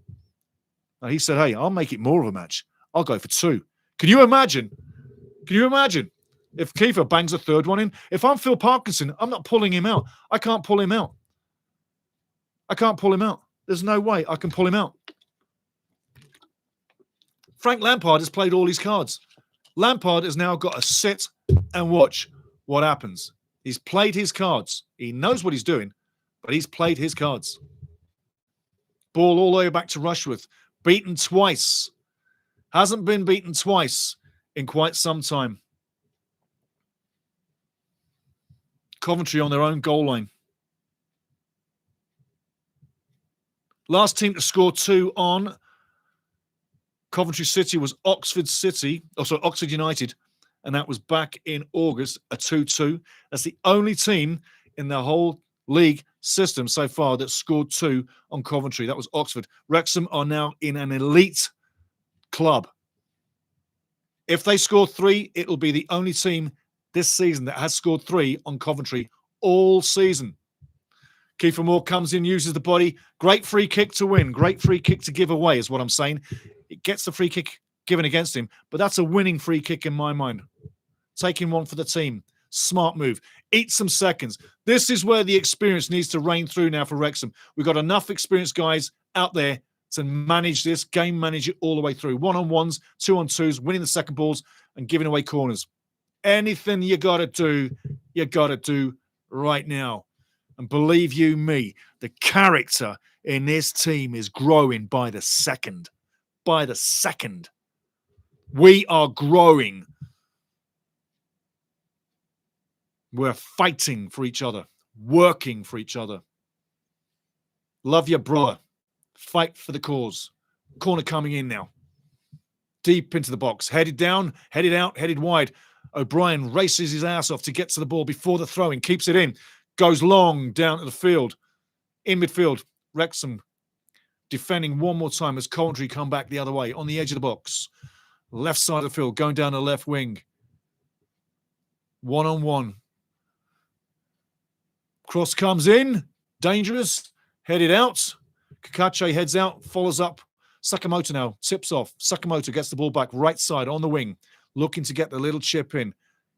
he said, hey, I'll make it more of a match. I'll go for 2. Can you imagine? Can you imagine if Kiefer bangs a third one in? If I'm Phil Parkinson, I'm not pulling him out. I can't pull him out. I can't pull him out. There's no way I can pull him out. Frank Lampard has played all his cards. Lampard has now got to sit and watch what happens. He's played his cards. He knows what he's doing, but he's played his cards. Ball all the way back to Rushworth. Beaten twice. Hasn't been beaten twice in quite some time. Coventry on their own goal line. Last team to score 2 on Coventry City was Oxford United, and that was back in August, a 2-2. That's the only team in the whole league system so far that scored 2 on Coventry. That was Oxford. Wrexham are now in an elite club. If they score 3, it'll be the only team this season that has scored 3 on Coventry all season. Kiefer Moore comes in, uses the body. Great free kick to win. Great free kick to give away is what I'm saying. It gets the free kick given against him, but that's a winning free kick in my mind. Taking one for the team. Smart move. Eat some seconds. This is where the experience needs to reign through now for Wrexham. We've got enough experienced guys out there to manage this, game manage it all the way through. 1-on-1s, 2-on-2s, winning the second balls and giving away corners. Anything you got to do right now. And believe you me, the character in this team is growing by the second. By the second. We are growing. We're fighting for each other, working for each other. Love your brother. Fight for the cause. Corner coming in now. Deep into the box. Headed down, headed out, headed wide. O'Brien races his ass off to get to the ball before the throw-in. Keeps it in. Goes long down to the field. In midfield, Wrexham defending one more time as Coventry come back the other way on the edge of the box. Left side of the field, going down the left wing. 1-on-1. Cross comes in. Dangerous. Headed out. Kakache heads out, follows up. Sakamoto now tips off. Sakamoto gets the ball back right side on the wing. Looking to get the little chip in.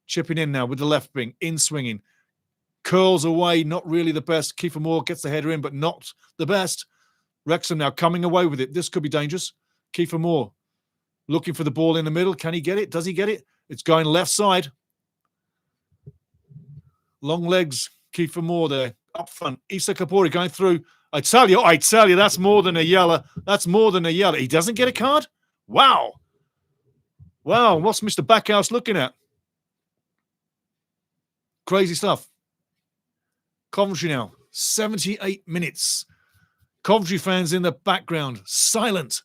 Chipping in now with the left wing. In swinging. Curls away, not really the best. Kiefer Moore gets the header in, but not the best. Wrexham now coming away with it. This could be dangerous. Kiefer Moore looking for the ball in the middle. Can he get it? Does he get it? It's going left side. Long legs. Kiefer Moore there. Up front. Issa Kapori going through. I tell you, that's more than a yellow. That's more than a yellow. He doesn't get a card? Wow. Wow, what's Mr. Backhouse looking at? Crazy stuff. Coventry now, 78 minutes. Coventry fans in the background, silent,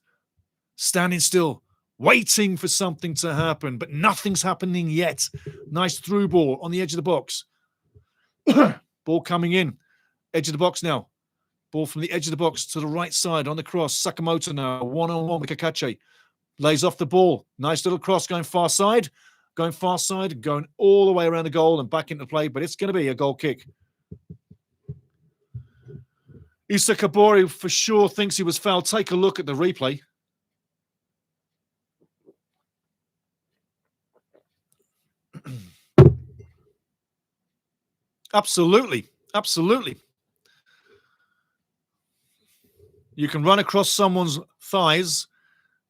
standing still, waiting for something to happen, but nothing's happening yet. Nice through ball on the edge of the box. Ball coming in, edge of the box now. Ball from the edge of the box to the right side on the cross. Sakamoto now, 1-on-1 with Kakache. Lays off the ball. Nice little cross going far side, going all the way around the goal and back into play, but it's going to be a goal kick. Issa Kabori for sure thinks he was fouled. Take a look at the replay. Absolutely. Absolutely. You can run across someone's thighs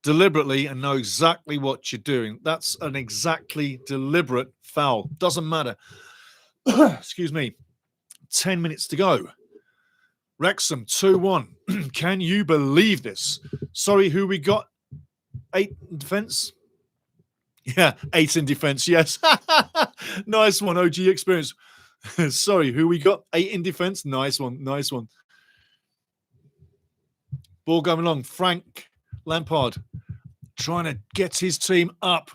deliberately and know exactly what you're doing. That's an exactly deliberate foul. Doesn't matter. Excuse me. 10 minutes to go. Wrexham 2-1. Can you believe this? Sorry, who we got? 8 in defence? Yeah, 8 in defence, yes. Nice one, OG experience. Sorry, who we got? 8 in defence. Nice one. Nice one. Ball going along. Frank Lampard trying to get his team up.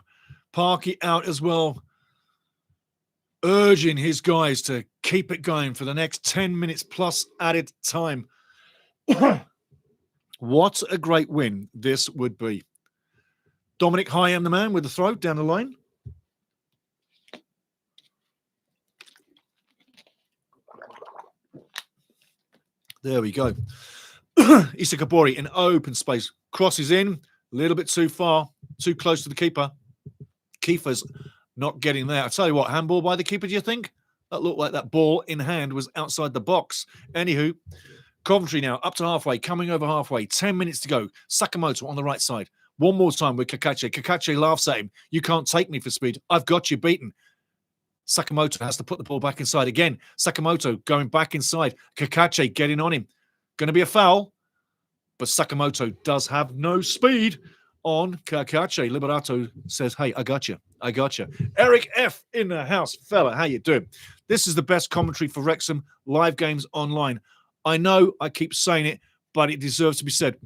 Parky out as well. Urging his guys to keep it going for the next 10 minutes plus added time. What a great win this would be. Dominic Hyam, the man with the throw down the line. There we go. Issa Kabori in open space. Crosses in. A little bit too far. Too close to the keeper. Keeper's not getting there. I'll tell you what, handball by the keeper, do you think? That looked like that ball in hand was outside the box. Anywho, Coventry now up to halfway, coming over halfway. 10 minutes to go. Sakamoto on the right side. One more time with Kakache. Kakache laughs at him. You can't take me for speed. I've got you beaten. Sakamoto has to put the ball back inside again. Sakamoto going back inside. Kakache getting on him. Going to be a foul. But Sakamoto does have no speed on Kakache. Liberato says, hey, I got you. I got you. Eric F. in the house. Fella, how you doing? This is the best commentary for Wrexham live games online. I know I keep saying it, but it deserves to be said.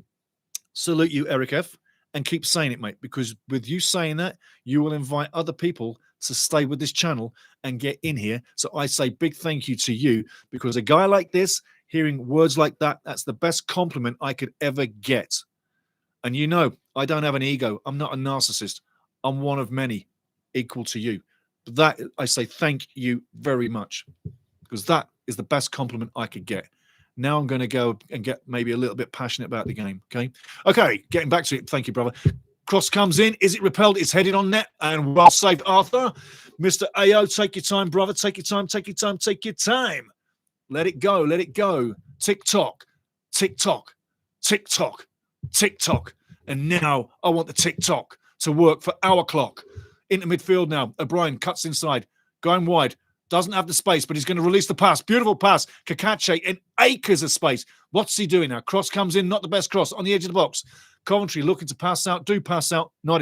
Salute you, Eric F. And keep saying it, mate, because with you saying that, you will invite other people to stay with this channel and get in here. So I say big thank you to you, because a guy like this, hearing words like that, that's the best compliment I could ever get. And you know, I don't have an ego. I'm not a narcissist. I'm one of many, equal to you. But that, I say thank you very much, because that is the best compliment I could get. Now I'm going to go and get maybe a little bit passionate about the game, okay? Okay, getting back to it. Thank you, brother. Cross comes in. Is it repelled? It's headed on net. And well saved, Arthur. Mr. AO, take your time, brother. Take your time, take your time, take your time. Let it go, let it go. Tick-tock, tick-tock, tick-tock, tick-tock. And now I want the tick-tock to work for our clock. Into midfield now. O'Brien cuts inside, going wide. Doesn't have the space, but he's going to release the pass. Beautiful pass. Kakache in acres of space. What's he doing now? Cross comes in, not the best cross, on the edge of the box. Coventry looking to pass out. Do pass out. Not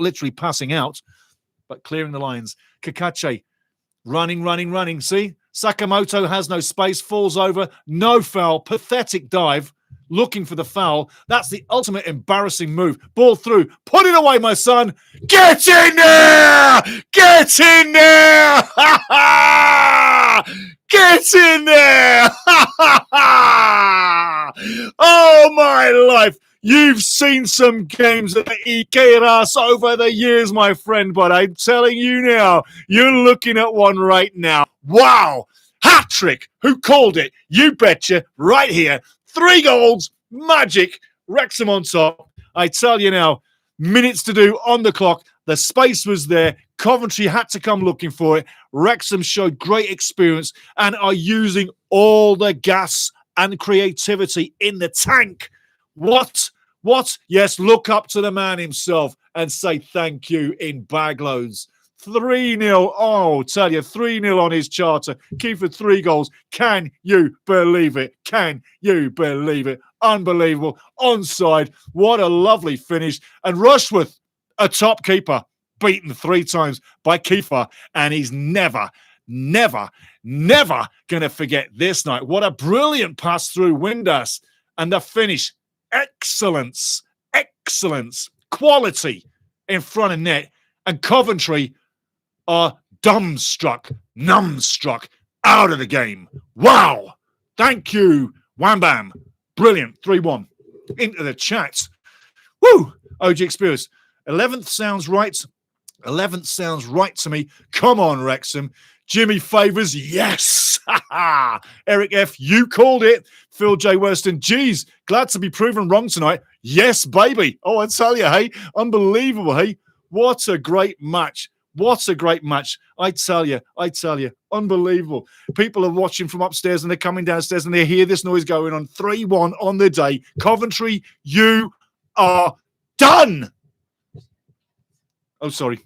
literally passing out, but clearing the lines. Kakache running, running, running. See? Sakamoto has no space, falls over. No foul. Pathetic dive. Looking for the foul. That's the ultimate embarrassing move. Ball through. Put it away, my son. Get in there! Get in there! Ha ha! Get in there! Ha ha ha! Oh, my life. You've seen some games at Ikeras over the years, my friend, but I'm telling you now, you're looking at one right now. Wow! Hat trick! Who called it? You betcha! Right here. 3 goals, magic, Wrexham on top. I tell you now, minutes to do on the clock. The space was there. Coventry had to come looking for it. Wrexham showed great experience and are using all the gas and creativity in the tank. What? Yes, look up to the man himself and say thank you in bagloads. 3-0. Oh, tell you, 3-0 on his charter. Kiefer 3 goals. Can you believe it? Can you believe it? Unbelievable. Onside. What a lovely finish. And Rushworth, a top keeper, beaten 3 times by Kiefer. And he's never going to forget this night. What a brilliant pass through Windass. And the finish. Excellence. Quality in front of net. And Coventry are dumbstruck, numbstruck, out of the game. Wow. Thank you, Wham Bam. Brilliant. 3-1. Into the chat. Woo. OG Experience. 11th sounds right. 11th sounds right to me. Come on, Wrexham. Jimmy Favors. Yes. Eric F. You called it. Phil J. Weston. Geez, glad to be proven wrong tonight. Yes, baby. Oh, I tell you, hey. Unbelievable, hey. What a great match. What a great match. I tell you, unbelievable. People are watching from upstairs and they're coming downstairs and they hear this noise going on. 3-1 on the day. Coventry, you are done. Oh, sorry.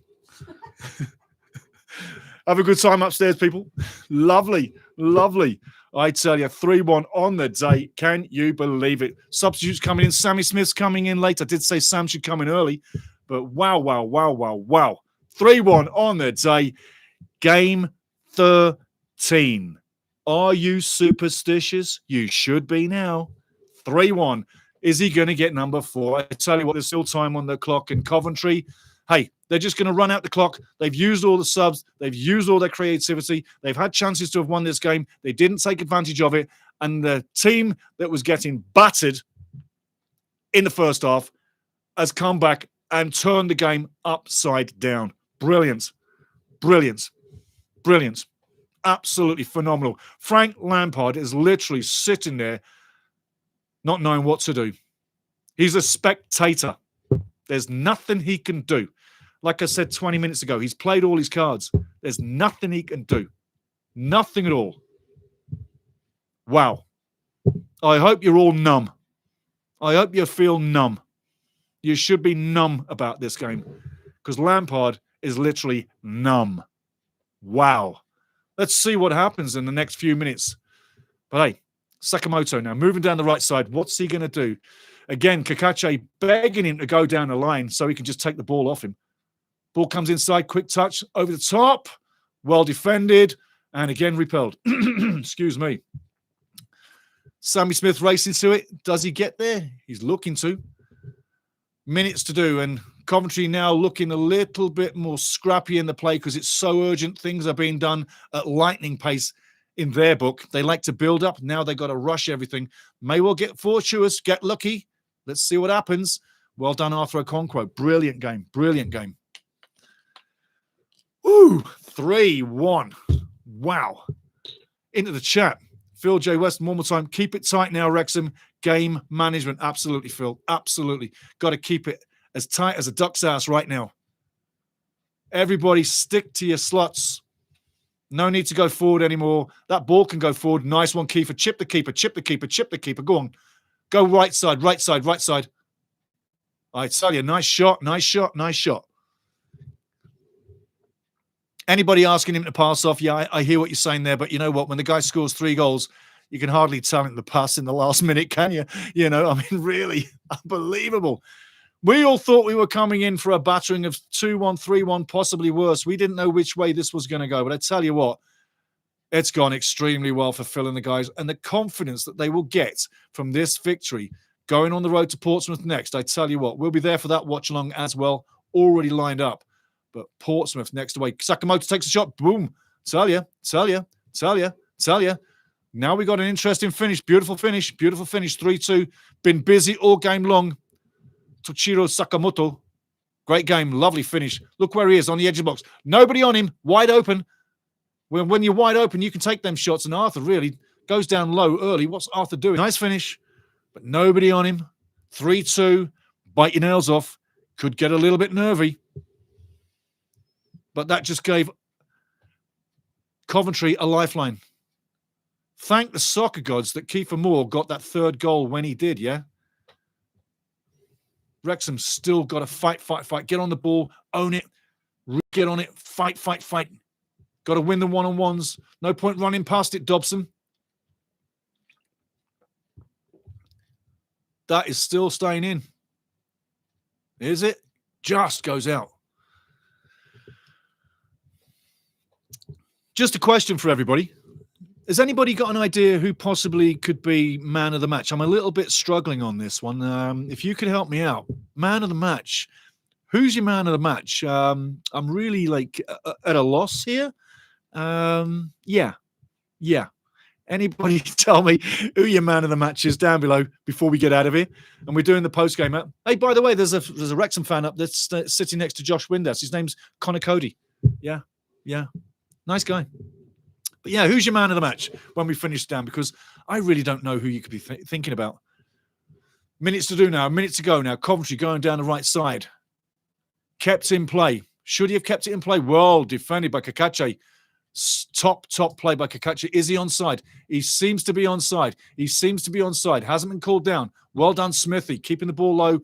Have a good time upstairs, people. Lovely. I tell you, 3-1 on the day. Can you believe it? Substitutes coming in. Sammy Smith's coming in late. I did say Sam should come in early. But wow. 3-1 on the day. Game 13. 13. Are you superstitious? You should be now. 3-1. Is he going to get number 4? I tell you what, there's still time on the clock in Coventry. Hey, they're just going to run out the clock. They've used all the subs. They've used all their creativity. They've had chances to have won this game. They didn't take advantage of it. And the team that was getting battered in the first half has come back and turned the game upside down. Brilliant. Brilliant. Brilliant. Absolutely phenomenal. Frank Lampard is literally sitting there not knowing what to do. He's a spectator. There's nothing he can do. Like I said 20 minutes ago, he's played all his cards. There's nothing he can do. Nothing at all. Wow. I hope you're all numb. I hope you feel numb. You should be numb about this game because Lampard is literally numb. Wow. Let's see what happens in the next few minutes. But hey, Sakamoto now moving down the right side. What's he going to do? Again, Kakache begging him to go down the line so he can just take the ball off him. Ball comes inside, quick touch, over the top. Well defended, and again repelled. Excuse me. Sammy Smith racing to it. Does he get there? He's looking to. Minutes to do, and Coventry now looking a little bit more scrappy in the play because it's so urgent. Things are being done at lightning pace in their book. They like to build up. Now they've got to rush everything. May well get fortuitous, get lucky. Let's see what happens. Well done, Arthur Okonkwo. Brilliant game. Brilliant game. Ooh, 3-1. Wow. Into the chat. Phil J. West, one more time. Keep it tight now, Wrexham. Game management. Absolutely, Phil. Absolutely. Got to keep it as tight as a duck's ass right now. Everybody stick to your slots. No need to go forward anymore. That ball can go forward. Nice one, Kiefer. Chip the keeper, chip the keeper, chip the keeper. Go on. Go right side, right side, right side. I tell you, nice shot, nice shot, nice shot. Anybody asking him to pass off? Yeah, I hear what you're saying there, but you know what? When the guy scores 3 goals, you can hardly tell him to pass in the last minute, can you? You know, I mean, really unbelievable. We all thought we were coming in for a battering of 2-1, 3-1, possibly worse. We didn't know which way this was going to go, but I tell you what, it's gone extremely well for Phil and the guys, and the confidence that they will get from this victory going on the road to Portsmouth next. I tell you what, we'll be there for that watch along as well, already lined up. But Portsmouth next away. Sakamoto takes a shot. Boom. Tell you. Now we got an interesting finish. Beautiful finish. 3-2. Been busy all game long. Toshiro Sakamoto. Great game. Lovely finish. Look where he is on the edge of the box. Nobody on him. Wide open. When you're wide open, you can take them shots. And Arthur really goes down low early. What's Arthur doing? Nice finish. But nobody on him. 3-2. Bite your nails off. Could get a little bit nervy. But that just gave Coventry a lifeline. Thank the soccer gods that Kiefer Moore got that 3rd goal when he did, yeah? Wrexham still got to fight. Get on the ball, own it, get on it, fight. Got to win the one-on-ones. No point running past it, Dobson. That is still staying in. Is it? Just goes out. Just a question for everybody. Has anybody got an idea who possibly could be man of the match? I'm a little bit struggling on this one. If you could help me out. Man of the match. Who's your man of the match? I'm really at a loss here. Yeah. Anybody tell me who your man of the match is down below before we get out of here? And we're doing the post-game. Hey, by the way, there's a Wrexham fan up that's sitting next to Josh Windass. His name's Connor Cody. Yeah. Nice guy. But yeah, who's your man of the match when we finish down? Because I really don't know who you could be thinking about. Minutes to do now. Minutes to go now. Coventry going down the right side. Kept in play. Should he have kept it in play? Well defended by Kakache. Top play by Kakache. Is he onside? He seems to be onside. Hasn't been called down. Well done, Smithy. Keeping the ball low.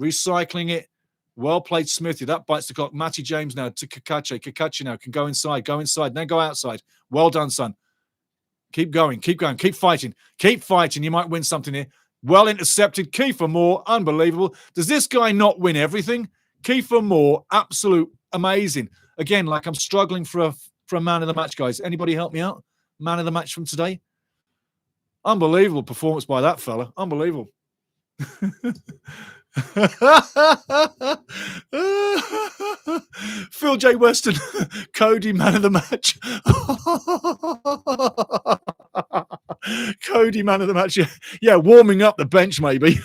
Recycling it. Well played, Smithy. That bites the clock. Matty James now to Kakache. Kakache now can go inside, then go outside. Well done, son. Keep going. Keep fighting. You might win something here. Well intercepted. Kiefer Moore. Unbelievable. Does this guy not win everything? Kiefer Moore. Absolute amazing. Again, I'm struggling for a man of the match, guys. Anybody help me out? man of the match from today. Unbelievable performance by that fella. Unbelievable. Phil J. Weston, Cody, man of the match. Cody, man of the match. Yeah, warming up the bench, maybe.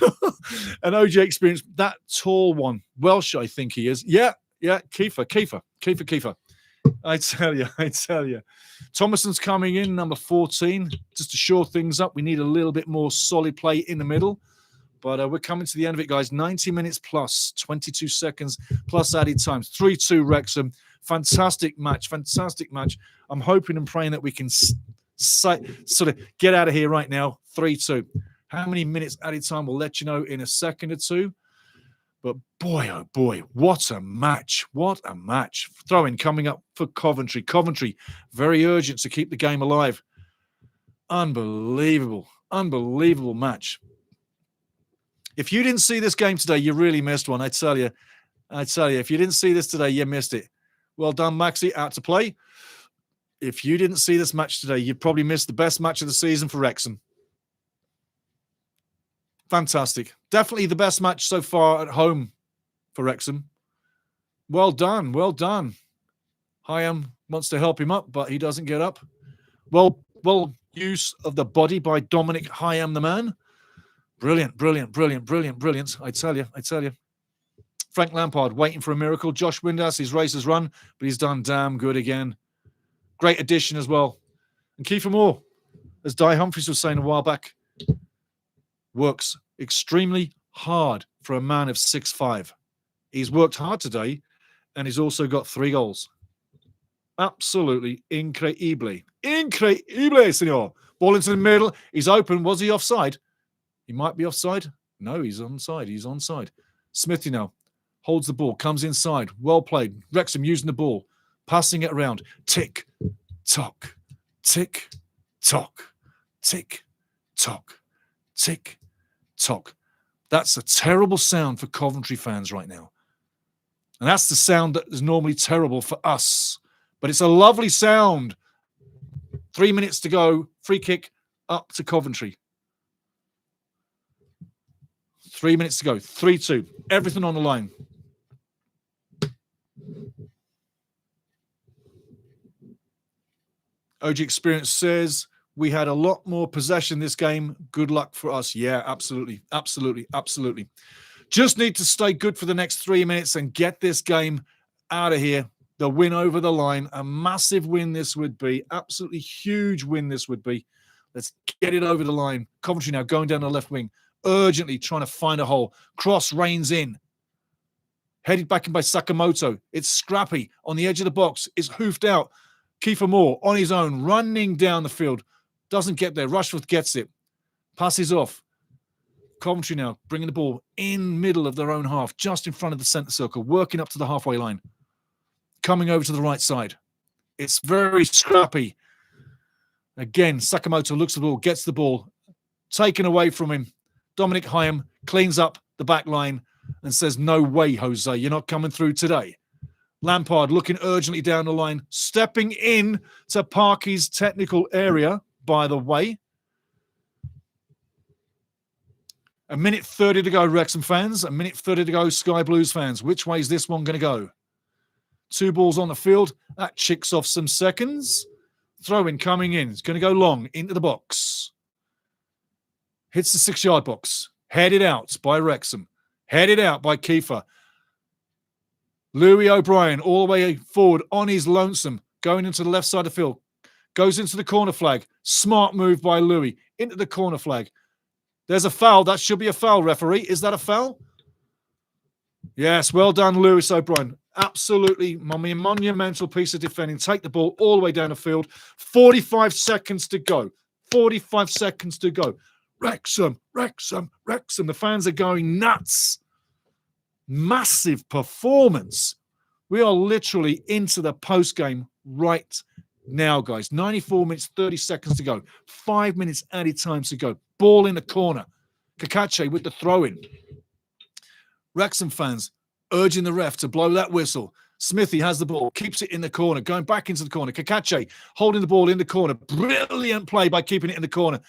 An OJ experience. That tall one. Welsh, I think he is. Yeah, Kiefer. I tell you. Thomason's coming in, number 14, just to shore things up. We need a little bit more solid play in the middle. But we're coming to the end of it, guys. 90 minutes plus, 22 seconds plus added time. 3-2 Wrexham. Fantastic match. I'm hoping and praying that we can sort of get out of here right now. 3-2. How many minutes added time? We'll let you know in a second or two. But boy, oh boy, what a match. Throw-in coming up for Coventry. Coventry, very urgent to keep the game alive. Unbelievable match. If you didn't see this game today, you really missed one. I tell you, if you didn't see this today, you missed it. Well done, Maxi, out to play. If you didn't see this match today, you probably missed the best match of the season for Wrexham. Fantastic. Definitely the best match so far at home for Wrexham. Well done. Hyam wants to help him up, but he doesn't get up. Well use of the body by Dominic Hyam, the man. Brilliant. I tell you. Frank Lampard waiting for a miracle. Josh Windass, his race has run, but he's done damn good again. Great addition as well. And Kiefer Moore, as Di Humphries was saying a while back, works extremely hard for a man of 6'5". He's worked hard today, and he's also got 3 goals. Absolutely incredible, senor. Ball into the middle. He's open. Was he offside? He might be offside. No, he's onside. Smithy now holds the ball, comes inside. Well played. Wrexham using the ball, passing it around. Tick, tock, tick, tock, tick, tock, tick, tock. That's a terrible sound for Coventry fans right now. And that's the sound that is normally terrible for us. But it's a lovely sound. 3 minutes to go. Free kick up to Coventry. 3 minutes to go. 3-2. Everything on the line. OG Experience says, we had a lot more possession this game. Good luck for us. Yeah, absolutely. Just need to stay good for the next 3 minutes and get this game out of here. The win over the line. A massive win this would be. Absolutely huge win this would be. Let's get it over the line. Coventry now going down the left wing. Urgently trying to find a hole. Cross reins in. Headed back in by Sakamoto. It's scrappy on the edge of the box. It's hoofed out. Kiefer Moore on his own, running down the field. Doesn't get there. Rushforth gets it. Passes off. Coventry now bringing the ball in middle of their own half, just in front of the centre circle, working up to the halfway line. Coming over to the right side. It's very scrappy. Again, Sakamoto looks at the ball, gets the ball, taken away from him. Dominic Hyam cleans up the back line and says, no way, Jose, you're not coming through today. Lampard looking urgently down the line, stepping in to Parky's technical area, by the way. A minute 30 to go, Wrexham fans. A minute 30 to go, Sky Blues fans. Which way is this one going to go? 2 balls on the field. That chicks off some seconds. Throw-in coming in. It's going to go long into the box. Hits the 6-yard box. Headed out by Wrexham. Headed out by Kiefer. Louis O'Brien all the way forward on his lonesome. Going into the left side of the field. Goes into the corner flag. Smart move by Louis. Into the corner flag. There's a foul. That should be a foul, referee. Is that a foul? Yes, well done, Lewis O'Brien. Absolutely monumental piece of defending. Take the ball all the way down the field. 45 seconds to go. 45 seconds to go. Wrexham. The fans are going nuts. Massive performance. We are literally into the post-game right now, guys. 94 minutes, 30 seconds to go. 5 minutes added time to go. Ball in the corner. Kakache with the throw-in. Wrexham fans urging the ref to blow that whistle. Smithy has the ball, keeps it in the corner, going back into the corner. Kakache holding the ball in the corner. Brilliant play by keeping it in the corner.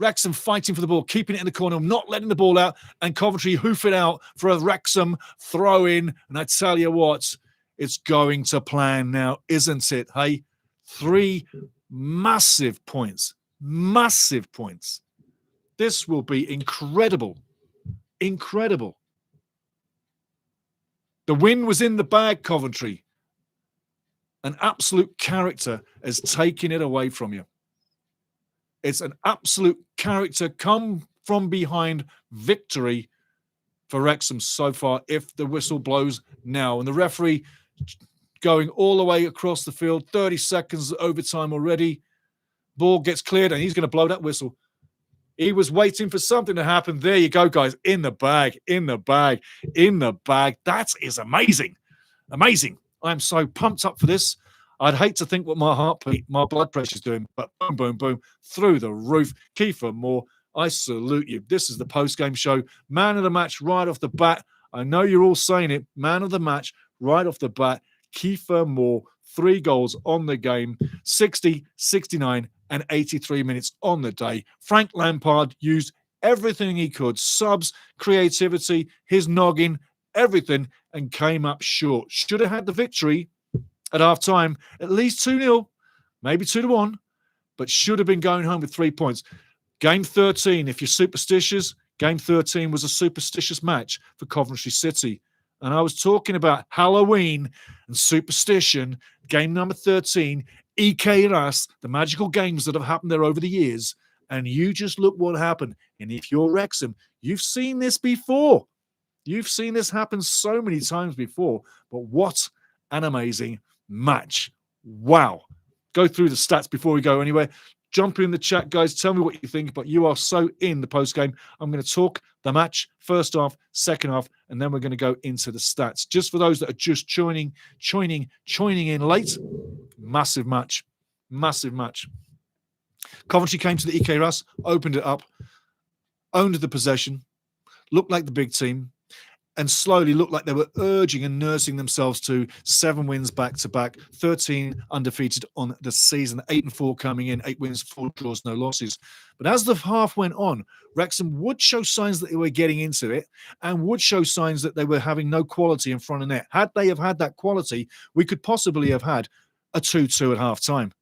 Wrexham fighting for the ball, keeping it in the corner, not letting the ball out, and Coventry hoof it out for a Wrexham throw-in. And I tell you what, it's going to plan now, isn't it? Hey, 3 massive points. Massive points. This will be incredible. Incredible. The win was in the bag, Coventry. An absolute character has taken it away from you. It's an absolute character come from behind victory for Wrexham so far if the whistle blows now. And the referee going all the way across the field, 30 seconds overtime already. Ball gets cleared and he's going to blow that whistle. He was waiting for something to happen. There you go, guys. In the bag, in the bag, in the bag. That is amazing. Amazing. I'm so pumped up for this. I'd hate to think what my heartbeat, my blood pressure's doing, but boom, boom, boom, through the roof. Kiefer Moore, I salute you. This is the post-game show. Man of the match right off the bat. I know you're all saying it. Man of the match right off the bat. Kiefer Moore, 3 goals on the game, 60, 69, and 83 minutes on the day. Frank Lampard used everything he could, subs, creativity, his noggin, everything, and came up short. Should have had the victory at half-time, at least 2-0, maybe 2-1, but should have been going home with 3 points. Game 13, if you're superstitious, Game 13 was a superstitious match for Coventry City. And I was talking about Halloween and superstition, game number 13, EK Ras, the magical games that have happened there over the years. And you just look what happened. And if you're Wrexham, you've seen this before. You've seen this happen so many times before. But what an amazing match. Wow. Go through the stats before we go anywhere. Jump in the chat, guys. Tell me what you think. But you are so in the postgame. I'm going to talk the match, first half, second half, and then we're going to go into the stats. Just for those that are just joining in late, massive match. Massive match. Coventry came to the EK Ras, opened it up, owned the possession, looked like the big team, and slowly looked like they were urging and nursing themselves to 7 wins back-to-back, 13 undefeated on the season, 8-4 coming in, 8 wins, 4 draws, no losses. But as the half went on, Wrexham would show signs that they were getting into it and would show signs that they were having no quality in front of net. Had they have had that quality, we could possibly have had a 2-2 at half-time.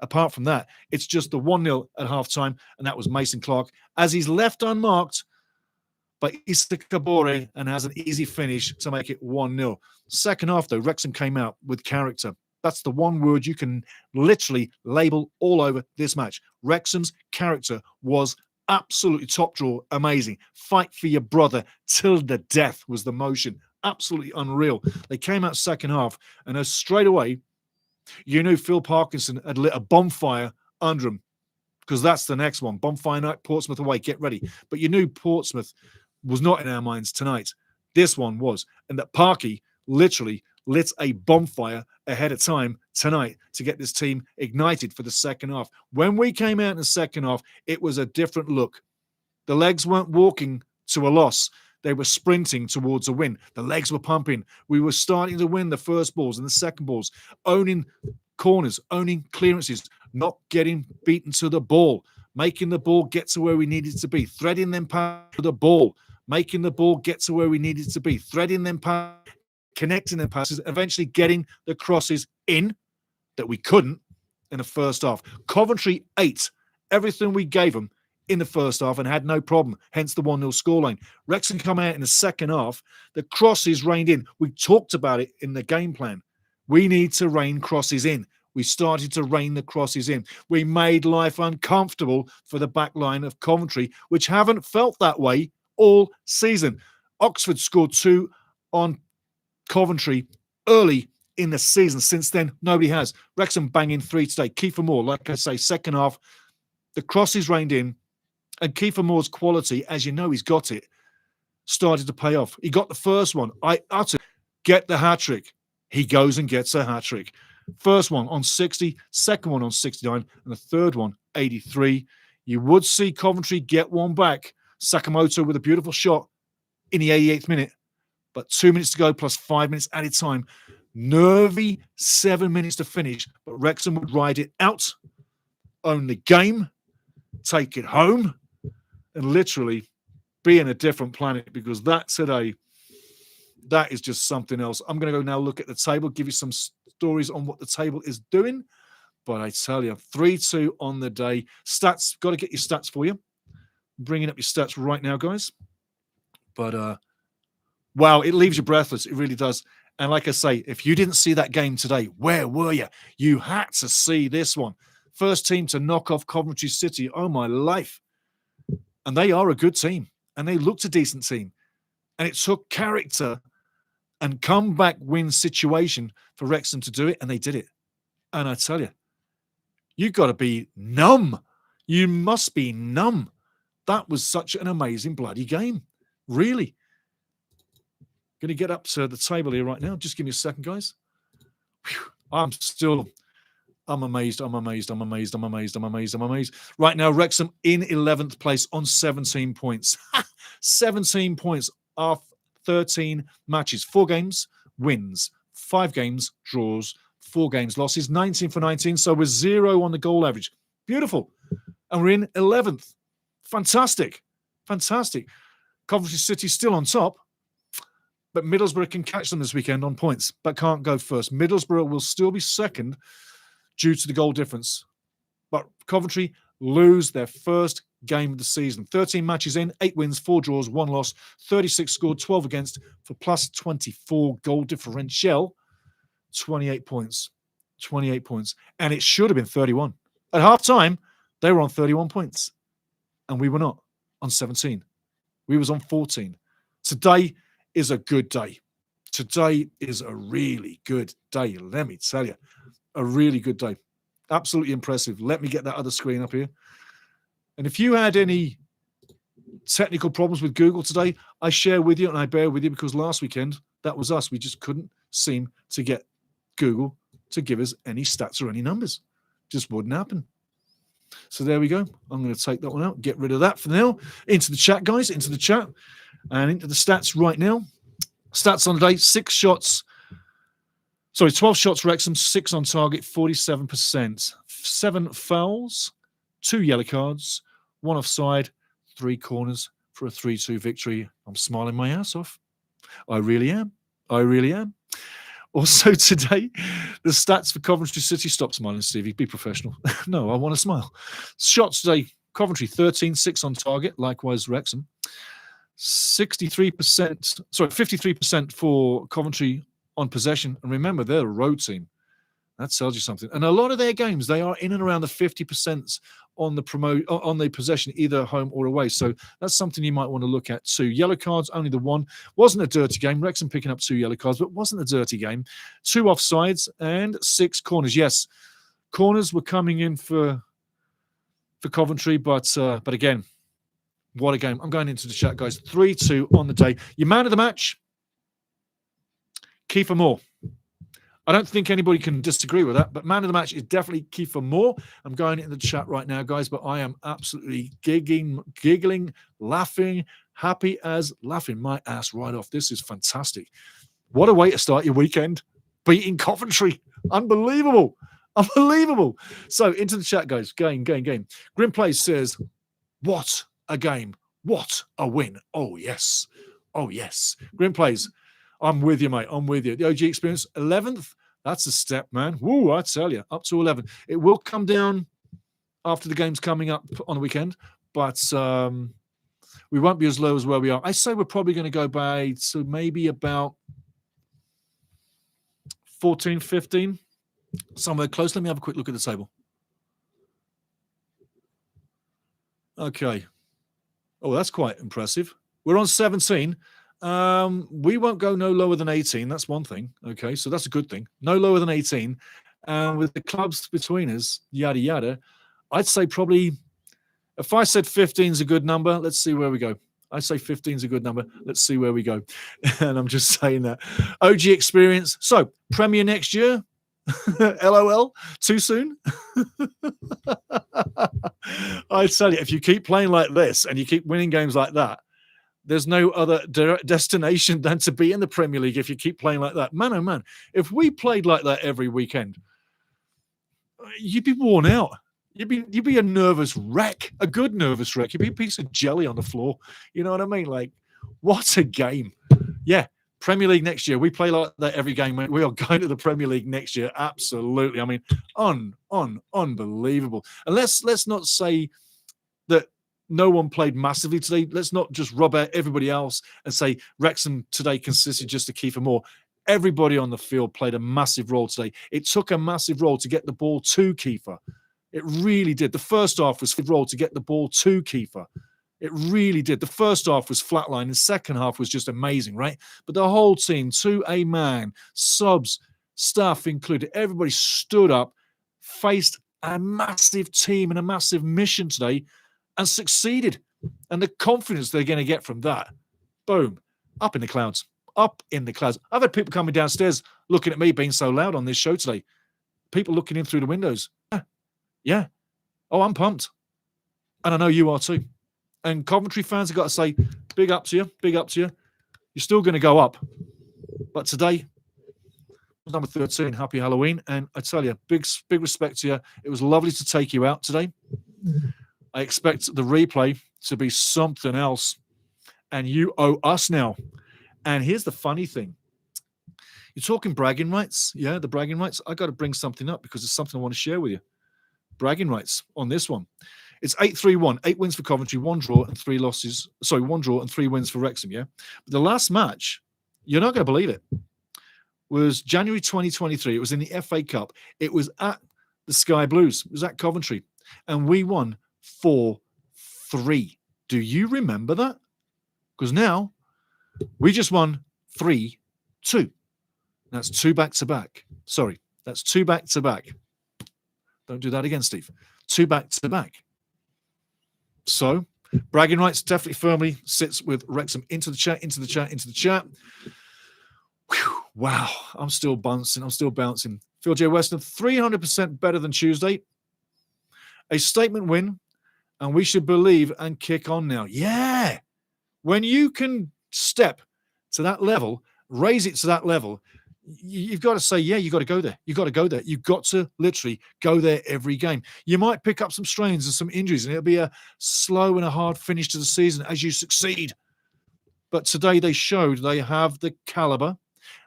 Apart from that, it's just the 1-0 at half-time, and that was Mason Clark. As he's left unmarked by Issa Kabore and has an easy finish to make it 1-0. Second half, though, Wrexham came out with character. That's the one word you can literally label all over this match. Wrexham's character was absolutely top drawer, amazing. Fight for your brother till the death was the motion. Absolutely unreal. They came out second half, and straight away, you knew Phil Parkinson had lit a bonfire under him, because that's the next one. Bonfire night, Portsmouth away, get ready. But you knew Portsmouth was not in our minds tonight. This one was. And that Parky literally lit a bonfire ahead of time tonight to get this team ignited for the second half. When we came out in the second half, it was a different look. The legs weren't walking to a loss. They were sprinting towards a win. The legs were pumping. We were starting to win the first balls and the second balls, owning corners, owning clearances, not getting beaten to the ball, making the ball get to where we needed to be, threading them past the ball, making the ball get to where we needed to be, threading them past, connecting them passes, eventually getting the crosses in that we couldn't in the first half. Coventry ate everything we gave them in the first half and had no problem, hence the 1-0 scoreline. Wrexham come out in the second half, the crosses rained in. We talked about it in the game plan. We need to rain crosses in. We started to rain the crosses in. We made life uncomfortable for the back line of Coventry, which haven't felt that way all season. Oxford scored 2 on Coventry early in the season. Since then, nobody has. Wrexham banging 3 today. Kiefer Moore, like I say, second half, the crosses rained in, and Kiefer Moore's quality, as you know he's got it, started to pay off. He got the first one. I uttered, get the hat-trick. He goes and gets a hat-trick. First one on 60, second one on 69, and the third one, 83. You would see Coventry get one back. Sakamoto with a beautiful shot in the 88th minute. but 2 minutes to go plus 5 minutes added time. Nervy 7 minutes to finish, but Wrexham would ride it out, own the game, take it home, and literally be in a different planet, because that today, that is just something else. I'm going to go now look at the table, give you some stories on what the table is doing. But I tell you, 3-2 on the day. Stats, got to get your stats for you. I'm bringing up your stats right now, guys. But, wow, it leaves you breathless. It really does. And like I say, if you didn't see that game today, where were you? You had to see this one. First team to knock off Coventry City. Oh, my life. And they are a good team. And they looked a decent team. And it took character and comeback win situation for Wrexham to do it. And they did it. And I tell you, you've got to be numb. You must be numb. That was such an amazing bloody game. Really. Going to get up to the table here right now. Just give me a second, guys. Whew. I'm amazed. Right now, Wrexham in 11th place on 17 points. 17 points off 13 matches. 4 games, wins. 5 games, draws. 4 games, losses. 19 for 19. So we're 0 on the goal average. Beautiful. And we're in 11th. Fantastic. Coventry City still on top. But Middlesbrough can catch them this weekend on points, but can't go first. Middlesbrough will still be second due to the goal difference. But Coventry lose their first game of the season. 13 matches in, 8 wins, 4 draws, 1 loss, 36 scored, 12 against for plus 24 goal differential. 28 points. 28 points. And it should have been 31. At half-time, they were on 31 points. And we were not on 17. We was on 14. Today is a good day. Today is a really good day, let me tell you. A really good day. Absolutely impressive. Let me get that other screen up here. And if you had any technical problems with Google today, I share with you and I bear with you, because last weekend, that was us. We just couldn't seem to get Google to give us any stats or any numbers. Just wouldn't happen. So there we go. I'm going to take that one out, get rid of that for now. Into the chat, guys, into the chat. And into the stats right now. Stats on the day, 12 shots Wrexham, 6 on target, 47%. 7 fouls, 2 yellow cards, 1 offside, 3 corners for a 3-2 victory. I'm smiling my ass off. I really am. Also today, the stats for Coventry City. Stop smiling, Stevie. Be professional. No, I want to smile. Shots today, Coventry 13, 6 on target. Likewise, Wrexham. 53% for Coventry on possession. And remember, they're a road team. That tells you something. And a lot of their games, they are in and around the 50% on the possession, either home or away. So that's something you might want to look at too. Yellow cards, only the 1. Wasn't a dirty game. Wrexham picking up 2 yellow cards, but wasn't a dirty game. 2 offsides and 6 corners. Yes, corners were coming in for Coventry, but again, what a game. I'm going into the chat, guys. 3-2 on the day. Your man of the match, Kiefer Moore. I don't think anybody can disagree with that, but man of the match is definitely Kiefer Moore. I'm going into the chat right now, guys, but I am absolutely giggling, laughing, happy as laughing my ass right off. This is fantastic. What a way to start your weekend. Beating Coventry. Unbelievable. So into the chat, guys. Game. Grim Plays says, what a game. What a win. Oh, yes. Grim Plays, I'm with you, mate. I'm with you. The OG experience, 11th. That's a step, man. Woo, I tell you, up to 11. It will come down after the game's coming up on the weekend, but we won't be as low as where we are. I say we're probably going to go by to maybe about 14, 15, somewhere close. Let me have a quick look at the table. Okay. Oh, that's quite impressive. We're on 17. We won't go no lower than 18. That's one thing. Okay, so that's a good thing. No lower than 18. With the clubs between us, yada, yada, I'd say probably, if I said 15 is a good number, let's see where we go. I say 15 is a good number. Let's see where we go. And I'm just saying that. OG experience. So, Premier next year? LOL? Too soon? I tell you, if you keep playing like this and you keep winning games like that, There's no other destination than to be in the Premier League if you keep playing like that. Man, oh man, if we played like that every weekend, you'd be worn out. You'd be a nervous wreck, a good nervous wreck. You'd be a piece of jelly on the floor. You know what I mean? Like, what a game. Yeah, Premier League next year. We play like that every game. We are going to the Premier League next year. Absolutely. I mean, unbelievable. And let's not say that no one played massively today. Let's not just rub out everybody else and say Wrexham today consisted just of Kiefer Moore. Everybody on the field played a massive role today. It took a massive role to get the ball to Kiefer. It really did. The first half was role to get the ball to Kiefer. It really did. The first half was flatline. The second half was just amazing, right? But the whole team, to a man, subs, staff included, everybody stood up, faced a massive team and a massive mission today and succeeded. And the confidence they're going to get from that, boom, up in the clouds. Up in the clouds. I've had people coming downstairs looking at me being so loud on this show today. People looking in through the windows. Yeah. Oh, I'm pumped. And I know you are too. And Coventry fans have got to say, big up to you, big up to you. You're still going to go up. But today, number 13, happy Halloween. And I tell you, big respect to you. It was lovely to take you out today. I expect the replay to be something else. And you owe us now. And here's the funny thing. You're talking bragging rights. Yeah, the bragging rights. I got to bring something up because it's something I want to share with you. Bragging rights on this one. It's 8-3-1, 8 wins for Coventry, 1 draw and 3 losses. Sorry, 1 draw and 3 wins for Wrexham, yeah? But the last match, you're not going to believe it, was January 2023. It was in the FA Cup. It was at the Sky Blues. It was at Coventry. And we won 4-3. Do you remember that? Because now we just won 3-2. That's 2 back-to-back. Sorry, that's 2 back-to-back. Don't do that again, Steve. 2 back-to-back. So, bragging rights definitely firmly sits with Wrexham. Into the chat. Whew, wow, I'm still bouncing. Phil J. Weston, 300% better than Tuesday. A statement win, and we should believe and kick on now. Yeah. When you can step to that level, raise it to that level, you've got to say, yeah, you've got to go there. You've got to go there. You've got to literally go there every game. You might pick up some strains and some injuries, and it'll be a slow and a hard finish to the season as you succeed. But today they showed they have the caliber,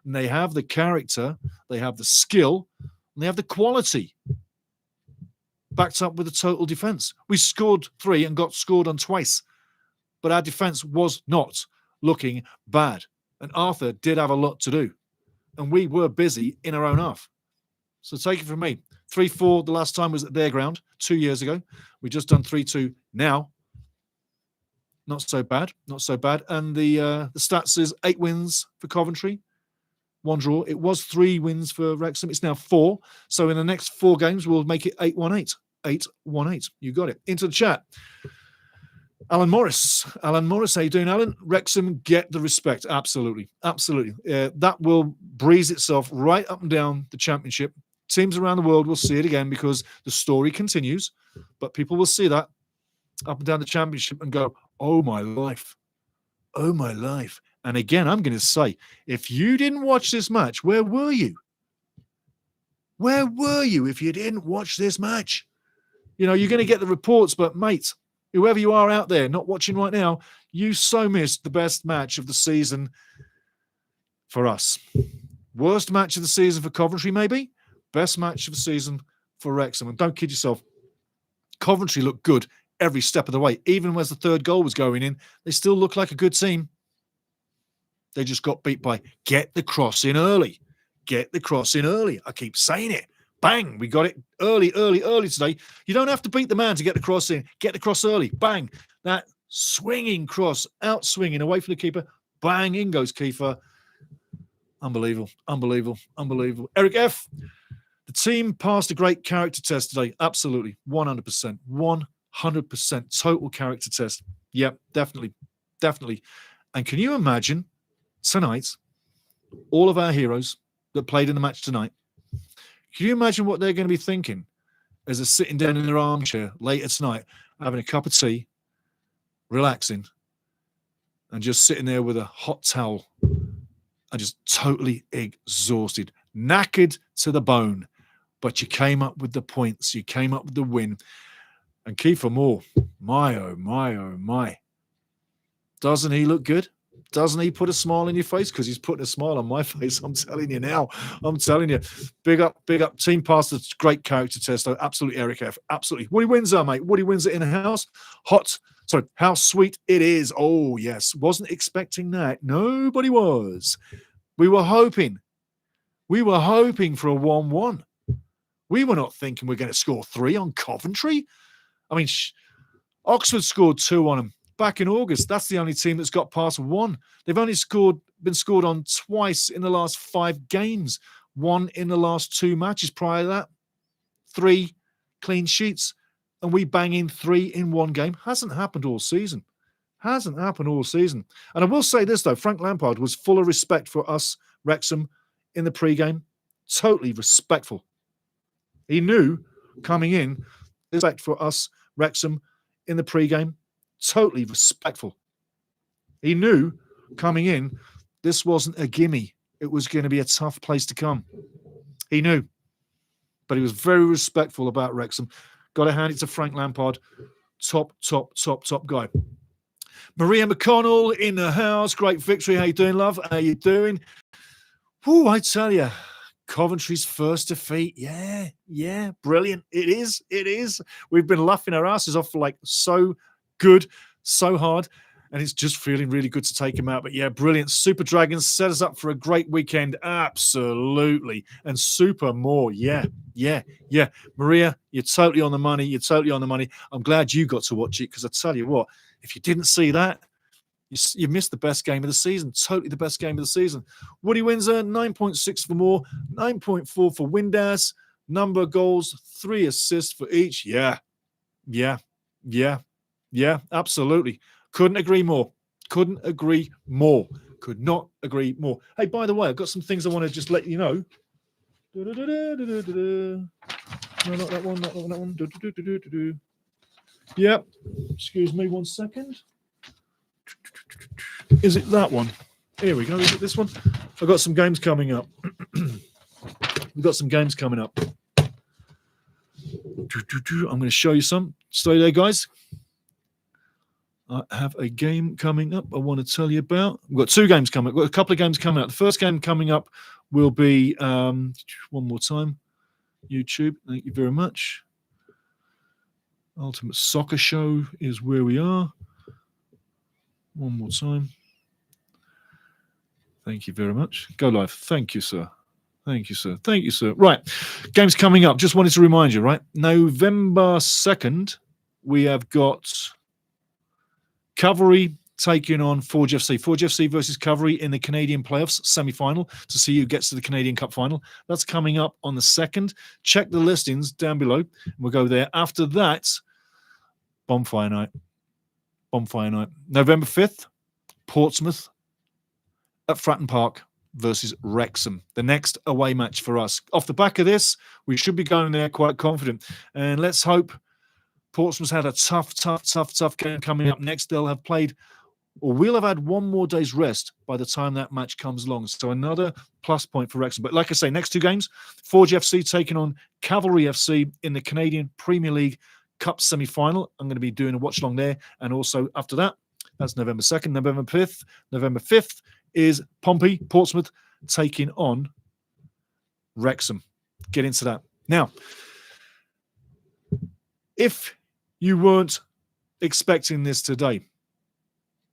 and they have the character, they have the skill, and they have the quality. Backed up with a total defence. We scored 3 and got scored on twice. But our defence was not looking bad. And Arthur did have a lot to do. And we were busy in our own half. So take it from me. 3-4 the last time was at their ground 2 years ago. We just done 3-2 now. Not so bad. And the stats is 8 wins for Coventry, 1 draw. It was 3 wins for Wrexham. It's now 4. So in the next 4 games, we'll make it 8-1-8. 8-1-8. You got it. Into the chat. Alan Morris, how you doing, Alan? Wrexham get the respect. Absolutely. That will breeze itself right up and down the championship. Teams around the world will see it again because the story continues, but people will see that up and down the championship and go, oh my life. And again, I'm going to say, if you didn't watch this match, where were you? Where were you if you didn't watch this match? You know, you're going to get the reports, but mate, whoever you are out there not watching right now, you so missed the best match of the season for us. Worst match of the season for Coventry, maybe. Best match of the season for Wrexham. And don't kid yourself, Coventry looked good every step of the way. Even as the third goal was going in, they still look like a good team. They just got beat by get the cross in early. I keep saying it. Bang, we got it early today. You don't have to beat the man to get the cross in. Get the cross early. Bang. That swinging cross, out swinging away from the keeper. Bang, in goes Kiefer. Unbelievable. Eric F., the team passed a great character test today. Absolutely. 100%. 100% total character test. Yep, definitely. And can you imagine tonight, all of our heroes that played in the match tonight, can you imagine what they're going to be thinking as they're sitting down in their armchair later tonight, having a cup of tea, relaxing, and just sitting there with a hot towel and just totally exhausted, knackered to the bone. But you came up with the points. You came up with the win. And Kiefer Moore, my, oh, my, oh, my. Doesn't he look good? Doesn't he put a smile on your face? Because he's putting a smile on my face. I'm telling you now. I'm telling you. Big up. Team passed a great character test. Though. Absolutely, Eric F. Absolutely. Woody Windsor, mate. Woody Windsor in the house. How sweet it is. Oh, yes. Wasn't expecting that. Nobody was. We were hoping for a 1-1. We were not thinking we're going to score 3 on Coventry. I mean, Oxford scored 2 on them back in August. That's the only team that's got past 1. They've only been scored on twice in the last 5 games. 1 in the last 2 matches prior to that. 3 clean sheets. And we bang in 3 in 1 game. Hasn't happened all season. And I will say this, though. Frank Lampard was full of respect for us, Wrexham, in the pre-game. Totally respectful. He knew coming in, respect for us, Wrexham, in the pre-game. Totally respectful. He knew coming in, this wasn't a gimme. It was going to be a tough place to come. He knew. But he was very respectful about Wrexham. Got to hand it to Frank Lampard. Top guy. Maria McConnell in the house. Great victory. How you doing, love? How you doing? Ooh, I tell you. Coventry's first defeat. Yeah. Brilliant. It is. We've been laughing our asses off for so good, so hard. And it's just feeling really good to take him out. But yeah, brilliant. Super Dragons set us up for a great weekend. Absolutely. And Super more. Yeah. Maria, you're totally on the money. I'm glad you got to watch it because I tell you what, if you didn't see that, you missed the best game of the season. Totally the best game of the season. Woody Windsor, 9.6 for Moore, 9.4 for Windass. Number of goals, 3 assists for each. Yeah. Absolutely. Couldn't agree more. Could not agree more. Hey, by the way, I've got some things I want to just let you know. No, not that one. Yep. Excuse me 1 second. Is it that one? Here we go. Is it this one? I've got some games coming up. We've got some games coming up. I'm going to show you some. Stay there, guys. I have a game coming up I want to tell you about. We've got 2 games coming up. We've got a couple of games coming up. The first game coming up will be, one more time, YouTube. Thank you very much. Ultimate Soccer Show is where we are. One more time. Thank you very much. Go live. Thank you, sir. Right. Games coming up. Just wanted to remind you, right? November 2nd, we have got Cavalry taking on Forge FC. Forge FC versus Cavalry in the Canadian playoffs semi-final to see who gets to the Canadian Cup final. That's coming up on the 2nd. Check the listings down below. We'll go there. After that, Bonfire Night. November 5th, Portsmouth at Fratton Park versus Wrexham. The next away match for us. Off the back of this, we should be going there quite confident. And let's hope Portsmouth's had a tough game coming up next. They'll have played, or we'll have had 1 more day's rest by the time that match comes along. So another plus point for Wrexham. But like I say, next 2 games, Forge FC taking on Cavalry FC in the Canadian Premier League Cup semi-final. I'm going to be doing a watch-along there. And also after that, that's November 2nd. November 5th is Pompey, Portsmouth, taking on Wrexham. Get into that. Now, if you weren't expecting this today,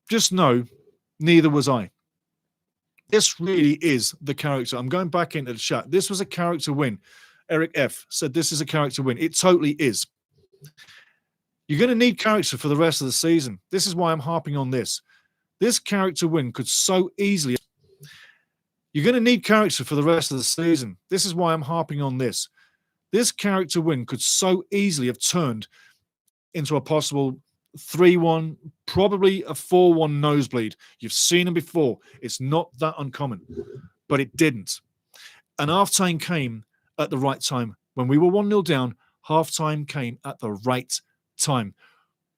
just know neither was I. This really is the character. I'm going back into the chat. This was a character win. Eric F. said this is a character win. It totally is. You're going to need character for the rest of the season. This is why I'm harping on this. This character win could so easily... You're going to need character for the rest of the season. This is why I'm harping on this. This character win could so easily have turned into a possible 3-1, probably a 4-1 nosebleed. You've seen them before. It's not that uncommon, but it didn't. And half-time came at the right time. When we were 1-0 down, half-time came at the right time.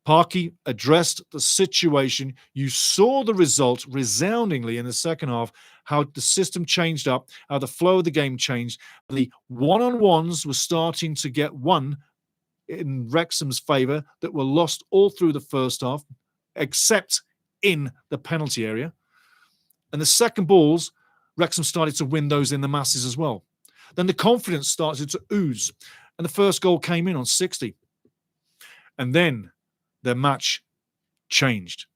Parky addressed the situation. You saw the result resoundingly in the second half, how the system changed up, how the flow of the game changed. The one-on-ones were starting to get won in Wrexham's favour that were lost all through the first half, except in the penalty area. And the second balls, Wrexham started to win those in the masses as well. Then the confidence started to ooze, and the first goal came in on 60. And then their match changed.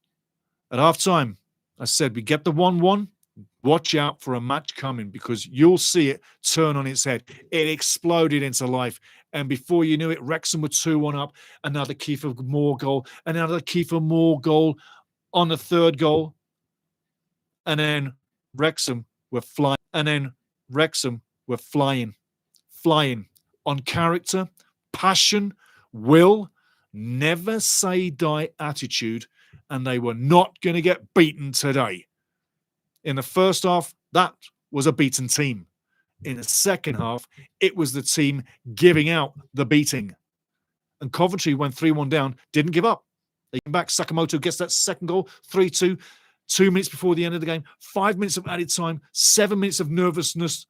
At half-time, I said, we get the 1-1, watch out for a match coming because you'll see it turn on its head. It exploded into life. And before you knew it, Wrexham were 2-1 up. Another Kiefer Moore goal, another Kiefer Moore goal on the third goal. And then Wrexham were flying. Flying on character, passion, will, never say die attitude, and they were not going to get beaten today. In the first half, that was a beaten team. In the second half, it was the team giving out the beating. And Coventry, when 3-1 down, didn't give up. They came back. Sakamoto gets that second goal, 3-2, 2 minutes before the end of the game, 5 minutes of added time, 7 minutes of nervousness,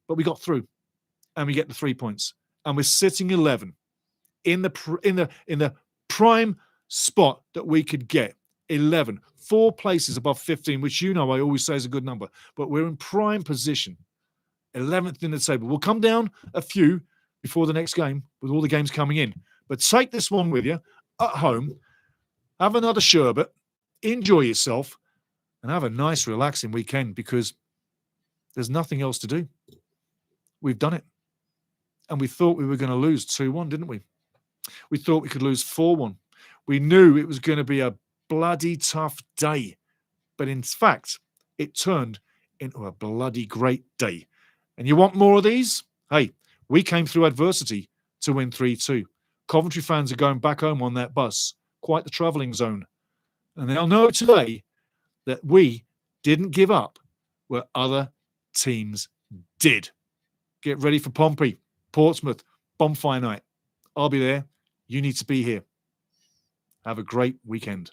but we got through, and we get the 3 points, and we're sitting 11 in the prime spot that we could get. 11, 4 places above 15, which I always say is a good number, but we're in prime position, 11th in the table. We'll come down a few before the next game with all the games coming in, but take this one with you at home, have another sherbet, enjoy yourself, and have a nice, relaxing weekend because there's nothing else to do. We've done it. And we thought we were going to lose 2-1, didn't we? We thought we could lose 4-1. We knew it was going to be a bloody tough day. But in fact, it turned into a bloody great day. And you want more of these? Hey, we came through adversity to win 3-2. Coventry fans are going back home on that bus. Quite the travelling zone. And they'll know today that we didn't give up where other teams did. Get ready for Pompey, Portsmouth, bonfire night. I'll be there. You need to be here. Have a great weekend.